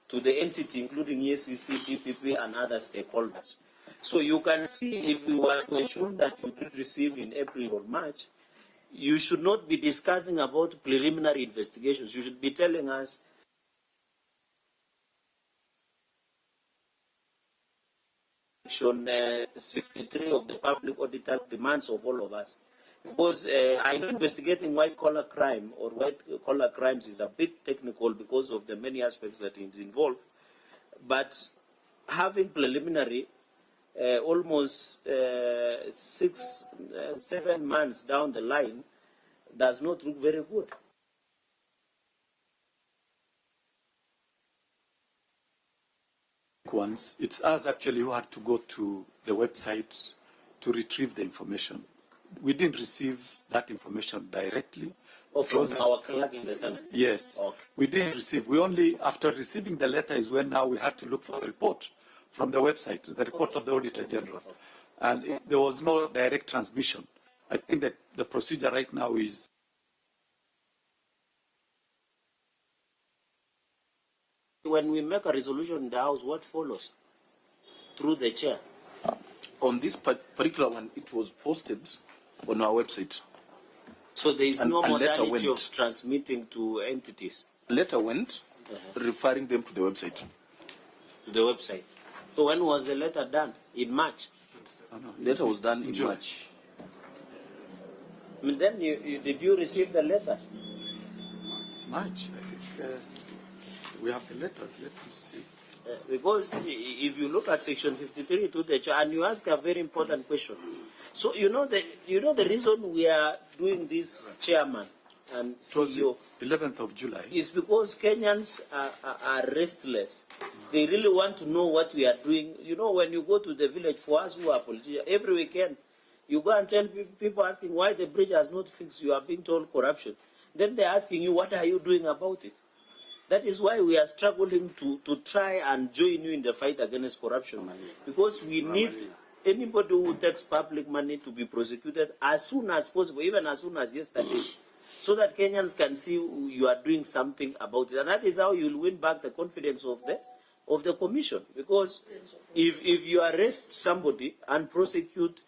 to the entity, including Eacc, DPP, and other stakeholders. So you can see, if you are to ensure that you did receive in April or March, you should not be discussing about preliminary investigations. You should be telling us Section 63 of the Public Audit Act demands of all of us. Because I'm investigating white-collar crime or white-collar crimes is a bit technical because of the many aspects that is involved. But having preliminary almost 7 months down the line does not look very good. Ones, it's us actually who had to go to the website to retrieve the information. We didn't receive that information directly. From our clerk in the Senate? Yes. Okay. We didn't receive. We only, after receiving the letter, is when now we had to look for a report from the website, the report of the Auditor General. And there was no direct transmission. I think that the procedure right now is when we make a resolution in the House, what follows? Through the chair. On this particular one, it was posted on our website. So there is no modality of transmitting to entities? A letter went, referring them to the website. To the website. So when was the letter done? In March? The letter was done in March. I mean, then did you receive the letter? March, I think. We have the letters. Let me see. Because if you look at Section 53 to the chair, and you ask a very important question. So you know the reason we are doing this, Chairman and CEO, 11th of July, is because Kenyans are restless. They really want to know what we are doing. You know, when you go to the village, for us who are politicians, every weekend you go and tell people asking why the bridge has not fixed. You are being told corruption. Then they're asking you, what are you doing about it? That is why we are struggling to try and join you in the fight against corruption. Because we need anybody who takes public money to be prosecuted as soon as possible, even as soon as yesterday, so that Kenyans can see you are doing something about it. And that is how you will win back the confidence of the Commission. Because if you arrest somebody and prosecute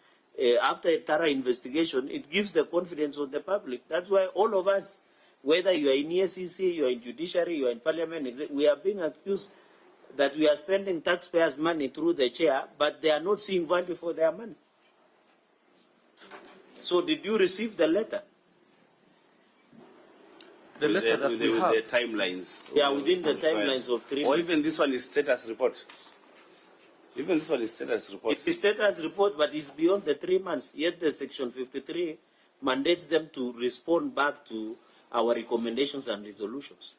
after a thorough investigation, it gives the confidence of the public. That's why all of us, whether you are in Eacc, you are in judiciary, you are in parliament, we are being accused that we are spending taxpayers' money through the chair, but they are not seeing value for their money. So did you receive the letter? The letter that we have. The timelines. Yeah, within the timelines of 3 months. Or even this one is status report. Even this one is status report. It is status report, but it's beyond the 3 months. Yet the Section 53 mandates them to respond back to our recommendations and resolutions.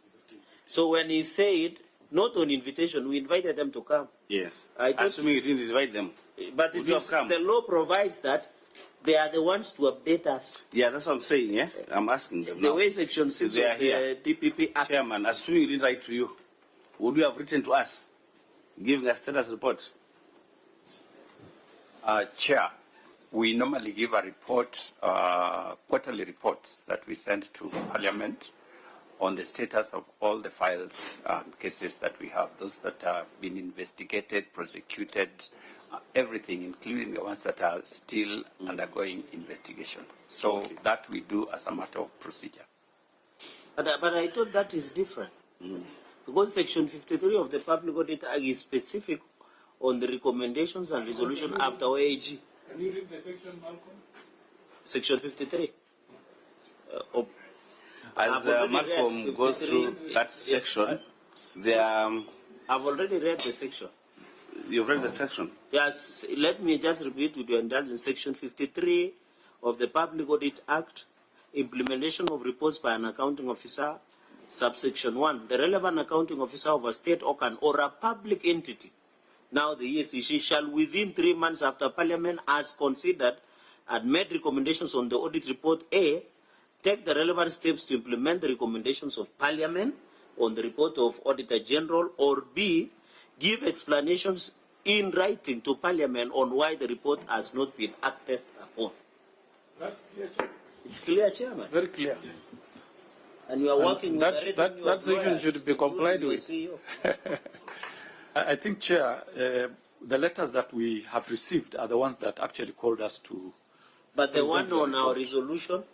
So when he said, not on invitation, we invited them to come. Yes. Assuming you didn't invite them. But it is, the law provides that they are the ones to update us. Yeah, that's what I'm saying, yeah? I'm asking them the now. way Section 6 of the DPP Act. Chairman, assuming we didn't write to you, would you have written to us, giving a status report? Chair, we normally give a report, quarterly reports that we send to Parliament on the status of all the files and cases that we have, those that have been investigated, prosecuted, everything, including the ones that are still undergoing investigation. So that we do as a matter of procedure. But I thought that is different. Because Section 53 of the Public Audit Act is specific on the recommendations and resolution after OAG. Can you read the section, Malcolm? Section 53. As Malcolm goes through that section, I've already read the section. You've read the section? Yes, let me just repeat with your indulgence. Section 53 of the Public Audit Act, implementation of reports by an accounting officer, subsection 1. The relevant accounting officer of a state organ or a public entity, now the Eacc, shall within 3 months after Parliament has considered and made recommendations on the audit report, A, take the relevant steps to implement the recommendations of Parliament on the report of Auditor General, or B, give explanations in writing to Parliament on why the report has not been acted upon. on. That's clear, Chair. It's clear, Chairman. Very clear. And you are working that, with that section should be complied with. I think, Chair, the letters that we have received are the ones that actually called us to. But the one on our resolution.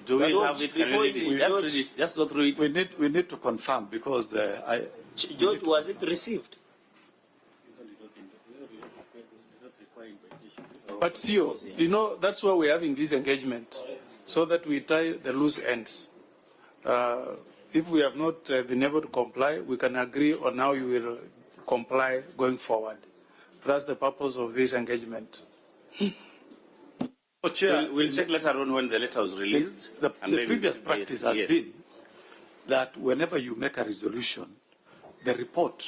Do we have it? Can Before you read it? Just read it. Just go through it. We need to confirm because George, was it received? But CEO, you know, that's why we're having this engagement, so that we tie the loose ends. If we have not been able to comply, we can agree on how you will comply going forward. That's the purpose of this engagement. Chair, we'll check later on when the letter was released. The previous practice has been that whenever you make a resolution, the report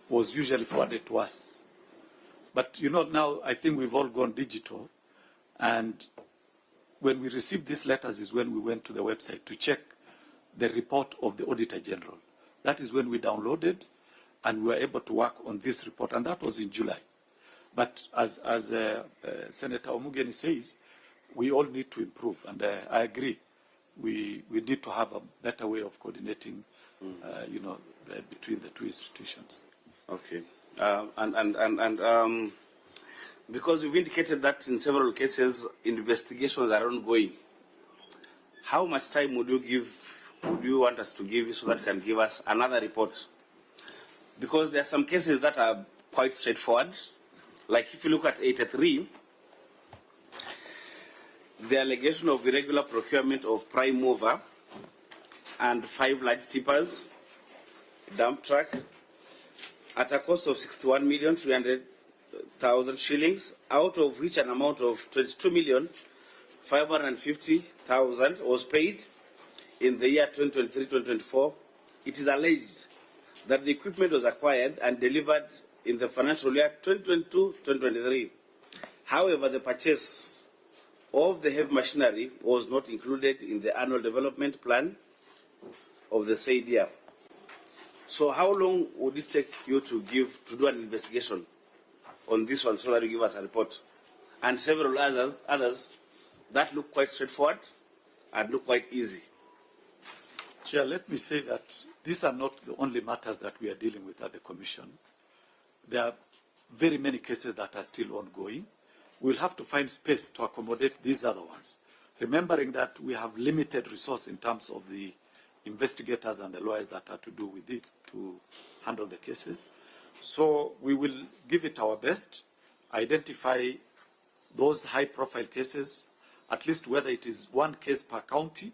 was usually forwarded to us. But you know, now I think we've all gone digital, and when we received these letters is when we went to the website to check the report of the Auditor General. That is when we downloaded and we were able to work on this report, and that was in July. But as Senator Omugeni says, we all need to improve, and I agree. We need to have a better way of coordinating, you know, between the two institutions. Okay. Because we've indicated that in several cases, investigations are ongoing. How much time would you want us to give you so that you can give us another report? Because there are some cases that are quite straightforward. Like if you look at 83, the allegation of irregular procurement of prime mover and 5 large tippers, dump truck, at a cost of 61,300,000 shillings, out of which an amount of 22,550,000 was paid in the year 2023-2024. It is alleged that the equipment was acquired and delivered in the financial year 2022-2023. However, the purchase of the heavy machinery was not included in the annual development plan of the said year. So how long would it take you to do an investigation on this one so that you give us a report? And several others that look quite straightforward and look quite easy. Chair, let me say that these are not the only matters that we are dealing with at the Commission. There are very many cases that are still ongoing. We'll have to find space to accommodate these other ones, remembering that we have limited resource in terms of the investigators and the lawyers that are to do with it to handle the cases. So we will give it our best, identify those high-profile cases, at least whether it is one case per county,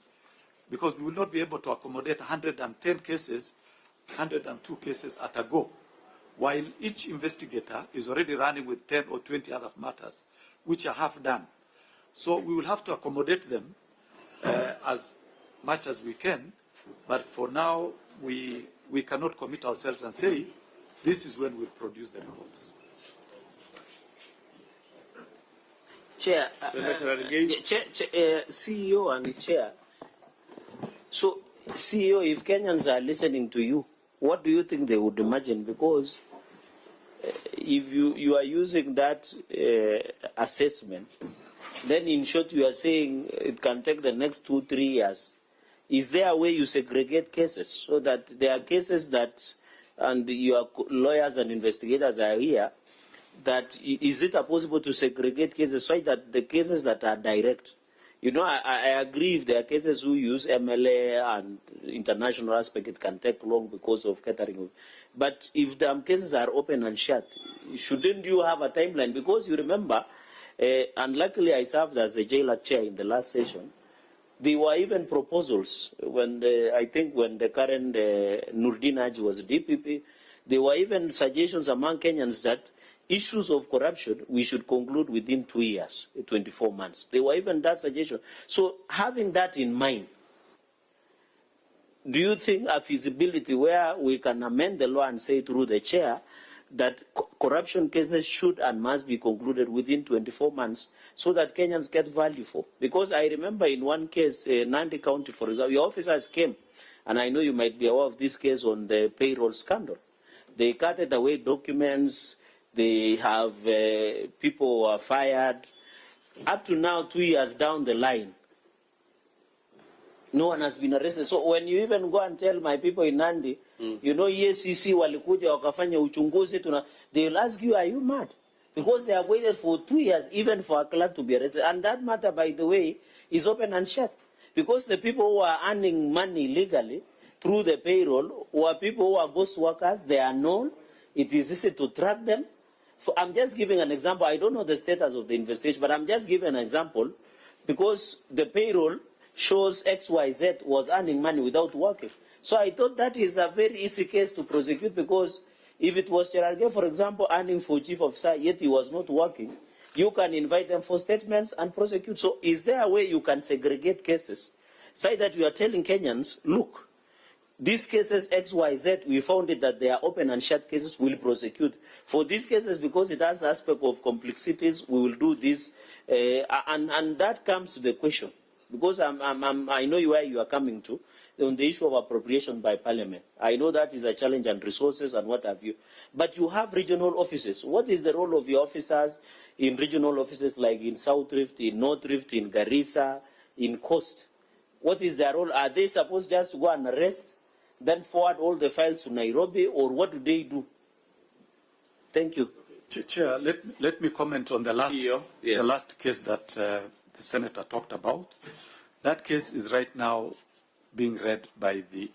because we will not be able to accommodate 110 cases, 102 cases at a go, while each investigator is already running with 10 or 20 other matters, which are half done. So we will have to accommodate them as much as we can, but for now, we cannot commit ourselves and say, this is when we'll produce the reports. Chair, CEO and Chair. So, CEO, if Kenyans are listening to you, what do you think they would imagine? Because if you are using that assessment, then in short you are saying it can take the next 2-3 years. Is there a way you segregate cases so that there are cases that, and your lawyers and investigators are here, that is it possible to segregate cases so that the cases that are direct? You know, I agree if there are cases who use MLA and international aspect, it can take long because of catering. But if the cases are open and shut, shouldn't you have a timeline? Because you remember, and luckily I served as the jailer chair in the last session, there were even proposals when I think when the current Nurdin Haji was DPP, there were even suggestions among Kenyans that issues of corruption we should conclude within 2 years, 24 months. There were even that suggestion. So having that in mind, do you think a feasibility where we can amend the law and say through the chair that corruption cases should and must be concluded within 24 months so that Kenyans get value for? Because I remember in one case, Nandi County, for example, your officers came, and I know you might be aware of this case on the payroll scandal. They carted away documents, They have people who are fired. Up to now, 2 years down the line, no one has been arrested. So when you even go and tell my people in Nandi, you know, Eacc walikuja wakafanya uchunguzi, they will ask you, are you mad? Because they have waited for 2 years even for a clerk to be arrested. And that matter, by the way, is open and shut. Because the people who are earning money legally through the payroll were people who are ghost workers. They are known. It is easy to track them. I'm just giving an example. I don't know the status of the investigation, but I'm just giving an example because the payroll shows XYZ was earning money without working. So I thought that is a very easy case to prosecute, because if it was Cherargei, for example, earning for chief officer, yet he was not working, you can invite them for statements and prosecute. So is there a way you can segregate cases? Say that you are telling Kenyans, look, these cases XYZ, we found it that they are open and shut cases, we'll prosecute. For these cases, because it has aspect of complexities, we will do this. And that comes to the question, because I know where you are coming to, on the issue of appropriation by Parliament. I know that is a challenge, and resources and what have you. But you have regional offices. What is the role of your officers in regional offices like in South Rift, in North Rift, in Garissa, in Coast? What is their role? Are they supposed just to go and arrest, then forward all the files to Nairobi, or what do they do? Thank you. Chair, let me comment on the last, the last case that the Senator talked about. That case is right now being read by the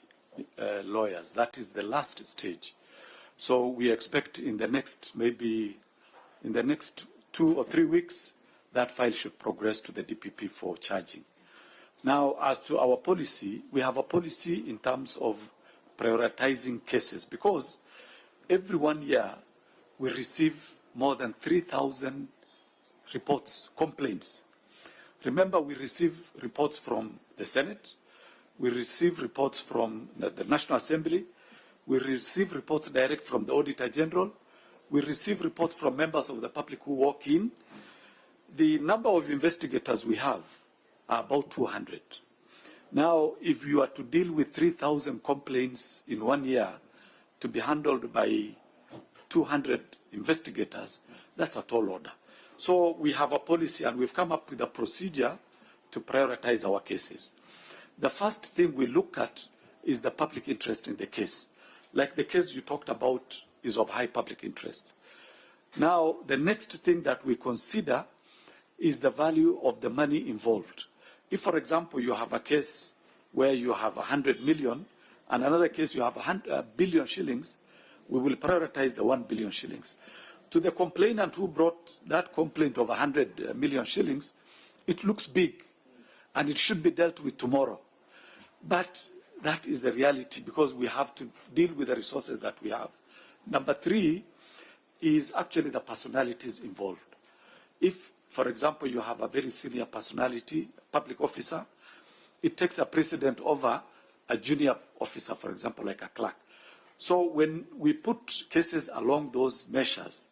lawyers. That is the last stage. So we expect in the next, maybe in the next 2 or 3 weeks, that file should progress to the DPP for charging. Now, as to our policy, we have a policy in terms of prioritizing cases, because every 1 year we receive more than 3,000 reports, complaints. Remember, we receive reports from the Senate, we receive reports from the National Assembly, we receive reports direct from the Auditor General, we receive reports from members of the public who walk in. The number of investigators we have are about 200. Now, if you are to deal with 3,000 complaints in 1 year to be handled by 200 investigators, that's a tall order. So we have a policy, and we've come up with a procedure to prioritize our cases. The first thing we look at is the public interest in the case. Like the case you talked about is of high public interest. Now, the next thing that we consider is the value of the money involved. If, for example, you have a case where you have 100 million and another case you have 1 billion shillings, we will prioritize the 1 billion shillings. To the complainant who brought that complaint of 100 million shillings, it looks big and it should be dealt with tomorrow. But that is the reality, because we have to deal with the resources that we have. Number 3 is actually the personalities involved. If, for example, you have a very senior personality, public officer, it takes a precedent over a junior officer, for example, like a clerk. So when we put cases along those measures,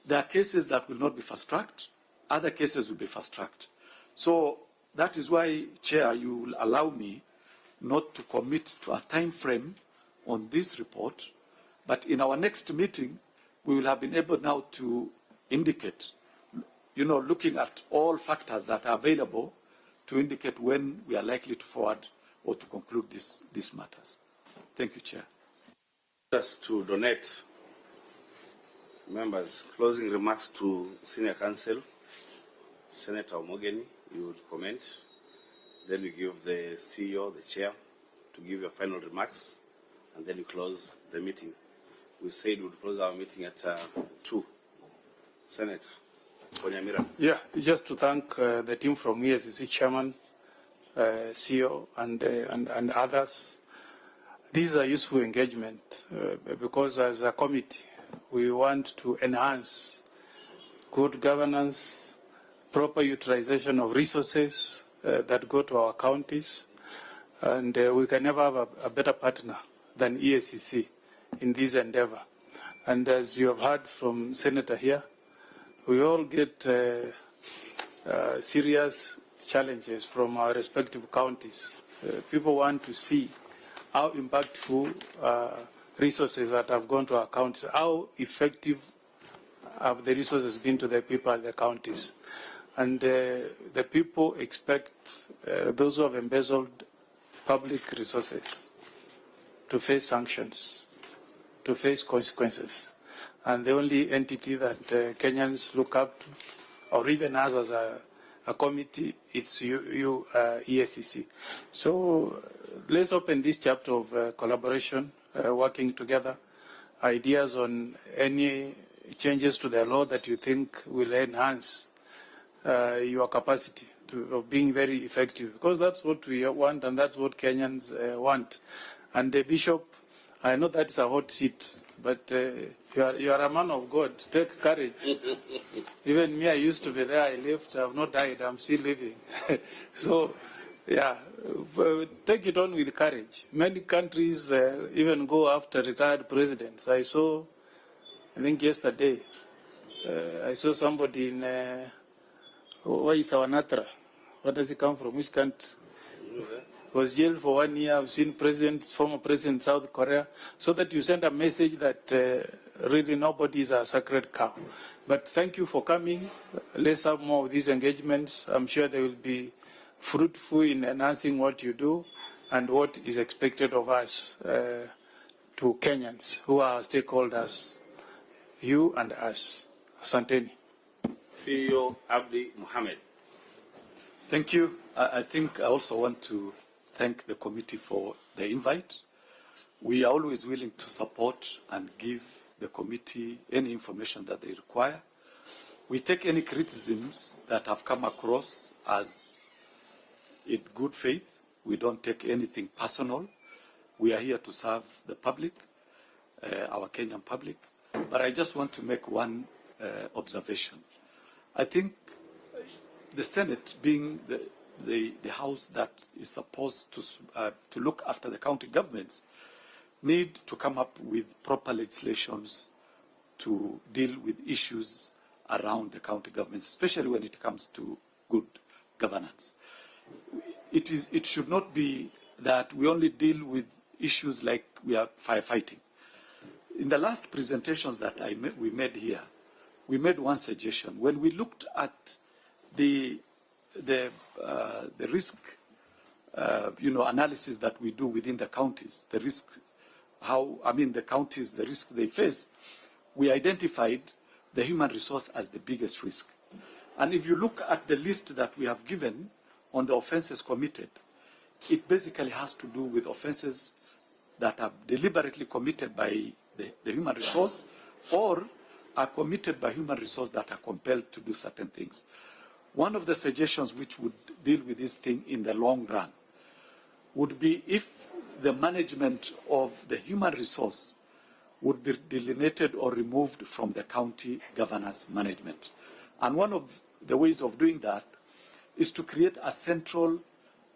there are cases that will not be fast-tracked, other cases will be fast-tracked. So that is why, Chair, you will allow me not to commit to a time frame on this report, but in our next meeting, we will have been able now to indicate, you know, looking at all factors that are available, to indicate when we are likely to forward or to conclude these matters. Thank you, Chair. Just to donate, members, closing remarks to Senior Counsel, Senator Omogeni, you will comment. Then we give the CEO, the Chair, to give your final remarks, and then we close the meeting. We said we'll close our meeting at 2. Senator. Yeah, just to thank the team from Eacc, Chairman, CEO, and others. This is a useful engagement because as a committee, we want to enhance good governance, proper utilization of resources that go to our counties, and we can never have a better partner than Eacc in this endeavor. And as you have heard from Senator here, we all get serious challenges from our respective counties. People want to see how impactful resources that have gone to our counties, how effective have the resources been to the people at the counties? And the people expect those who have embezzled public resources to face sanctions, to face consequences. And the only entity that Kenyans look up to, or even us as a committee, it's EACC. So let's open this chapter of collaboration, working together, ideas on any changes to the law that you think will enhance your capacity of being very effective, because that's what we want and that's what Kenyans want. And the Bishop, I know that's a hot seat, but you are a man of God. Take courage. Even me, I used to be there. I left. I have not died. I'm still living. So, yeah, take it on with courage. Many countries even go after retired presidents. I saw, I think yesterday, I saw somebody in, where is our Natra? Where does he come from? Which country? Was jailed for 1 year. I've seen former president South Korea, so that you send a message that really nobody is a sacred cow. But thank you for coming. Let's have more of these engagements. I'm sure they will be fruitful in enhancing what you do and what is expected of us to Kenyans who are stakeholders, you and us. Asanteni. CEO Abdi Mohammed. Thank you. I think I also want to thank the committee for the invite. We are always willing to support and give the committee any information that they require. We take any criticisms that have come across as in good faith. We don't take anything personal. We are here to serve the public, our Kenyan public. But I just want to make one observation. I think the Senate, being the house that is supposed to look after the county governments, need to come up with proper legislations to deal with issues around the county governments, especially when it comes to good governance. It should not be that we only deal with issues like we are firefighting. In the last presentations that we made here, we made one suggestion. When we looked at the risk, analysis that we do within the counties, the risk, the counties, the risk they face, we identified the human resource as the biggest risk. And if you look at the list that we have given on the offenses committed, it basically has to do with offenses that are deliberately committed by the human resource or are committed by human resource that are compelled to do certain things. One of the suggestions which would deal with this thing in the long run would be if the management of the human resource would be delineated or removed from the county governance management. And one of the ways of doing that is to create a central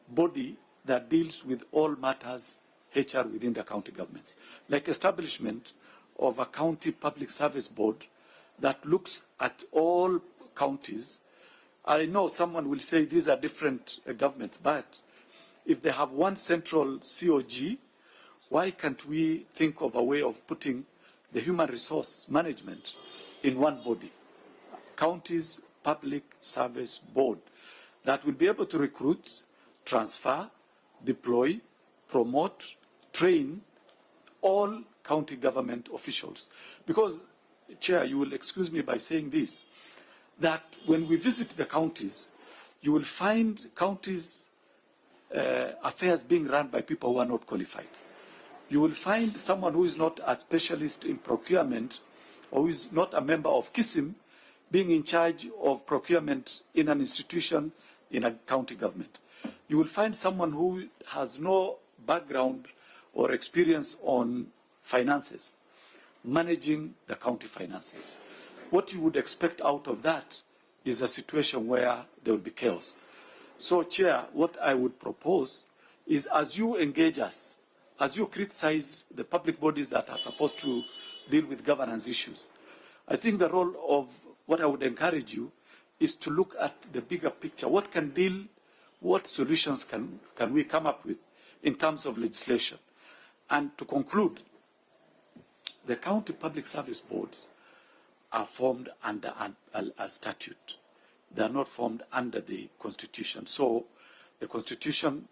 body that deals with all matters HR within the county governments, like establishment of a county public service board that looks at all counties. I know someone will say these are different governments, but if they have one central COG, why can't we think of a way of putting the human resource management in one body? Counties Public Service Board that will be able to recruit, transfer, deploy, promote, train all county government officials. Because, Chair, you will excuse me by saying this, that when we visit the counties, you will find counties' affairs being run by people who are not qualified. You will find someone who is not a specialist in procurement or who is not a member of KISIM being in charge of procurement in an institution in a county government. You will find someone who has no background or experience on finances, managing the county finances. What you would expect out of that is a situation where there will be chaos. So, Chair, what I would propose is as you engage us, as you criticize the public bodies that are supposed to deal with governance issues, I think the role of what I would encourage you is to look at the bigger picture. What solutions can we come up with in terms of legislation? And to conclude, the county public service boards are formed under a statute. They are not formed under the Constitution. So the Constitution,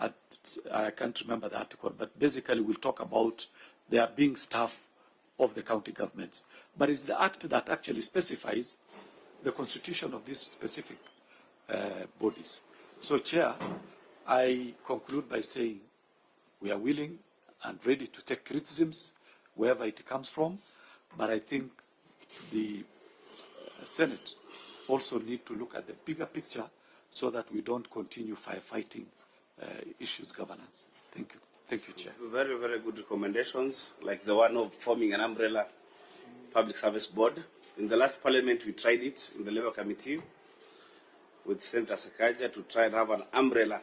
I can't remember the article, but basically we'll talk about their being staff of the county governments. But it's the act that actually specifies the constitution of these specific bodies. So, Chair, I conclude by saying we are willing and ready to take criticisms wherever it comes from, but I think the Senate also need to look at the bigger picture so that we don't continue firefighting issues governance. Thank you. Thank you, Chair. Very, very good recommendations, like the one of forming an umbrella public service board. In the last parliament, we tried it in the Labour Committee with Senator Sakaja to try and have an umbrella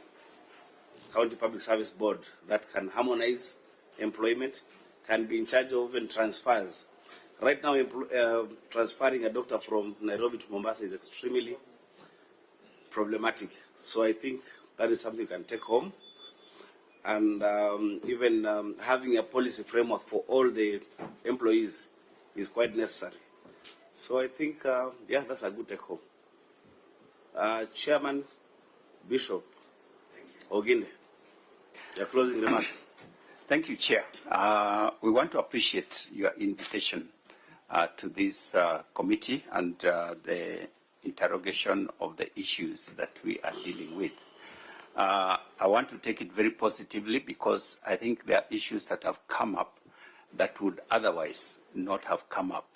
county public service board that can harmonize employment, can be in charge of even transfers. Right now, transferring a doctor from Nairobi to Mombasa is extremely problematic. So I think that is something you can take home. And even having a policy framework for all the employees is quite necessary. So I think, yeah, that's a good take home. Chairman Bishop Oginde, your closing remarks. Thank you, Chair. We want to appreciate your invitation to this committee and the interrogation of the issues that we are dealing with. I want to take it very positively because I think there are issues that have come up that would otherwise not have come up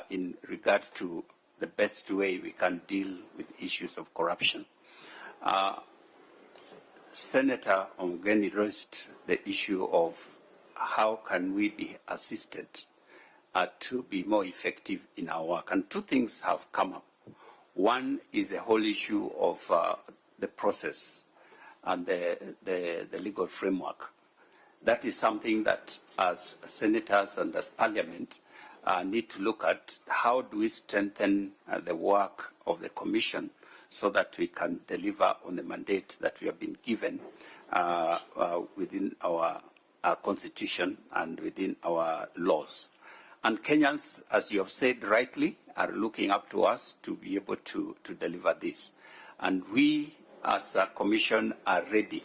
in regard to the best way we can deal with issues of corruption. Senator Omgeni raised the issue of how can we be assisted to be more effective in our work. And two things have come up. One is the whole issue of the process and the legal framework. That is something that as senators and as parliament need to look at. How do we strengthen the work of the commission so that we can deliver on the mandate that we have been given within our constitution and within our laws. And Kenyans, as you have said rightly, are looking up to us to be able to deliver this. And we, as a commission, are ready.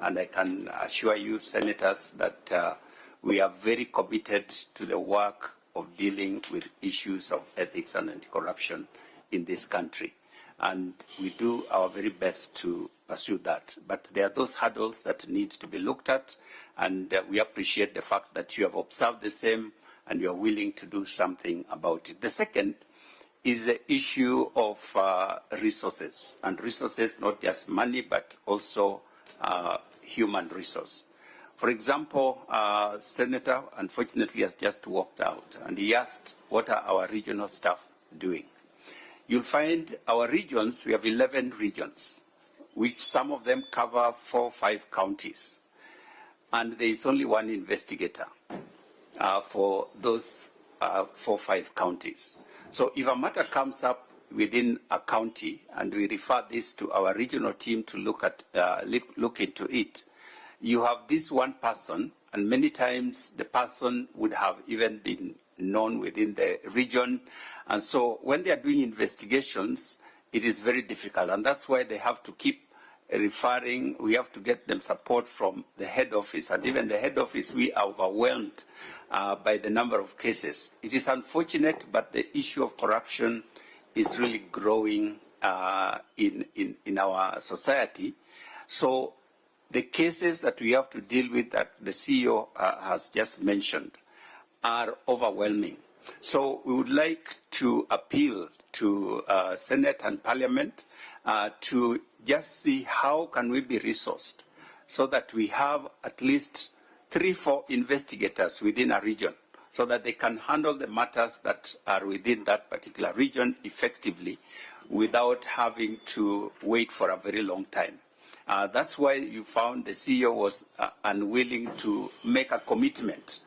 And I can assure you, senators, that we are very committed to the work of dealing with issues of ethics and anti-corruption in this country. And we do our very best to pursue that. But there are those hurdles that need to be looked at, and we appreciate the fact that you have observed the same and you are willing to do something about it. The second is the issue of resources, and resources, not just money, but also human resource. For example, Senator, unfortunately, has just walked out, and he asked, what are our regional staff doing? You'll find our regions, we have 11 regions, which some of them cover 4 or 5 counties. And there is only one investigator for those 4 or 5 counties. So if a matter comes up within a county and we refer this to our regional team to look into it, you have this one person, and many times the person would have even been known within the region. And so when they are doing investigations, it is very difficult. And that's why they have to keep referring. We have to get them support from the head office. And even the head office, we are overwhelmed by the number of cases. It is unfortunate, but the issue of corruption is really growing in our society. So the cases that we have to deal with that the CEO has just mentioned are overwhelming. So we would like to appeal to Senate and Parliament to just see how can we be resourced so that we have at least 3 or 4 investigators within a region so that they can handle the matters that are within that particular region effectively without having to wait for a very long time. That's why you found the CEO was unwilling to make a commitment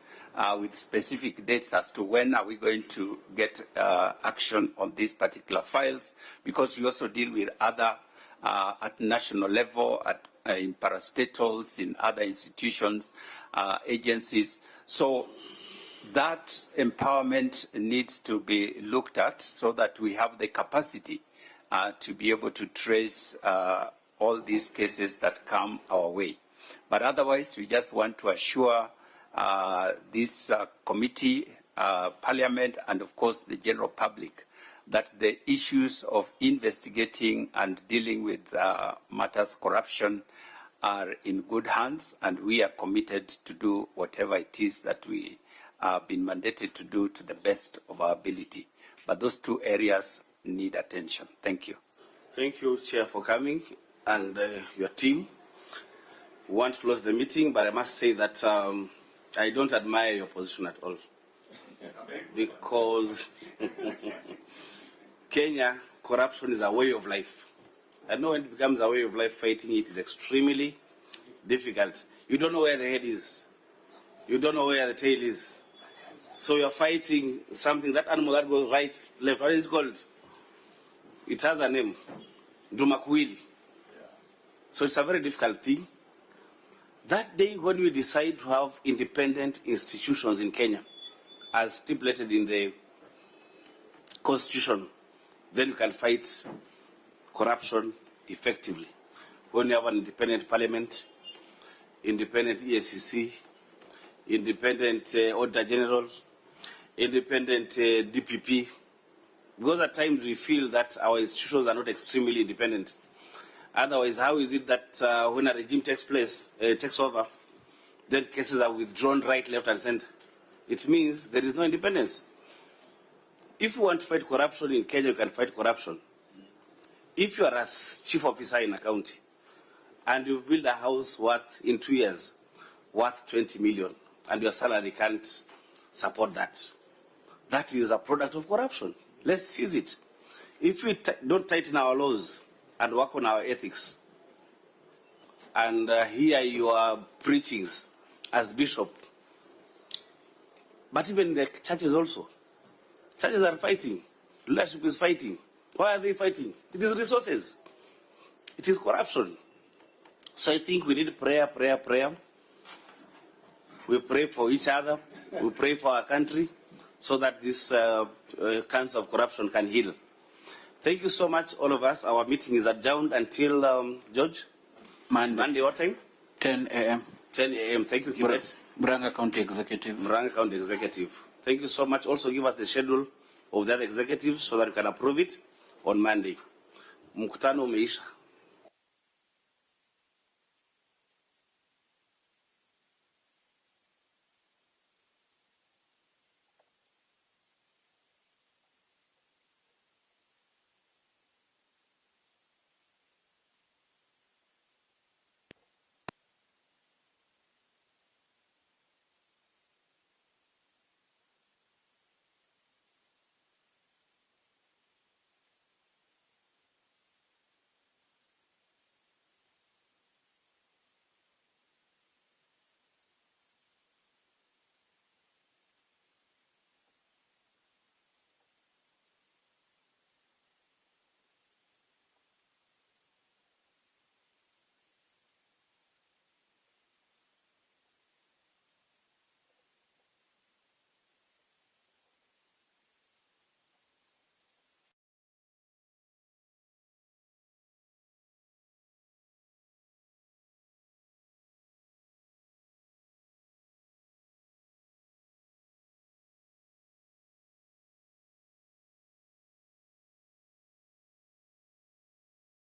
with specific dates as to when are we going to get action on these particular files, because we also deal with other at national level, in parastatals, in other institutions, agencies. So that empowerment needs to be looked at so that we have the capacity to be able to trace all these cases that come our way. But otherwise, we just want to assure this committee, Parliament, and of course the general public that the issues of investigating and dealing with matters corruption are in good hands, and we are committed to do whatever it is that we have been mandated to do to the best of our ability. But those two areas need attention. Thank you. Thank you, Chair, for coming, and your team. We want to close the meeting, but I must say that I don't admire your position at all. Because Kenya, corruption is a way of life. I know when it becomes a way of life, fighting it is extremely difficult. You don't know where the head is. You don't know where the tail is. So you're fighting something, that animal that goes right, left. What is it called? It has a name. Dumakuili. So it's a very difficult thing. That day when we decide to have independent institutions in Kenya, as stipulated in the Constitution, then we can fight corruption effectively. When you have an independent parliament, independent Eacc, independent Auditor General, independent DPP, because at times we feel that our institutions are not extremely independent. Otherwise, how is it that when a regime takes over, then cases are withdrawn right, left, and center? It means there is no independence. If you want to fight corruption in Kenya, you can fight corruption. If you are a chief officer in a county and you've built a house worth, in 2 years, worth 20 million, and your salary can't support that, that is a product of corruption. Let's seize it. If we don't tighten our laws and work on our ethics, and hear your preachings as bishop, but even the churches also, churches are fighting, leadership is fighting. Why are they fighting? It is resources. It is corruption. So I think we need prayer. We pray for each other. We pray for our country so that this cancer of corruption can heal. Thank you so much, all of us. Our meeting is adjourned until, George? Monday, what time? 10 a.m. 10 a.m. Thank you, Kibet. Murang'a County Executive. Murang'a County Executive. Thank you so much. Also give us the schedule of the other executives so that we can approve it on Monday. Mkutano umeisha.